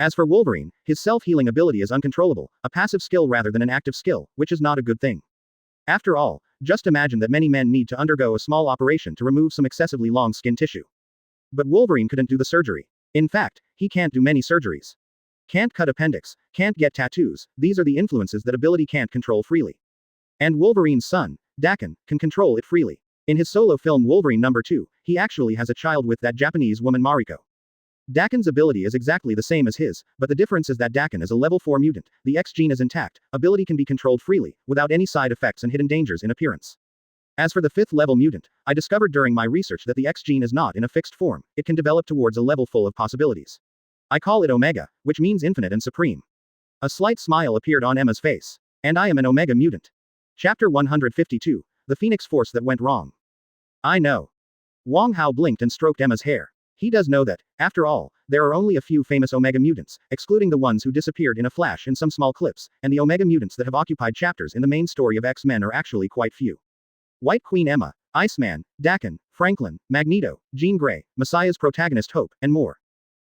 As for Wolverine, his self-healing ability is uncontrollable, a passive skill rather than an active skill, which is not a good thing. After all, just imagine that many men need to undergo a small operation to remove some excessively long skin tissue. But Wolverine couldn't do the surgery. In fact, he can't do many surgeries. Can't cut appendix, can't get tattoos, these are the influences that ability can't control freely. And Wolverine's son, Daken, can control it freely. In his solo film Wolverine No. 2, he actually has a child with that Japanese woman Mariko. Daken's ability is exactly the same as his, but the difference is that Daken is a level 4 mutant, the X gene is intact, ability can be controlled freely, without any side effects and hidden dangers in appearance. As for the 5th level mutant, I discovered during my research that the X gene is not in a fixed form, it can develop towards a level full of possibilities. I call it Omega, which means infinite and supreme. A slight smile appeared on Emma's face. And I am an Omega mutant. Chapter 152, The Phoenix Force That Went Wrong. I know. Wang Hao blinked and stroked Emma's hair. He does know that, after all, there are only a few famous Omega mutants, excluding the ones who disappeared in a flash in some small clips, and the Omega mutants that have occupied chapters in the main story of X-Men are actually quite few. White Queen Emma, Iceman, Daken, Franklin, Magneto, Jean Grey, Messiah's protagonist Hope, and more.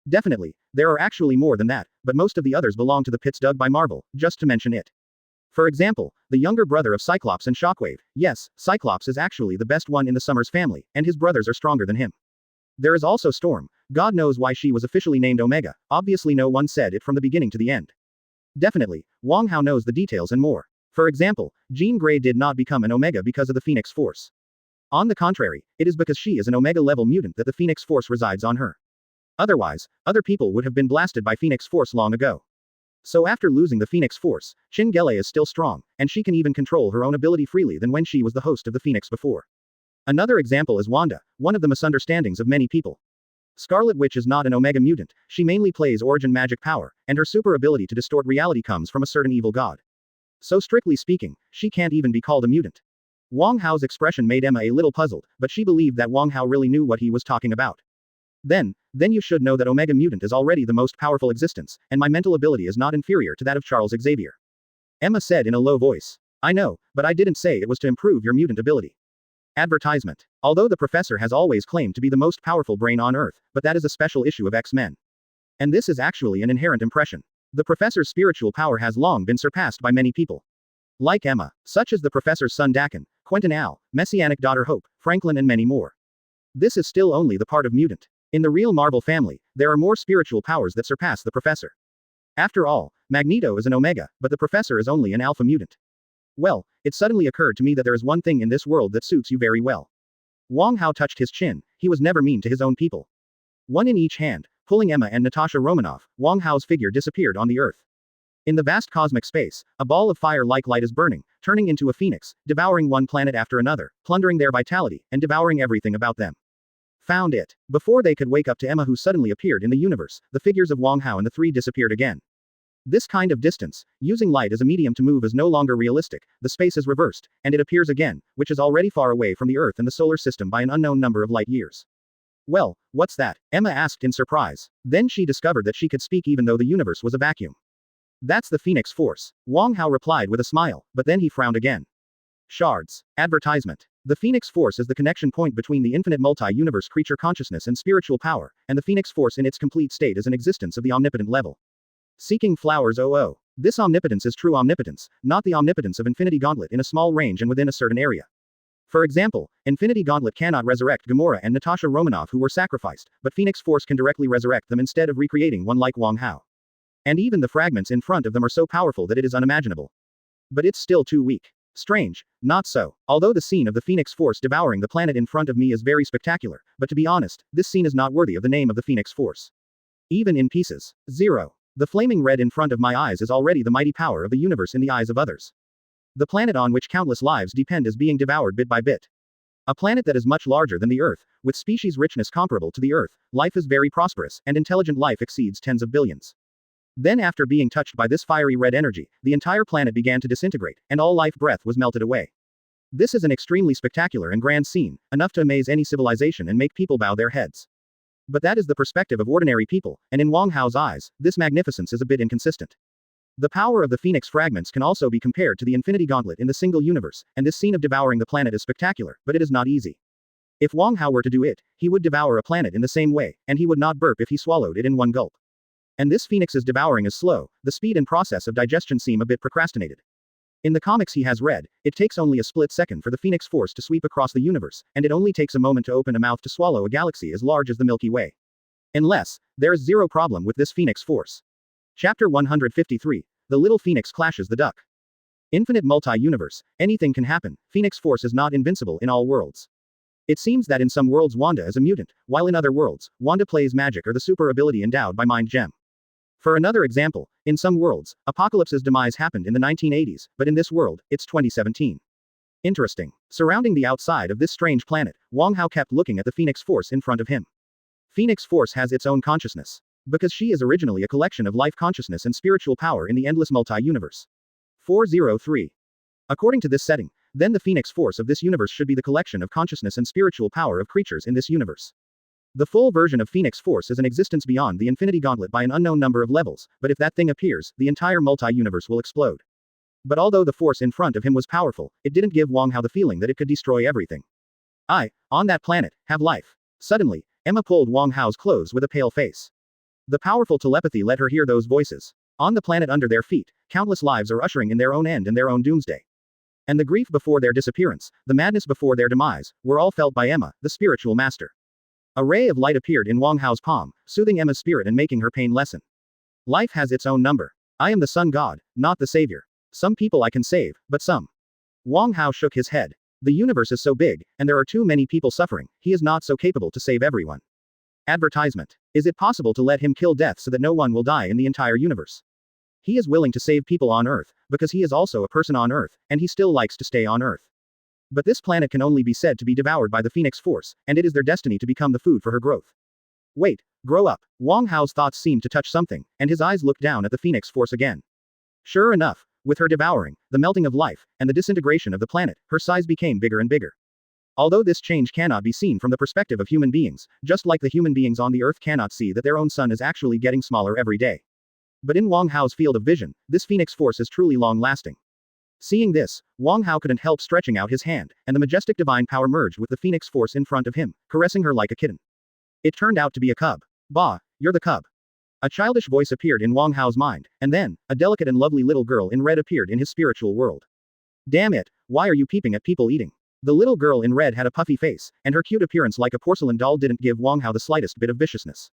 Definitely, there are actually more than that, but most of the others belong to the pits dug by Marvel, just to mention it. For example, the younger brother of Cyclops and Shockwave, yes, Cyclops is actually the best one in the Summers family, and his brothers are stronger than him. There is also Storm, God knows why she was officially named Omega, obviously no one said it from the beginning to the end. Definitely, Wang Hao knows the details and more. For example, Jean Grey did not become an Omega because of the Phoenix Force. On the contrary, it is because she is an Omega-level mutant that the Phoenix Force resides on her. Otherwise, other people would have been blasted by Phoenix Force long ago. So after losing the Phoenix Force, Chingele is still strong, and she can even control her own ability freely than when she was the host of the Phoenix before. Another example is Wanda, one of the misunderstandings of many people. Scarlet Witch is not an Omega mutant, she mainly plays origin magic power, and her super ability to distort reality comes from a certain evil god. So strictly speaking, she can't even be called a mutant. Wang Hao's expression made Emma a little puzzled, but she believed that Wang Hao really knew what he was talking about. Then you should know that Omega Mutant is already the most powerful existence, and my mental ability is not inferior to that of Charles Xavier. Emma said in a low voice. I know, but I didn't say it was to improve your mutant ability. Advertisement. Although the professor has always claimed to be the most powerful brain on Earth, but that is a special issue of X-Men. And this is actually an inherent impression. The professor's spiritual power has long been surpassed by many people. Like Emma, such as the professor's son Dakin, Quentin Al, Messianic daughter Hope, Franklin and many more. This is still only the part of mutant. In the real Marvel family, there are more spiritual powers that surpass the professor. After all, Magneto is an Omega, but the professor is only an alpha mutant. Well, it suddenly occurred to me that there is one thing in this world that suits you very well. Wong Hao touched his chin. He was never mean to his own people. One in each hand, pulling Emma and Natasha Romanoff, Wong Hao's figure disappeared on the earth. In the vast cosmic space, a ball of fire-like light is burning, turning into a phoenix, devouring one planet after another, plundering their vitality, and devouring everything about them. Found it. Before they could wake up to Emma who suddenly appeared in the universe, the figures of Wong Hao and the three disappeared again. This kind of distance, using light as a medium to move is no longer realistic, the space is reversed, and it appears again, which is already far away from the Earth and the solar system by an unknown number of light years. Well, what's that? Emma asked in surprise. Then she discovered that she could speak even though the universe was a vacuum. That's the Phoenix Force. Wong Hao replied with a smile, but then he frowned again. Shards. Advertisement. The Phoenix Force is the connection point between the infinite multi-universe creature consciousness and spiritual power, and the Phoenix Force in its complete state is an existence of the omnipotent level. Seeking flowers 00. This omnipotence is true omnipotence, not the omnipotence of Infinity Gauntlet in a small range and within a certain area. For example, Infinity Gauntlet cannot resurrect Gamora and Natasha Romanoff who were sacrificed, but Phoenix Force can directly resurrect them instead of recreating one like Wong Hao. And even the fragments in front of them are so powerful that it is unimaginable. But it's still too weak. Strange. Not so. Although the scene of the Phoenix Force devouring the planet in front of me is very spectacular, but to be honest, this scene is not worthy of the name of the Phoenix Force. Even in pieces. 0. The flaming red in front of my eyes is already the mighty power of the universe in the eyes of others. The planet on which countless lives depend is being devoured bit by bit. A planet that is much larger than the Earth, with species richness comparable to the Earth, life is very prosperous, and intelligent life exceeds tens of billions. Then after being touched by this fiery red energy, the entire planet began to disintegrate, and all life breath was melted away. This is an extremely spectacular and grand scene, enough to amaze any civilization and make people bow their heads. But that is the perspective of ordinary people, and in Wong Hao's eyes, this magnificence is a bit inconsistent. The power of the Phoenix fragments can also be compared to the Infinity Gauntlet in the single universe, and this scene of devouring the planet is spectacular, but it is not easy. If Wong Hao were to do it, he would devour a planet in the same way, and he would not burp if he swallowed it in one gulp. And this Phoenix's devouring is slow, the speed and process of digestion seem a bit procrastinated. In the comics he has read, it takes only a split second for the Phoenix Force to sweep across the universe, and it only takes a moment to open a mouth to swallow a galaxy as large as the Milky Way. Unless, there is zero problem with this Phoenix Force. Chapter 153. The Little Phoenix Clashes the Duck. Infinite multi-universe, anything can happen, Phoenix Force is not invincible in all worlds. It seems that in some worlds Wanda is a mutant, while in other worlds, Wanda plays magic or the super ability endowed by Mind Gem. For another example, in some worlds, Apocalypse's demise happened in the 1980s, but in this world, it's 2017. Interesting. Surrounding the outside of this strange planet, Wong Hao kept looking at the Phoenix Force in front of him. Phoenix Force has its own consciousness. Because she is originally a collection of life consciousness and spiritual power in the endless multi-universe. 403. According to this setting, then the Phoenix Force of this universe should be the collection of consciousness and spiritual power of creatures in this universe. The full version of Phoenix Force is an existence beyond the Infinity Gauntlet by an unknown number of levels, but if that thing appears, the entire multi-universe will explode. But although the force in front of him was powerful, it didn't give Wong Hao the feeling that it could destroy everything. On that planet, have life. Suddenly, Emma pulled Wong Hao's clothes with a pale face. The powerful telepathy let her hear those voices. On the planet under their feet, countless lives are ushering in their own end and their own doomsday. And the grief before their disappearance, the madness before their demise, were all felt by Emma, the spiritual master. A ray of light appeared in Wong Hao's palm, soothing Emma's spirit and making her pain lessen. Life has its own number. I am the sun god, not the savior. Some people I can save, but some. Wong Hao shook his head. The universe is so big, and there are too many people suffering, he is not so capable to save everyone. Advertisement. Is it possible to let him kill death so that no one will die in the entire universe? He is willing to save people on Earth, because he is also a person on Earth, and he still likes to stay on Earth. But this planet can only be said to be devoured by the Phoenix Force, and it is their destiny to become the food for her growth. Wait, grow up. Wong Hao's thoughts seemed to touch something, and his eyes looked down at the Phoenix Force again. Sure enough, with her devouring, the melting of life, and the disintegration of the planet, her size became bigger and bigger. Although this change cannot be seen from the perspective of human beings, just like the human beings on the Earth cannot see that their own sun is actually getting smaller every day. But in Wong Hao's field of vision, this Phoenix Force is truly long-lasting. Seeing this, Wang Hao couldn't help stretching out his hand, and the majestic divine power merged with the phoenix force in front of him, caressing her like a kitten. It turned out to be a cub. Bah, you're the cub. A childish voice appeared in Wang Hao's mind, and then, a delicate and lovely little girl in red appeared in his spiritual world. Damn it, why are you peeping at people eating? The little girl in red had a puffy face, and her cute appearance like a porcelain doll didn't give Wang Hao the slightest bit of viciousness.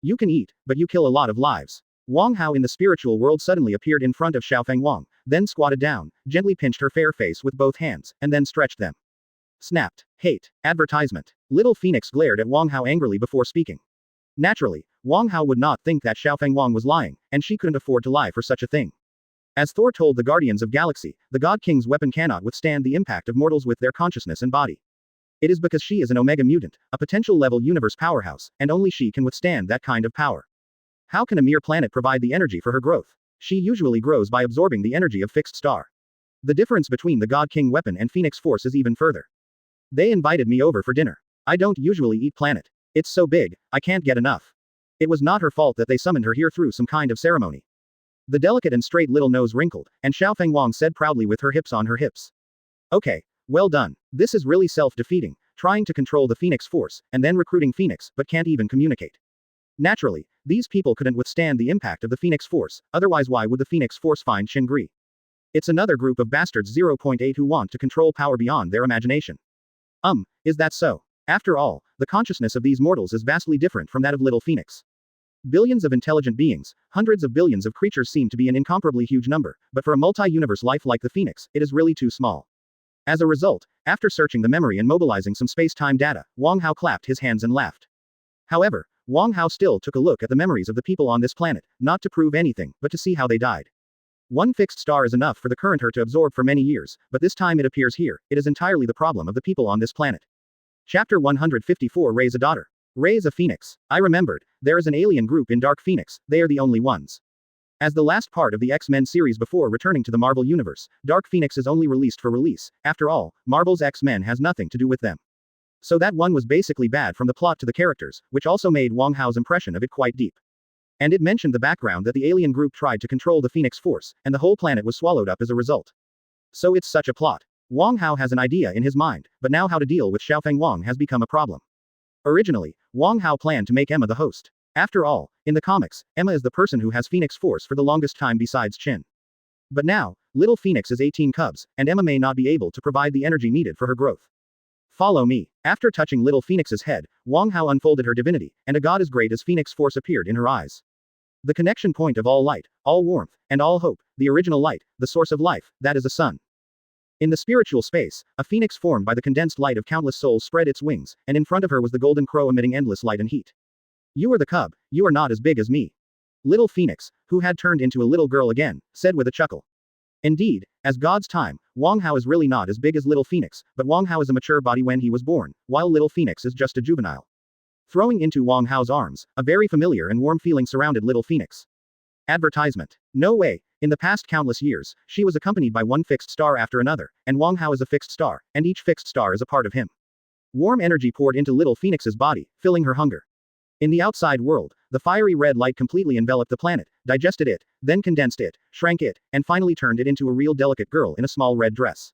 You can eat, but you kill a lot of lives. Wang Hao in the spiritual world suddenly appeared in front of Xiaofeng Wang, then squatted down, gently pinched her fair face with both hands, and then stretched them. Snapped. Hate. Advertisement. Little Phoenix glared at Wang Hao angrily before speaking. Naturally, Wang Hao would not think that Xiaofeng Wang was lying, and she couldn't afford to lie for such a thing. As Thor told the Guardians of Galaxy, the God King's weapon cannot withstand the impact of mortals with their consciousness and body. It is because she is an Omega mutant, a potential level universe powerhouse, and only she can withstand that kind of power. How can a mere planet provide the energy for her growth? She usually grows by absorbing the energy of fixed star. The difference between the God King weapon and Phoenix Force is even further. They invited me over for dinner. I don't usually eat planet. It's so big, I can't get enough. It was not her fault that they summoned her here through some kind of ceremony. The delicate and straight little nose wrinkled, and Xiaofeng Wang said proudly with her hips on her hips. Okay, well done. This is really self-defeating, trying to control the Phoenix Force, and then recruiting Phoenix, but can't even communicate. Naturally, these people couldn't withstand the impact of the Phoenix Force, otherwise why would the Phoenix Force find Xingri? It's another group of bastards 0.8 who want to control power beyond their imagination. Is that so? After all, the consciousness of these mortals is vastly different from that of Little Phoenix. Billions of intelligent beings, hundreds of billions of creatures seem to be an incomparably huge number, but for a multi-universe life like the Phoenix, it is really too small. As a result, after searching the memory and mobilizing some space-time data, Wang Hao clapped his hands and laughed. However, Wang Hao still took a look at the memories of the people on this planet, not to prove anything, but to see how they died. One fixed star is enough for the current her to absorb for many years, but this time it appears here, it is entirely the problem of the people on this planet. Chapter 154 Raise a Daughter. Raise a Phoenix. I remembered, there is an alien group in Dark Phoenix, they are the only ones. As the last part of the X-Men series before returning to the Marvel Universe, Dark Phoenix is only released for release, after all, Marvel's X-Men has nothing to do with them. So that one was basically bad from the plot to the characters, which also made Wang Hao's impression of it quite deep. And it mentioned the background that the alien group tried to control the Phoenix Force, and the whole planet was swallowed up as a result. So it's such a plot. Wang Hao has an idea in his mind, but now how to deal with Xiaofeng Wang has become a problem. Originally, Wang Hao planned to make Emma the host. After all, in the comics, Emma is the person who has Phoenix Force for the longest time besides Qin. But now, Little Phoenix is 18 cubs, and Emma may not be able to provide the energy needed for her growth. Follow me. After touching Little Phoenix's head, Wang Hao unfolded her divinity, and a god as great as Phoenix Force appeared in her eyes. The connection point of all light, all warmth, and all hope, the original light, the source of life, that is a sun. In the spiritual space, a phoenix formed by the condensed light of countless souls spread its wings, and in front of her was the golden crow emitting endless light and heat. You are the cub, you are not as big as me. Little Phoenix, who had turned into a little girl again, said with a chuckle. Indeed, as God's time, Wang Hao is really not as big as Little Phoenix, but Wang Hao is a mature body when he was born, while Little Phoenix is just a juvenile. Throwing into Wang Hao's arms, a very familiar and warm feeling surrounded Little Phoenix. Advertisement. No way, in the past countless years, she was accompanied by one fixed star after another, and Wang Hao is a fixed star, and each fixed star is a part of him. Warm energy poured into Little Phoenix's body, filling her hunger. In the outside world, the fiery red light completely enveloped the planet, digested it, then condensed it, shrank it, and finally turned it into a real delicate girl in a small red dress.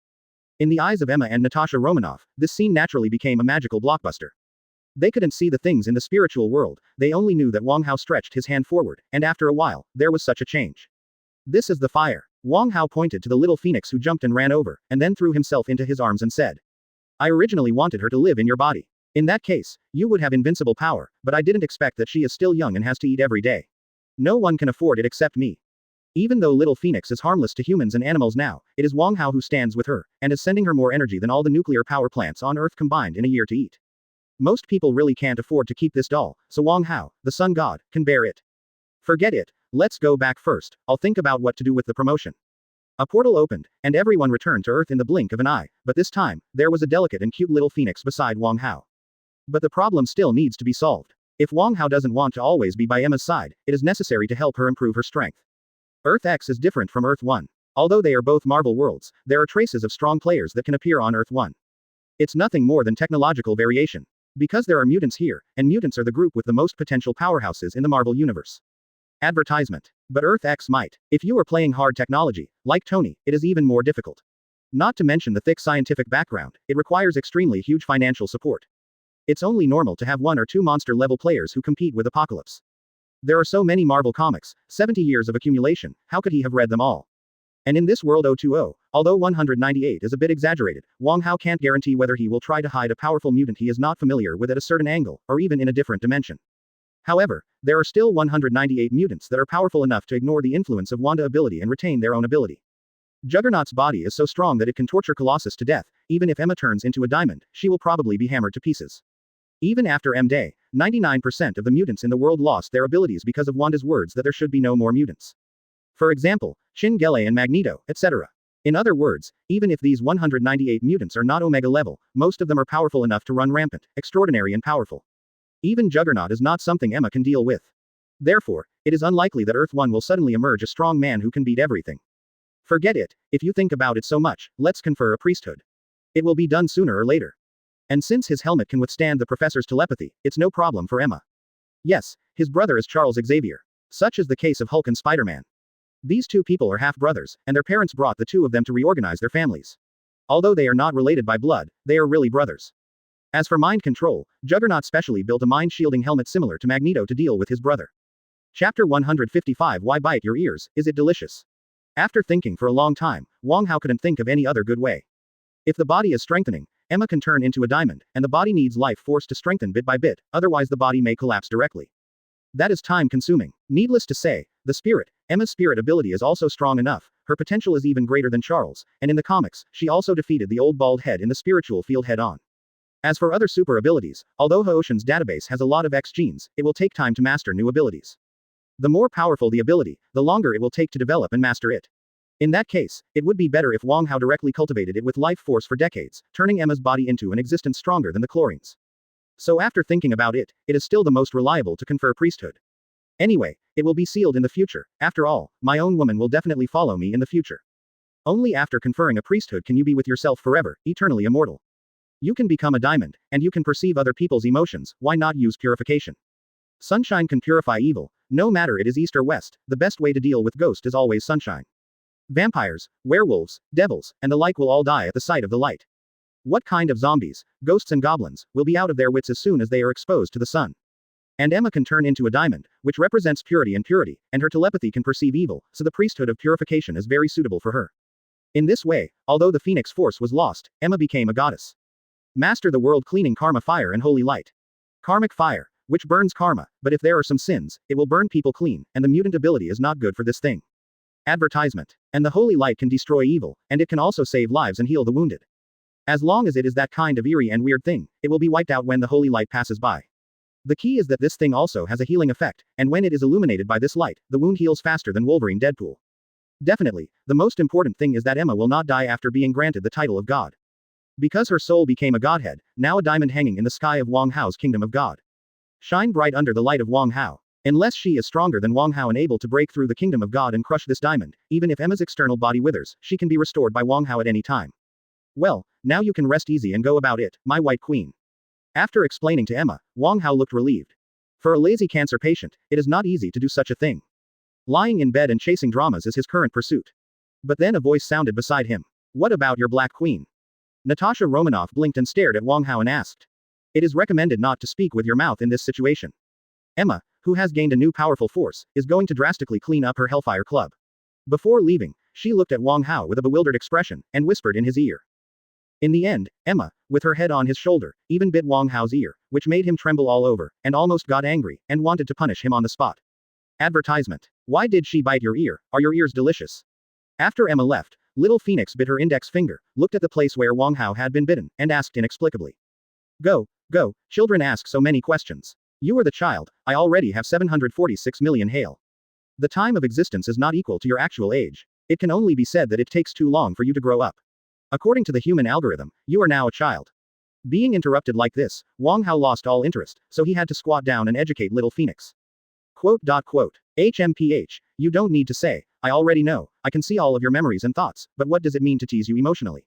In the eyes of Emma and Natasha Romanoff, this scene naturally became a magical blockbuster. They couldn't see the things in the spiritual world, they only knew that Wang Hao stretched his hand forward, and after a while, there was such a change. This is the fire. Wang Hao pointed to the little phoenix who jumped and ran over, and then threw himself into his arms and said. I originally wanted her to live in your body. In that case, you would have invincible power, but I didn't expect that she is still young and has to eat every day. No one can afford it except me. Even though Little Phoenix is harmless to humans and animals now, it is Wang Hao who stands with her, and is sending her more energy than all the nuclear power plants on Earth combined in a year to eat. Most people really can't afford to keep this doll, so Wang Hao, the sun god, can bear it. Forget it, let's go back first, I'll think about what to do with the promotion. A portal opened, and everyone returned to Earth in the blink of an eye, but this time, there was a delicate and cute little phoenix beside Wang Hao. But the problem still needs to be solved. If Wang Hao doesn't want to always be by Emma's side, it is necessary to help her improve her strength. Earth X is different from Earth 1. Although they are both Marvel worlds, there are traces of strong players that can appear on Earth 1. It's nothing more than technological variation. Because there are mutants here, and mutants are the group with the most potential powerhouses in the Marvel Universe. Advertisement. But Earth X might. If you are playing hard technology, like Tony, it is even more difficult. Not to mention the thick scientific background, it requires extremely huge financial support. It's only normal to have one or two monster-level players who compete with Apocalypse. There are so many Marvel comics, 70 years of accumulation, how could he have read them all? And in this world 020, although 198 is a bit exaggerated, Wong Hao can't guarantee whether he will try to hide a powerful mutant he is not familiar with at a certain angle, or even in a different dimension. However, there are still 198 mutants that are powerful enough to ignore the influence of Wanda ability and retain their own ability. Juggernaut's body is so strong that it can torture Colossus to death, even if Emma turns into a diamond, she will probably be hammered to pieces. Even after M-Day, 99% of the mutants in the world lost their abilities because of Wanda's words that there should be no more mutants. For example, Shin Gele and Magneto, etc. In other words, even if these 198 mutants are not Omega level, most of them are powerful enough to run rampant, extraordinary and powerful. Even Juggernaut is not something Emma can deal with. Therefore, it is unlikely that Earth 1 will suddenly emerge a strong man who can beat everything. Forget it, if you think about it so much, let's confer a priesthood. It will be done sooner or later. And since his helmet can withstand the professor's telepathy, it's no problem for Emma. Yes, his brother is Charles Xavier. Such is the case of Hulk and Spider-Man. These two people are half-brothers, and their parents brought the two of them to reorganize their families. Although they are not related by blood, they are really brothers. As for mind control, Juggernaut specially built a mind-shielding helmet similar to Magneto to deal with his brother. Chapter 155 Why bite your ears, is it delicious? After thinking for a long time, Wong Hao couldn't think of any other good way. If the body is strengthening, Emma can turn into a diamond, and the body needs life force to strengthen bit by bit, otherwise the body may collapse directly. That is time-consuming. Needless to say, the spirit, Emma's spirit ability is also strong enough, her potential is even greater than Charles, and in the comics, she also defeated the old bald head in the spiritual field head-on. As for other super abilities, although Ho-Ocean's database has a lot of X genes, it will take time to master new abilities. The more powerful the ability, the longer it will take to develop and master it. In that case, it would be better if Wong Hao directly cultivated it with life force for decades, turning Emma's body into an existence stronger than the chlorines. So after thinking about it, it is still the most reliable to confer priesthood. Anyway, it will be sealed in the future, after all, my own woman will definitely follow me in the future. Only after conferring a priesthood can you be with yourself forever, eternally immortal. You can become a diamond, and you can perceive other people's emotions, why not use purification? Sunshine can purify evil, no matter it is east or west, the best way to deal with ghost is always sunshine. Vampires, werewolves, devils, and the like will all die at the sight of the light. What kind of zombies, ghosts and goblins, will be out of their wits as soon as they are exposed to the sun? And Emma can turn into a diamond, which represents purity, and her telepathy can perceive evil, so the priesthood of purification is very suitable for her. In this way, although the Phoenix Force was lost, Emma became a goddess. Master the world cleaning karma fire and holy light. Karmic fire, which burns karma, but if there are some sins, it will burn people clean, and the mutant ability is not good for this thing. Advertisement. And the holy light can destroy evil, and it can also save lives and heal the wounded. As long as it is that kind of eerie and weird thing, it will be wiped out when the holy light passes by. The key is that this thing also has a healing effect, and when it is illuminated by this light, the wound heals faster than Wolverine Deadpool. Definitely, the most important thing is that Emma will not die after being granted the title of God. Because her soul became a godhead, now a diamond hanging in the sky of Wong Hao's kingdom of God. Shine bright under the light of Wong Hao. Unless she is stronger than Wong Hao and able to break through the kingdom of God and crush this diamond, even if Emma's external body withers, she can be restored by Wong Hao at any time. Well, now you can rest easy and go about it, my white queen. After explaining to Emma, Wong Hao looked relieved. For a lazy cancer patient, it is not easy to do such a thing. Lying in bed and chasing dramas is his current pursuit. But then a voice sounded beside him. What about your black queen? Natasha Romanoff blinked and stared at Wong Hao and asked. It is recommended not to speak with your mouth in this situation. Emma, who has gained a new powerful force, is going to drastically clean up her Hellfire Club. Before leaving, she looked at Wong Hao with a bewildered expression, and whispered in his ear. In the end, Emma, with her head on his shoulder, even bit Wong Hao's ear, which made him tremble all over, and almost got angry, and wanted to punish him on the spot. Advertisement. Why did she bite your ear? Are your ears delicious? After Emma left, Little Phoenix bit her index finger, looked at the place where Wong Hao had been bitten, and asked inexplicably. Go, children ask so many questions. You are the child, I already have 746 million hail. The time of existence is not equal to your actual age. It can only be said that it takes too long for you to grow up. According to the human algorithm, you are now a child. Being interrupted like this, Wong Hao lost all interest, so he had to squat down and educate Little Phoenix. Quote. HMPH, you don't need to say, I already know, I can see all of your memories and thoughts, but what does it mean to tease you emotionally?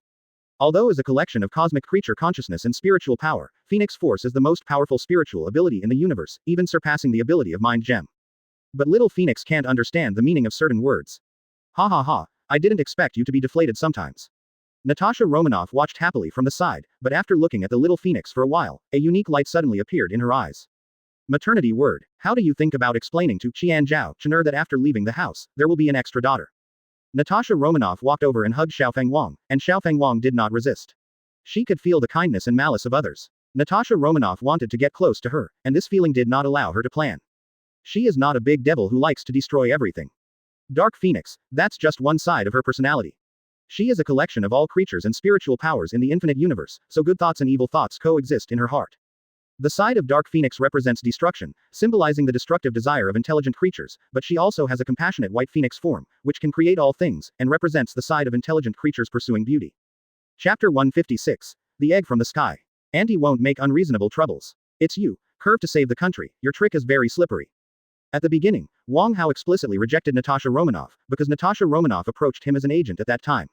Although as a collection of cosmic creature consciousness and spiritual power, Phoenix Force is the most powerful spiritual ability in the universe, even surpassing the ability of Mind Gem. But little Phoenix can't understand the meaning of certain words. Ha ha ha, I didn't expect you to be deflated sometimes. Natasha Romanoff watched happily from the side, but after looking at the little Phoenix for a while, a unique light suddenly appeared in her eyes. Maternity word. How do you think about explaining to Qian Zhao Chen'er that after leaving the house, there will be an extra daughter? Natasha Romanoff walked over and hugged Xiaofeng Wang, and Xiaofeng Wang did not resist. She could feel the kindness and malice of others. Natasha Romanoff wanted to get close to her, and this feeling did not allow her to plan. She is not a big devil who likes to destroy everything. Dark Phoenix, that's just one side of her personality. She is a collection of all creatures and spiritual powers in the infinite universe, so good thoughts and evil thoughts coexist in her heart. The side of Dark Phoenix represents destruction, symbolizing the destructive desire of intelligent creatures, but she also has a compassionate white phoenix form, which can create all things, and represents the side of intelligent creatures pursuing beauty. Chapter 156. The Egg from the Sky. Auntie won't make unreasonable troubles. It's you, curve to save the country, your trick is very slippery. At the beginning, Wang Hao explicitly rejected Natasha Romanoff, because Natasha Romanoff approached him as an agent at that time.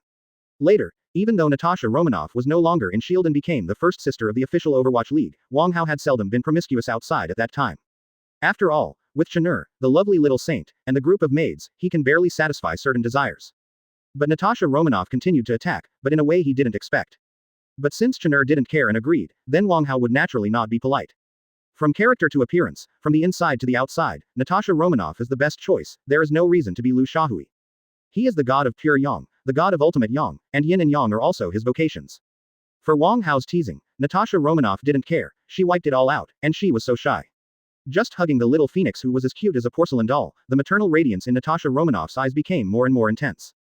Later, even though Natasha Romanoff was no longer in S.H.I.E.L.D. and became the first sister of the official Overwatch League, Wang Hao had seldom been promiscuous outside at that time. After all, with Chen'er, the lovely little saint, and the group of maids, he can barely satisfy certain desires. But Natasha Romanoff continued to attack, but in a way he didn't expect. But since Chen'er didn't care and agreed, then Wang Hao would naturally not be polite. From character to appearance, from the inside to the outside, Natasha Romanoff is the best choice, there is no reason to be Lu Shahui. He is the god of pure yang, the god of ultimate yang, and yin and yang are also his vocations. For Wang Hao's teasing, Natasha Romanoff didn't care, she wiped it all out, and she was so shy. Just hugging the little Phoenix who was as cute as a porcelain doll, the maternal radiance in Natasha Romanoff's eyes became more and more intense.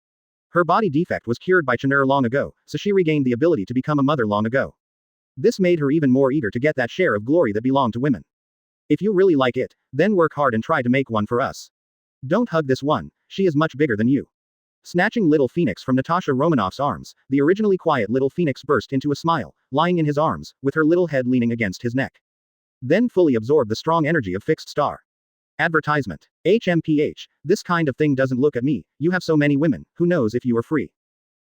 Her body defect was cured by Chen'er long ago, so she regained the ability to become a mother long ago. This made her even more eager to get that share of glory that belonged to women. If you really like it, then work hard and try to make one for us. Don't hug this one, she is much bigger than you. Snatching little Phoenix from Natasha Romanoff's arms, the originally quiet little Phoenix burst into a smile, lying in his arms, with her little head leaning against his neck. Then fully absorbed the strong energy of Fixed Star. Advertisement. HMPH, this kind of thing doesn't look at me, you have so many women, who knows if you are free.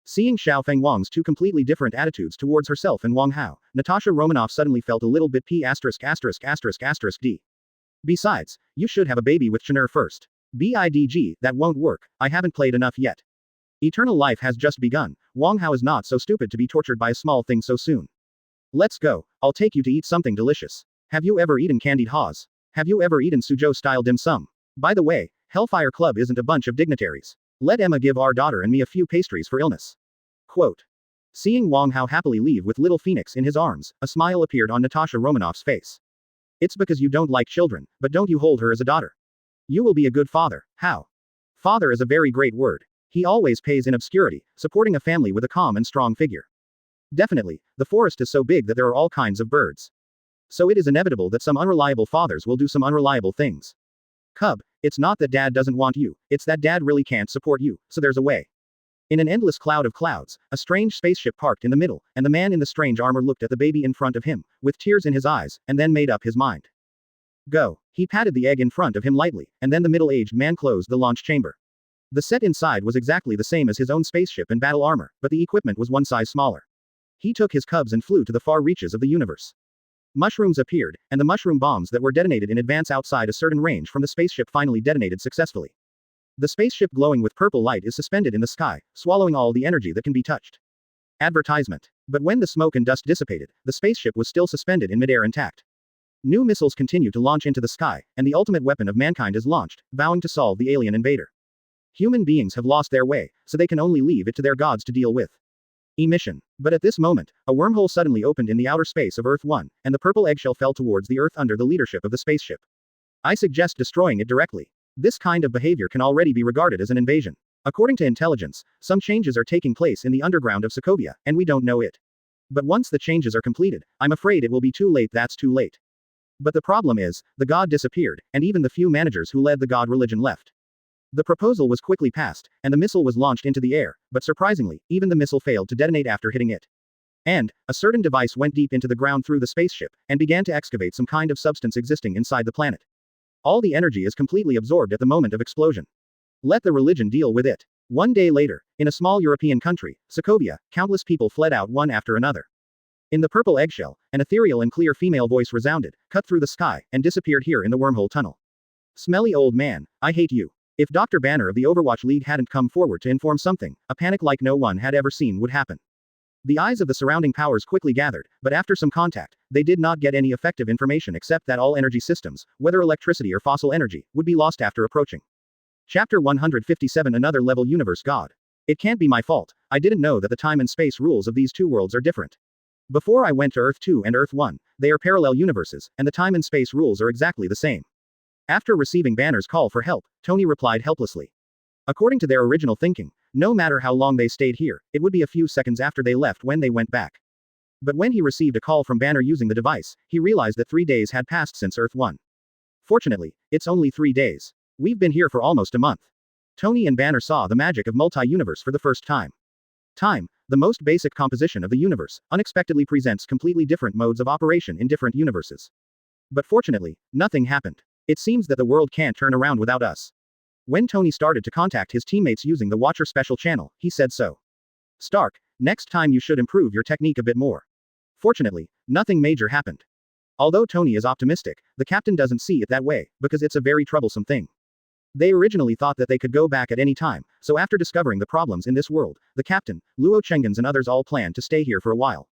Seeing Xiaofeng Wang's two completely different attitudes towards herself and Wang Hao, Natasha Romanoff suddenly felt a little bit d. Besides, you should have a baby with Chen'er first. BIDG, that won't work, I haven't played enough yet. Eternal life has just begun, Wang Hao is not so stupid to be tortured by a small thing so soon. Let's go, I'll take you to eat something delicious. Have you ever eaten candied haws? Have you ever eaten Suzhou-style dim sum? By the way, Hellfire Club isn't a bunch of dignitaries. Let Emma give our daughter and me a few pastries for illness. Quote. Seeing Wang Hao happily leave with little Phoenix in his arms, a smile appeared on Natasha Romanoff's face. It's because you don't like children, but don't you hold her as a daughter. You will be a good father. How? Father is a very great word. He always pays in obscurity, supporting a family with a calm and strong figure. Definitely, the forest is so big that there are all kinds of birds. So it is inevitable that some unreliable fathers will do some unreliable things. Cub, it's not that dad doesn't want you, it's that dad really can't support you, so there's a way. In an endless cloud of clouds, a strange spaceship parked in the middle, and the man in the strange armor looked at the baby in front of him, with tears in his eyes, and then made up his mind. Go. He patted the egg in front of him lightly, and then the middle-aged man closed the launch chamber. The set inside was exactly the same as his own spaceship and battle armor, but the equipment was one size smaller. He took his cubs and flew to the far reaches of the universe. Mushrooms appeared, and the mushroom bombs that were detonated in advance outside a certain range from the spaceship finally detonated successfully. The spaceship glowing with purple light is suspended in the sky, swallowing all the energy that can be touched. Advertisement. But when the smoke and dust dissipated, the spaceship was still suspended in midair intact. New missiles continue to launch into the sky, and the ultimate weapon of mankind is launched, vowing to solve the alien invader. Human beings have lost their way, so they can only leave it to their gods to deal with. Emission. But at this moment, a wormhole suddenly opened in the outer space of Earth 1, and the purple eggshell fell towards the Earth under the leadership of the spaceship. I suggest destroying it directly. This kind of behavior can already be regarded as an invasion. According to intelligence, some changes are taking place in the underground of Sokovia, and we don't know it. But once the changes are completed, I'm afraid it will be too late. That's too late. But the problem is, the god disappeared, and even the few managers who led the god religion left. The proposal was quickly passed, and the missile was launched into the air, but surprisingly, even the missile failed to detonate after hitting it. And, a certain device went deep into the ground through the spaceship, and began to excavate some kind of substance existing inside the planet. All the energy is completely absorbed at the moment of explosion. Let the religion deal with it. One day later, in a small European country, Sokovia, countless people fled out one after another. In the purple eggshell, an ethereal and clear female voice resounded, cut through the sky, and disappeared here in the wormhole tunnel. Smelly old man, I hate you. If Dr. Banner of the Overwatch League hadn't come forward to inform something, a panic like no one had ever seen would happen. The eyes of the surrounding powers quickly gathered, but after some contact, they did not get any effective information except that all energy systems, whether electricity or fossil energy, would be lost after approaching. Chapter 157 Another Level Universe God. It can't be my fault, I didn't know that the time and space rules of these two worlds are different. Before I went to Earth 2 and Earth 1, they are parallel universes, and the time and space rules are exactly the same. After receiving Banner's call for help, Tony replied helplessly. According to their original thinking, no matter how long they stayed here, it would be a few seconds after they left when they went back. But when he received a call from Banner using the device, he realized that 3 days had passed since Earth 1. Fortunately, it's only 3 days. We've been here for almost a month. Tony and Banner saw the magic of multi-universe for the first time. Time, the most basic composition of the universe, unexpectedly presents completely different modes of operation in different universes. But fortunately, nothing happened. It seems that the world can't turn around without us. When Tony started to contact his teammates using the Watcher special channel, he said so. Stark, next time you should improve your technique a bit more. Fortunately, nothing major happened. Although Tony is optimistic, the captain doesn't see it that way, because it's a very troublesome thing. They originally thought that they could go back at any time, so after discovering the problems in this world, the captain, Luo Chengens and others all planned to stay here for a while.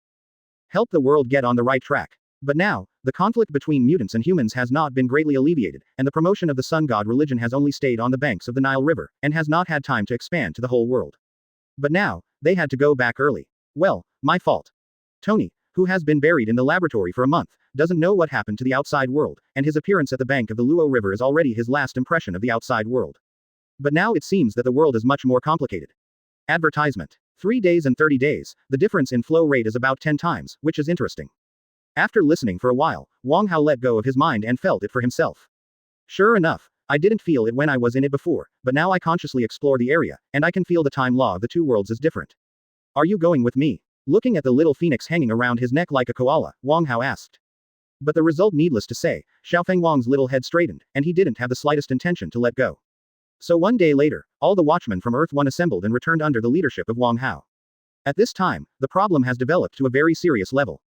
Help the world get on the right track. But now, the conflict between mutants and humans has not been greatly alleviated, and the promotion of the sun god religion has only stayed on the banks of the Nile River, and has not had time to expand to the whole world. But now, they had to go back early. Well, my fault. Tony, who has been buried in the laboratory for a month, doesn't know what happened to the outside world, and his appearance at the bank of the Luo River is already his last impression of the outside world. But now it seems that the world is much more complicated. Advertisement. 3 days and 30 days, the difference in flow rate is about 10 times, which is interesting. After listening for a while, Wang Hao let go of his mind and felt it for himself. Sure enough, I didn't feel it when I was in it before, but now I consciously explore the area, and I can feel the time law of the two worlds is different. Are you going with me? Looking at the little phoenix hanging around his neck like a koala, Wang Hao asked. But the result, needless to say, Xiaofeng Wang's little head straightened, and he didn't have the slightest intention to let go. So one day later, all the watchmen from Earth 1 assembled and returned under the leadership of Wang Hao. At this time, the problem has developed to a very serious level.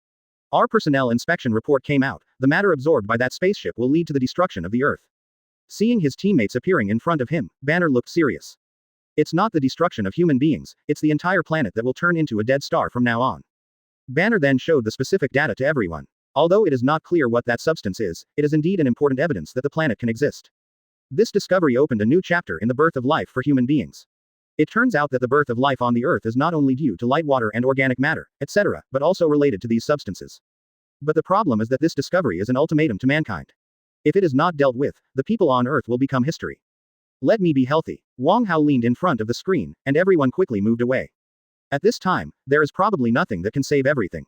Our personnel inspection report came out, the matter absorbed by that spaceship will lead to the destruction of the Earth. Seeing his teammates appearing in front of him, Banner looked serious. It's not the destruction of human beings, it's the entire planet that will turn into a dead star from now on. Banner then showed the specific data to everyone. Although it is not clear what that substance is, it is indeed an important evidence that the planet can exist. This discovery opened a new chapter in the birth of life for human beings. It turns out that the birth of life on the Earth is not only due to light, water and organic matter, etc., but also related to these substances. But the problem is that this discovery is an ultimatum to mankind. If it is not dealt with, the people on Earth will become history. Let me be healthy. Wang Hao leaned in front of the screen, and everyone quickly moved away. At this time, there is probably nothing that can save everything.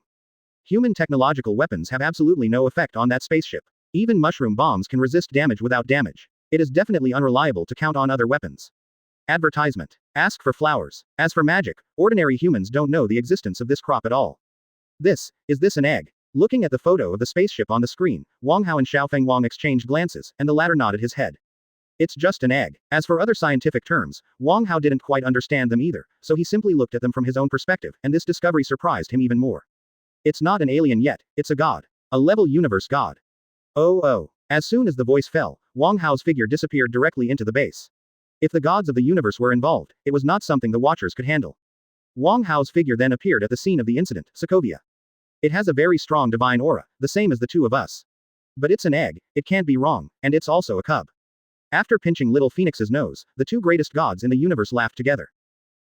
Human technological weapons have absolutely no effect on that spaceship. Even mushroom bombs can resist damage without damage. It is definitely unreliable to count on other weapons. Advertisement. Ask for flowers. As for magic, ordinary humans don't know the existence of this crop at all. Is this an egg? Looking at the photo of the spaceship on the screen, Wang Hao and Xiaofeng Wang exchanged glances, and the latter nodded his head. It's just an egg. As for other scientific terms, Wang Hao didn't quite understand them either, so he simply looked at them from his own perspective, and this discovery surprised him even more. It's not an alien yet, it's a god. A level universe god. Oh. As soon as the voice fell, Wang Hao's figure disappeared directly into the base. If the gods of the universe were involved, it was not something the Watchers could handle. Wang Hao's figure then appeared at the scene of the incident, Sokovia. It has a very strong divine aura, the same as the two of us. But it's an egg, it can't be wrong, and it's also a cub. After pinching little Phoenix's nose, the two greatest gods in the universe laughed together.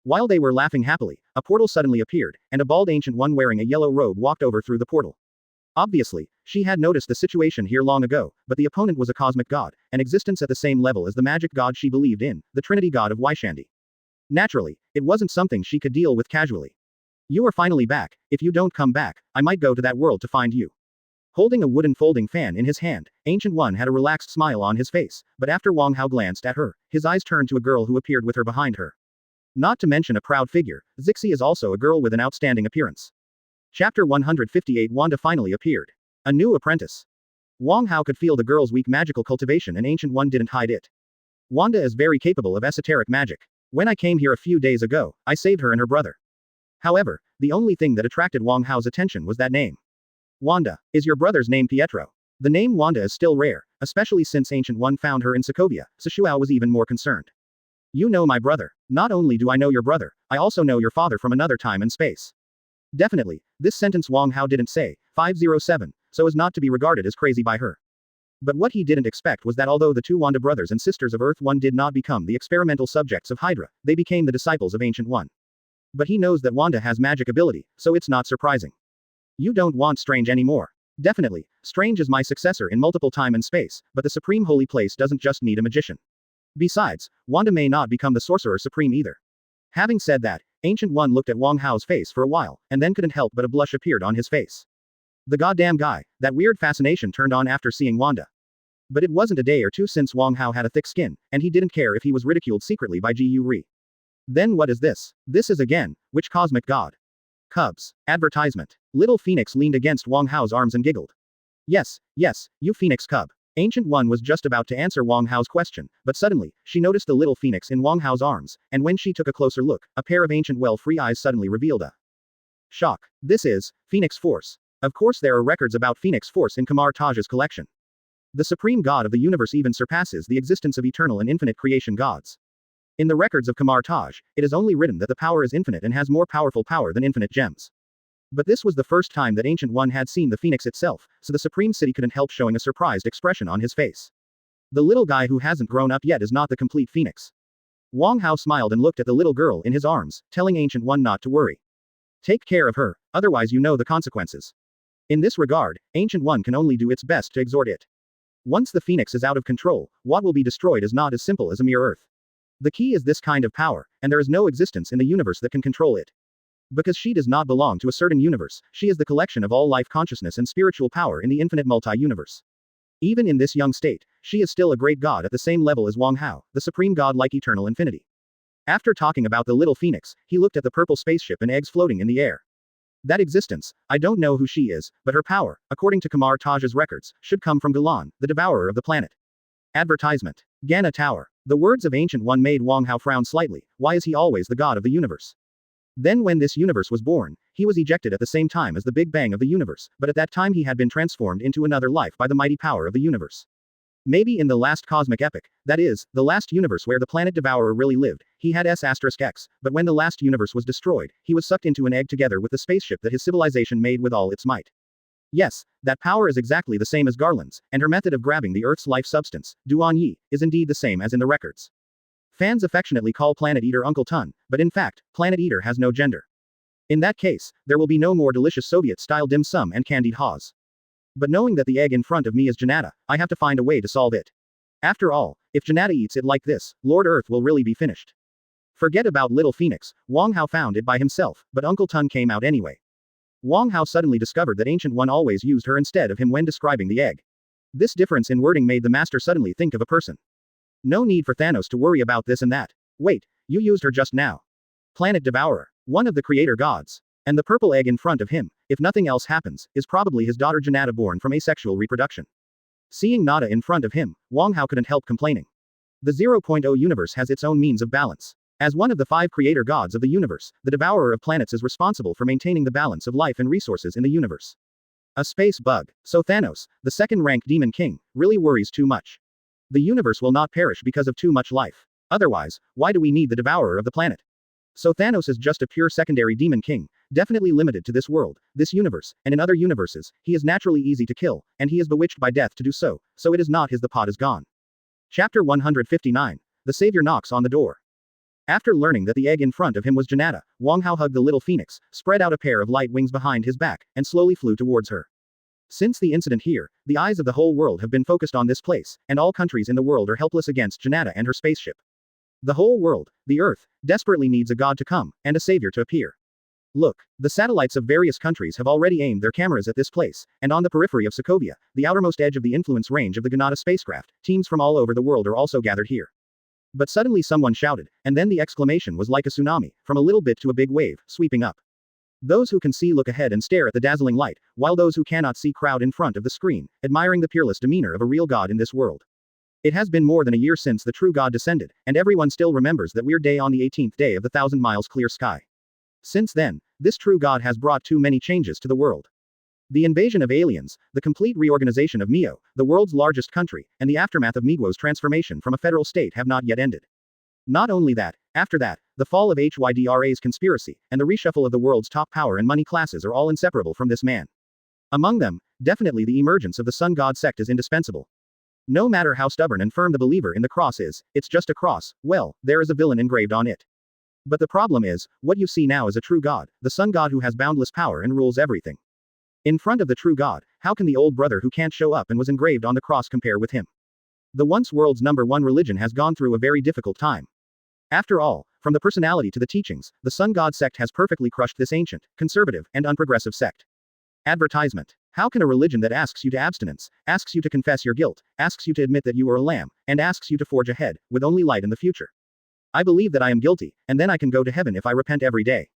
While they were laughing happily, a portal suddenly appeared, and a bald ancient one wearing a yellow robe walked over through the portal. Obviously, she had noticed the situation here long ago, but the opponent was a cosmic god, an existence at the same level as the magic god she believed in, the Trinity god of Waishandi. Naturally, it wasn't something she could deal with casually. You are finally back. If you don't come back, I might go to that world to find you. Holding a wooden folding fan in his hand, Ancient One had a relaxed smile on his face, but after Wang Hao glanced at her, his eyes turned to a girl who appeared with her behind her. Not to mention a proud figure, Zixi is also a girl with an outstanding appearance. Chapter 158 Wanda finally appeared. A new apprentice. Wang Hao could feel the girl's weak magical cultivation and Ancient One didn't hide it. Wanda is very capable of esoteric magic. When I came here a few days ago, I saved her and her brother. However, the only thing that attracted Wang Hao's attention was that name. Wanda, is your brother's name Pietro? The name Wanda is still rare, especially since Ancient One found her in Sokovia, so Shuao was even more concerned. You know my brother. Not only do I know your brother, I also know your father from another time and space. Definitely, this sentence Wang Hao didn't say, 507, so as not to be regarded as crazy by her. But what he didn't expect was that although the two Wanda brothers and sisters of Earth One did not become the experimental subjects of Hydra, they became the disciples of Ancient One. But he knows that Wanda has magic ability, so it's not surprising. You don't want Strange anymore. Definitely, Strange is my successor in multiple time and space, but the Supreme Holy Place doesn't just need a magician. Besides, Wanda may not become the Sorcerer Supreme either. Having said that, Ancient One looked at Wang Hao's face for a while, and then couldn't help but a blush appeared on his face. The goddamn guy, that weird fascination turned on after seeing Wanda. But it wasn't a day or two since Wang Hao had a thick skin, and he didn't care if he was ridiculed secretly by Gu Ri. Then what is this? This is again, which cosmic god? Cubs. Advertisement. Little Phoenix leaned against Wang Hao's arms and giggled. Yes, you Phoenix cub. Ancient One was just about to answer Wang Hao's question, but suddenly, she noticed the little phoenix in Wang Hao's arms, and when she took a closer look, a pair of ancient well-free eyes suddenly revealed a shock. This is Phoenix Force. Of course there are records about Phoenix Force in Kamar Taj's collection. The supreme god of the universe even surpasses the existence of eternal and infinite creation gods. In the records of Kamar Taj, it is only written that the power is infinite and has more powerful power than infinite gems. But this was the first time that Ancient One had seen the phoenix itself, so the Supreme City couldn't help showing a surprised expression on his face. The little guy who hasn't grown up yet is not the complete phoenix. Wang Hao smiled and looked at the little girl in his arms, telling Ancient One not to worry. Take care of her, otherwise you know the consequences. In this regard, Ancient One can only do its best to exhort it. Once the phoenix is out of control, what will be destroyed is not as simple as a mere earth. The key is this kind of power, and there is no existence in the universe that can control it. Because she does not belong to a certain universe, she is the collection of all life consciousness and spiritual power in the infinite multi-universe. Even in this young state, she is still a great god at the same level as Wang Hao, the supreme god like eternal infinity. After talking about the little phoenix, he looked at the purple spaceship and eggs floating in the air. That existence, I don't know who she is, but her power, according to Kamar Taj's records, should come from Galan, the devourer of the planet. Advertisement. Gana Tower. The words of Ancient One made Wang Hao frown slightly. Why is he always the god of the universe? Then when this universe was born, he was ejected at the same time as the Big Bang of the universe, but at that time he had been transformed into another life by the mighty power of the universe. Maybe in the last cosmic epoch, that is, the last universe where the planet devourer really lived, he had S*X, but when the last universe was destroyed, he was sucked into an egg together with the spaceship that his civilization made with all its might. Yes, that power is exactly the same as Garland's, and her method of grabbing the Earth's life substance, Duan Yi, is indeed the same as in the records. Fans affectionately call Planet Eater Uncle Tun, but in fact, Planet Eater has no gender. In that case, there will be no more delicious Soviet-style dim sum and candied haws. But knowing that the egg in front of me is Janata, I have to find a way to solve it. After all, if Janata eats it like this, Lord Earth will really be finished. Forget about Little Phoenix, Wang Hao found it by himself, but Uncle Tun came out anyway. Wang Hao suddenly discovered that Ancient One always used her instead of him when describing the egg. This difference in wording made the master suddenly think of a person. No need for Thanos to worry about this and that. Wait, you used her just now. Planet Devourer, one of the creator gods. And the purple egg in front of him, if nothing else happens, is probably his daughter Janata born from asexual reproduction. Seeing Nada in front of him, Wang Hao couldn't help complaining. The 0.0 universe has its own means of balance. As one of the 5 creator gods of the universe, the devourer of planets is responsible for maintaining the balance of life and resources in the universe. A space bug. So Thanos, the second-rank demon king, really worries too much. The universe will not perish because of too much life. Otherwise, why do we need the devourer of the planet? So Thanos is just a pure secondary demon king, definitely limited to this world, this universe, and in other universes, he is naturally easy to kill, and he is bewitched by death to do so it is not his the pot is gone. Chapter 159. The Savior knocks on the door. After learning that the egg in front of him was Janata, Wang Hao hugged the little phoenix, spread out a pair of light wings behind his back, and slowly flew towards her. Since the incident here, the eyes of the whole world have been focused on this place, and all countries in the world are helpless against Janata and her spaceship. The whole world, the Earth, desperately needs a god to come, and a savior to appear. Look, the satellites of various countries have already aimed their cameras at this place, and on the periphery of Sokovia, the outermost edge of the influence range of the Ganata spacecraft, teams from all over the world are also gathered here. But suddenly someone shouted, and then the exclamation was like a tsunami, from a little bit to a big wave, sweeping up. Those who can see look ahead and stare at the dazzling light, while those who cannot see crowd in front of the screen, admiring the peerless demeanor of a real god in this world. It has been more than a year since the true god descended, and everyone still remembers that weird day on the 18th day of the 1,000 miles clear sky. Since then, this true god has brought too many changes to the world. The invasion of aliens, the complete reorganization of Mio, the world's largest country, and the aftermath of Miguo's transformation from a federal state have not yet ended. Not only that, after that, the fall of HYDRA's conspiracy, and the reshuffle of the world's top power and money classes are all inseparable from this man. Among them, definitely the emergence of the Sun God sect is indispensable. No matter how stubborn and firm the believer in the cross is, it's just a cross, well, there is a villain engraved on it. But the problem is, what you see now is a true God, the Sun God who has boundless power and rules everything. In front of the true God, how can the old brother who can't show up and was engraved on the cross compare with him? The once world's #1 religion has gone through a very difficult time. After all, from the personality to the teachings, the Sun God sect has perfectly crushed this ancient, conservative, and unprogressive sect. Advertisement. How can a religion that asks you to abstinence, asks you to confess your guilt, asks you to admit that you are a lamb, and asks you to forge ahead, with only light in the future? I believe that I am guilty, and then I can go to heaven if I repent every day.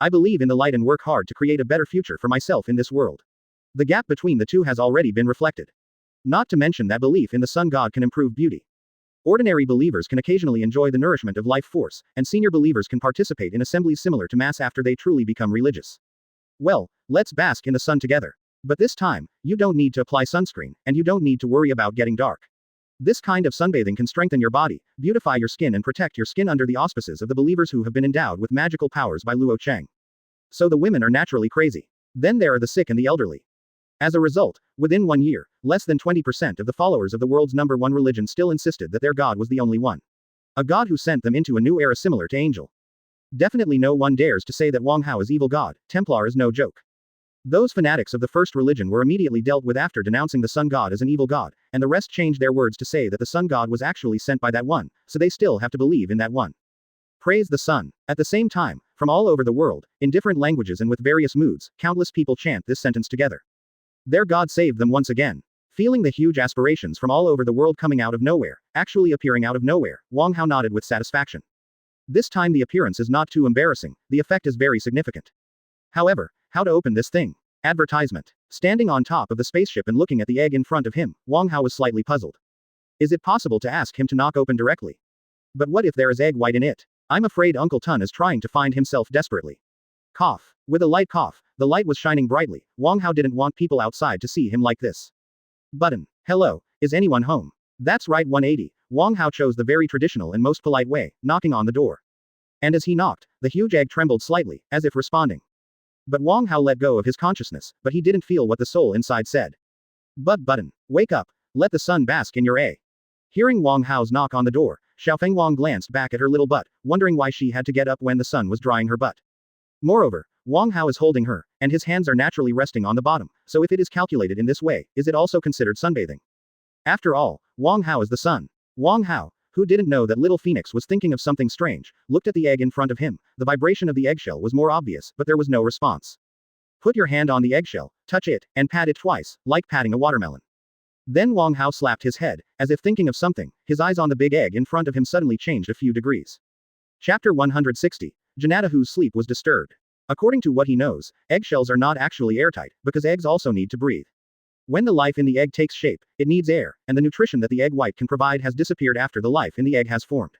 I believe in the light and work hard to create a better future for myself in this world. The gap between the two has already been reflected. Not to mention that belief in the Sun God can improve beauty. Ordinary believers can occasionally enjoy the nourishment of life force, and senior believers can participate in assemblies similar to Mass after they truly become religious. Well, let's bask in the sun together. But this time, you don't need to apply sunscreen, and you don't need to worry about getting dark. This kind of sunbathing can strengthen your body, beautify your skin, and protect your skin under the auspices of the believers who have been endowed with magical powers by Luo Cheng. So the women are naturally crazy. Then there are the sick and the elderly. As a result, within 1 year, less than 20% of the followers of the world's #1 religion still insisted that their God was the only one. A God who sent them into a new era similar to angel. Definitely no one dares to say that Wang Hao is evil God. Templar is no joke. Those fanatics of the first religion were immediately dealt with after denouncing the Sun God as an evil God, and the rest changed their words to say that the Sun God was actually sent by that one, so they still have to believe in that one. Praise the sun. At the same time, from all over the world, in different languages and with various moods, countless people chant this sentence together. Their God saved them once again. Feeling the huge aspirations from all over the world coming out of nowhere, actually appearing out of nowhere, Wang Hao nodded with satisfaction. This time the appearance is not too embarrassing, the effect is very significant. However, how to open this thing? Advertisement. Standing on top of the spaceship and looking at the egg in front of him, Wang Hao was slightly puzzled. Is it possible to ask him to knock open directly? But what if there is egg white in it? I'm afraid Uncle Tun is trying to find himself desperately. Cough. With a light cough, the light was shining brightly. Wang Hao didn't want people outside to see him like this. Button. Hello, is anyone home? That's right, 180. Wang Hao chose the very traditional and most polite way, knocking on the door. And as he knocked, the huge egg trembled slightly, as if responding. But Wang Hao let go of his consciousness, but he didn't feel what the soul inside said. Button. Wake up. Let the sun bask in your A. Hearing Wang Hao's knock on the door, Xiaofeng Wang glanced back at her little butt, wondering why she had to get up when the sun was drying her butt. Moreover, Wang Hao is holding her, and his hands are naturally resting on the bottom, so if it is calculated in this way, is it also considered sunbathing? After all, Wang Hao is the sun. Wang Hao, who didn't know that little Phoenix was thinking of something strange, looked at the egg in front of him. The vibration of the eggshell was more obvious, but there was no response. Put your hand on the eggshell, touch it, and pat it twice, like patting a watermelon. Then Wang Hao slapped his head, as if thinking of something. His eyes on the big egg in front of him suddenly changed a few degrees. Chapter 160. Janata whose sleep was disturbed. According to what he knows, eggshells are not actually airtight, because eggs also need to breathe. When the life in the egg takes shape, it needs air, and the nutrition that the egg white can provide has disappeared after the life in the egg has formed.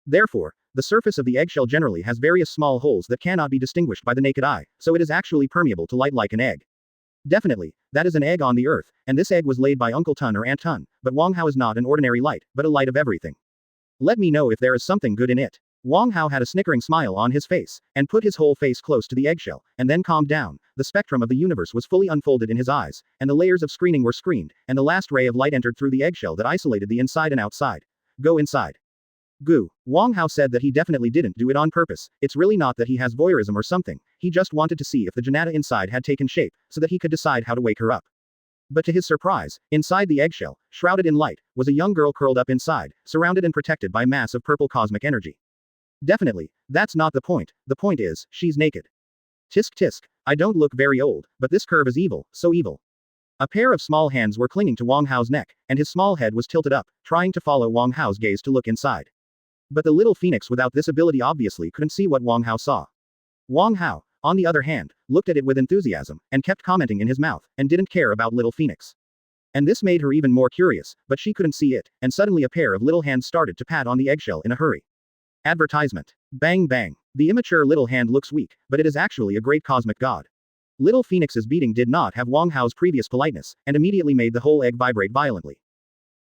Therefore, the surface of the eggshell generally has various small holes that cannot be distinguished by the naked eye, so it is actually permeable to light like an egg. Definitely, that is an egg on the earth, and this egg was laid by Uncle Tun or Aunt Tun, but Wang Hao is not an ordinary light, but a light of everything. Let me know if there is something good in it. Wang Hao had a snickering smile on his face, and put his whole face close to the eggshell, and then calmed down. The spectrum of the universe was fully unfolded in his eyes, and the layers of screening were screened, and the last ray of light entered through the eggshell that isolated the inside and outside. Go inside. Goo. Wang Hao said that he definitely didn't do it on purpose. It's really not that he has voyeurism or something, he just wanted to see if the Janata inside had taken shape, so that he could decide how to wake her up. But to his surprise, inside the eggshell, shrouded in light, was a young girl curled up inside, surrounded and protected by mass of purple cosmic energy. Definitely, that's not the point is, she's naked. Tisk tisk, I don't look very old, but this curve is evil, so evil. A pair of small hands were clinging to Wang Hao's neck, and his small head was tilted up, trying to follow Wang Hao's gaze to look inside. But the little Phoenix without this ability obviously couldn't see what Wang Hao saw. Wang Hao, on the other hand, looked at it with enthusiasm, and kept commenting in his mouth, and didn't care about little Phoenix. And this made her even more curious, but she couldn't see it, and suddenly a pair of little hands started to pat on the eggshell in a hurry. Advertisement. Bang bang. The immature little hand looks weak, but it is actually a great cosmic god. Little Phoenix's beating did not have Wang Hao's previous politeness, and immediately made the whole egg vibrate violently.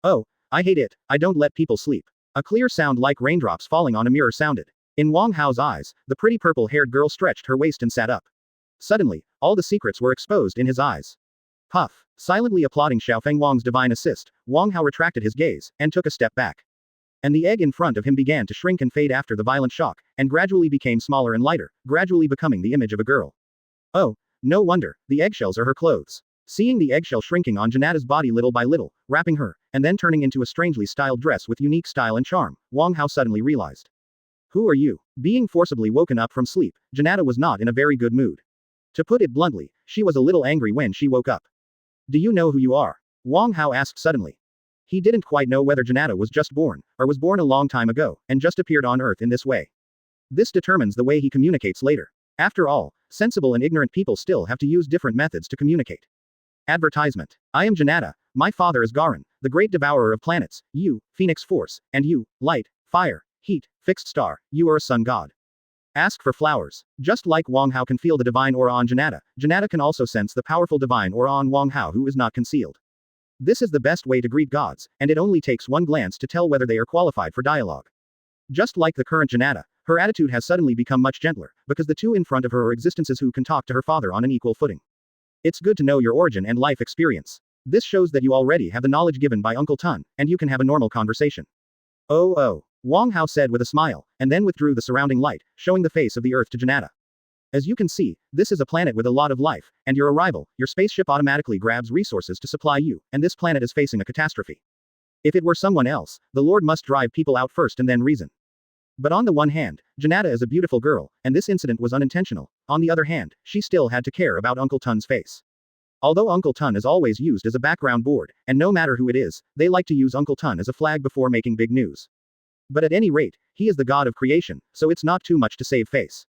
Oh, I hate it, I don't let people sleep. A clear sound like raindrops falling on a mirror sounded. In Wang Hao's eyes, the pretty purple-haired girl stretched her waist and sat up. Suddenly, all the secrets were exposed in his eyes. Puff. Silently applauding Xiaofeng Wang's divine assist, Wang Hao retracted his gaze, and took a step back. And the egg in front of him began to shrink and fade after the violent shock, and gradually became smaller and lighter, gradually becoming the image of a girl. Oh, no wonder, the eggshells are her clothes. Seeing the eggshell shrinking on Janata's body little by little, wrapping her, and then turning into a strangely styled dress with unique style and charm, Wang Hao suddenly realized. Who are you? Being forcibly woken up from sleep, Janata was not in a very good mood. To put it bluntly, she was a little angry when she woke up. Do you know who you are? Wang Hao asked suddenly. He didn't quite know whether Janata was just born, or was born a long time ago, and just appeared on Earth in this way. This determines the way he communicates later. After all, sensible and ignorant people still have to use different methods to communicate. Advertisement. I am Janata, my father is Garan, the great devourer of planets, you, Phoenix Force, and you, light, fire, heat, fixed star, you are a sun god. Ask for flowers. Just like Wang Hao can feel the divine aura on Janata, Janata can also sense the powerful divine aura on Wang Hao who is not concealed. This is the best way to greet gods, and it only takes one glance to tell whether they are qualified for dialogue. Just like the current Janata, her attitude has suddenly become much gentler, because the two in front of her are existences who can talk to her father on an equal footing. It's good to know your origin and life experience. This shows that you already have the knowledge given by Uncle Tun, and you can have a normal conversation. Oh, Wang Hao said with a smile, and then withdrew the surrounding light, showing the face of the Earth to Janata. As you can see, this is a planet with a lot of life, and your arrival, your spaceship automatically grabs resources to supply you, and this planet is facing a catastrophe. If it were someone else, the Lord must drive people out first and then reason. But on the one hand, Janata is a beautiful girl, and this incident was unintentional. On the other hand, she still had to care about Uncle Tun's face. Although Uncle Tun is always used as a background board, and no matter who it is, they like to use Uncle Tun as a flag before making big news. But at any rate, he is the god of creation, so it's not too much to save face.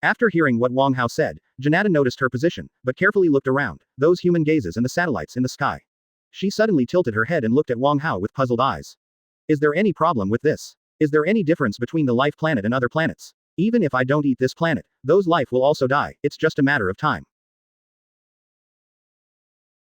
After hearing what Wang Hao said, Janata noticed her position, but carefully looked around, those human gazes and the satellites in the sky. She suddenly tilted her head and looked at Wang Hao with puzzled eyes. Is there any problem with this? Is there any difference between the life planet and other planets? Even if I don't eat this planet, those life will also die, it's just a matter of time.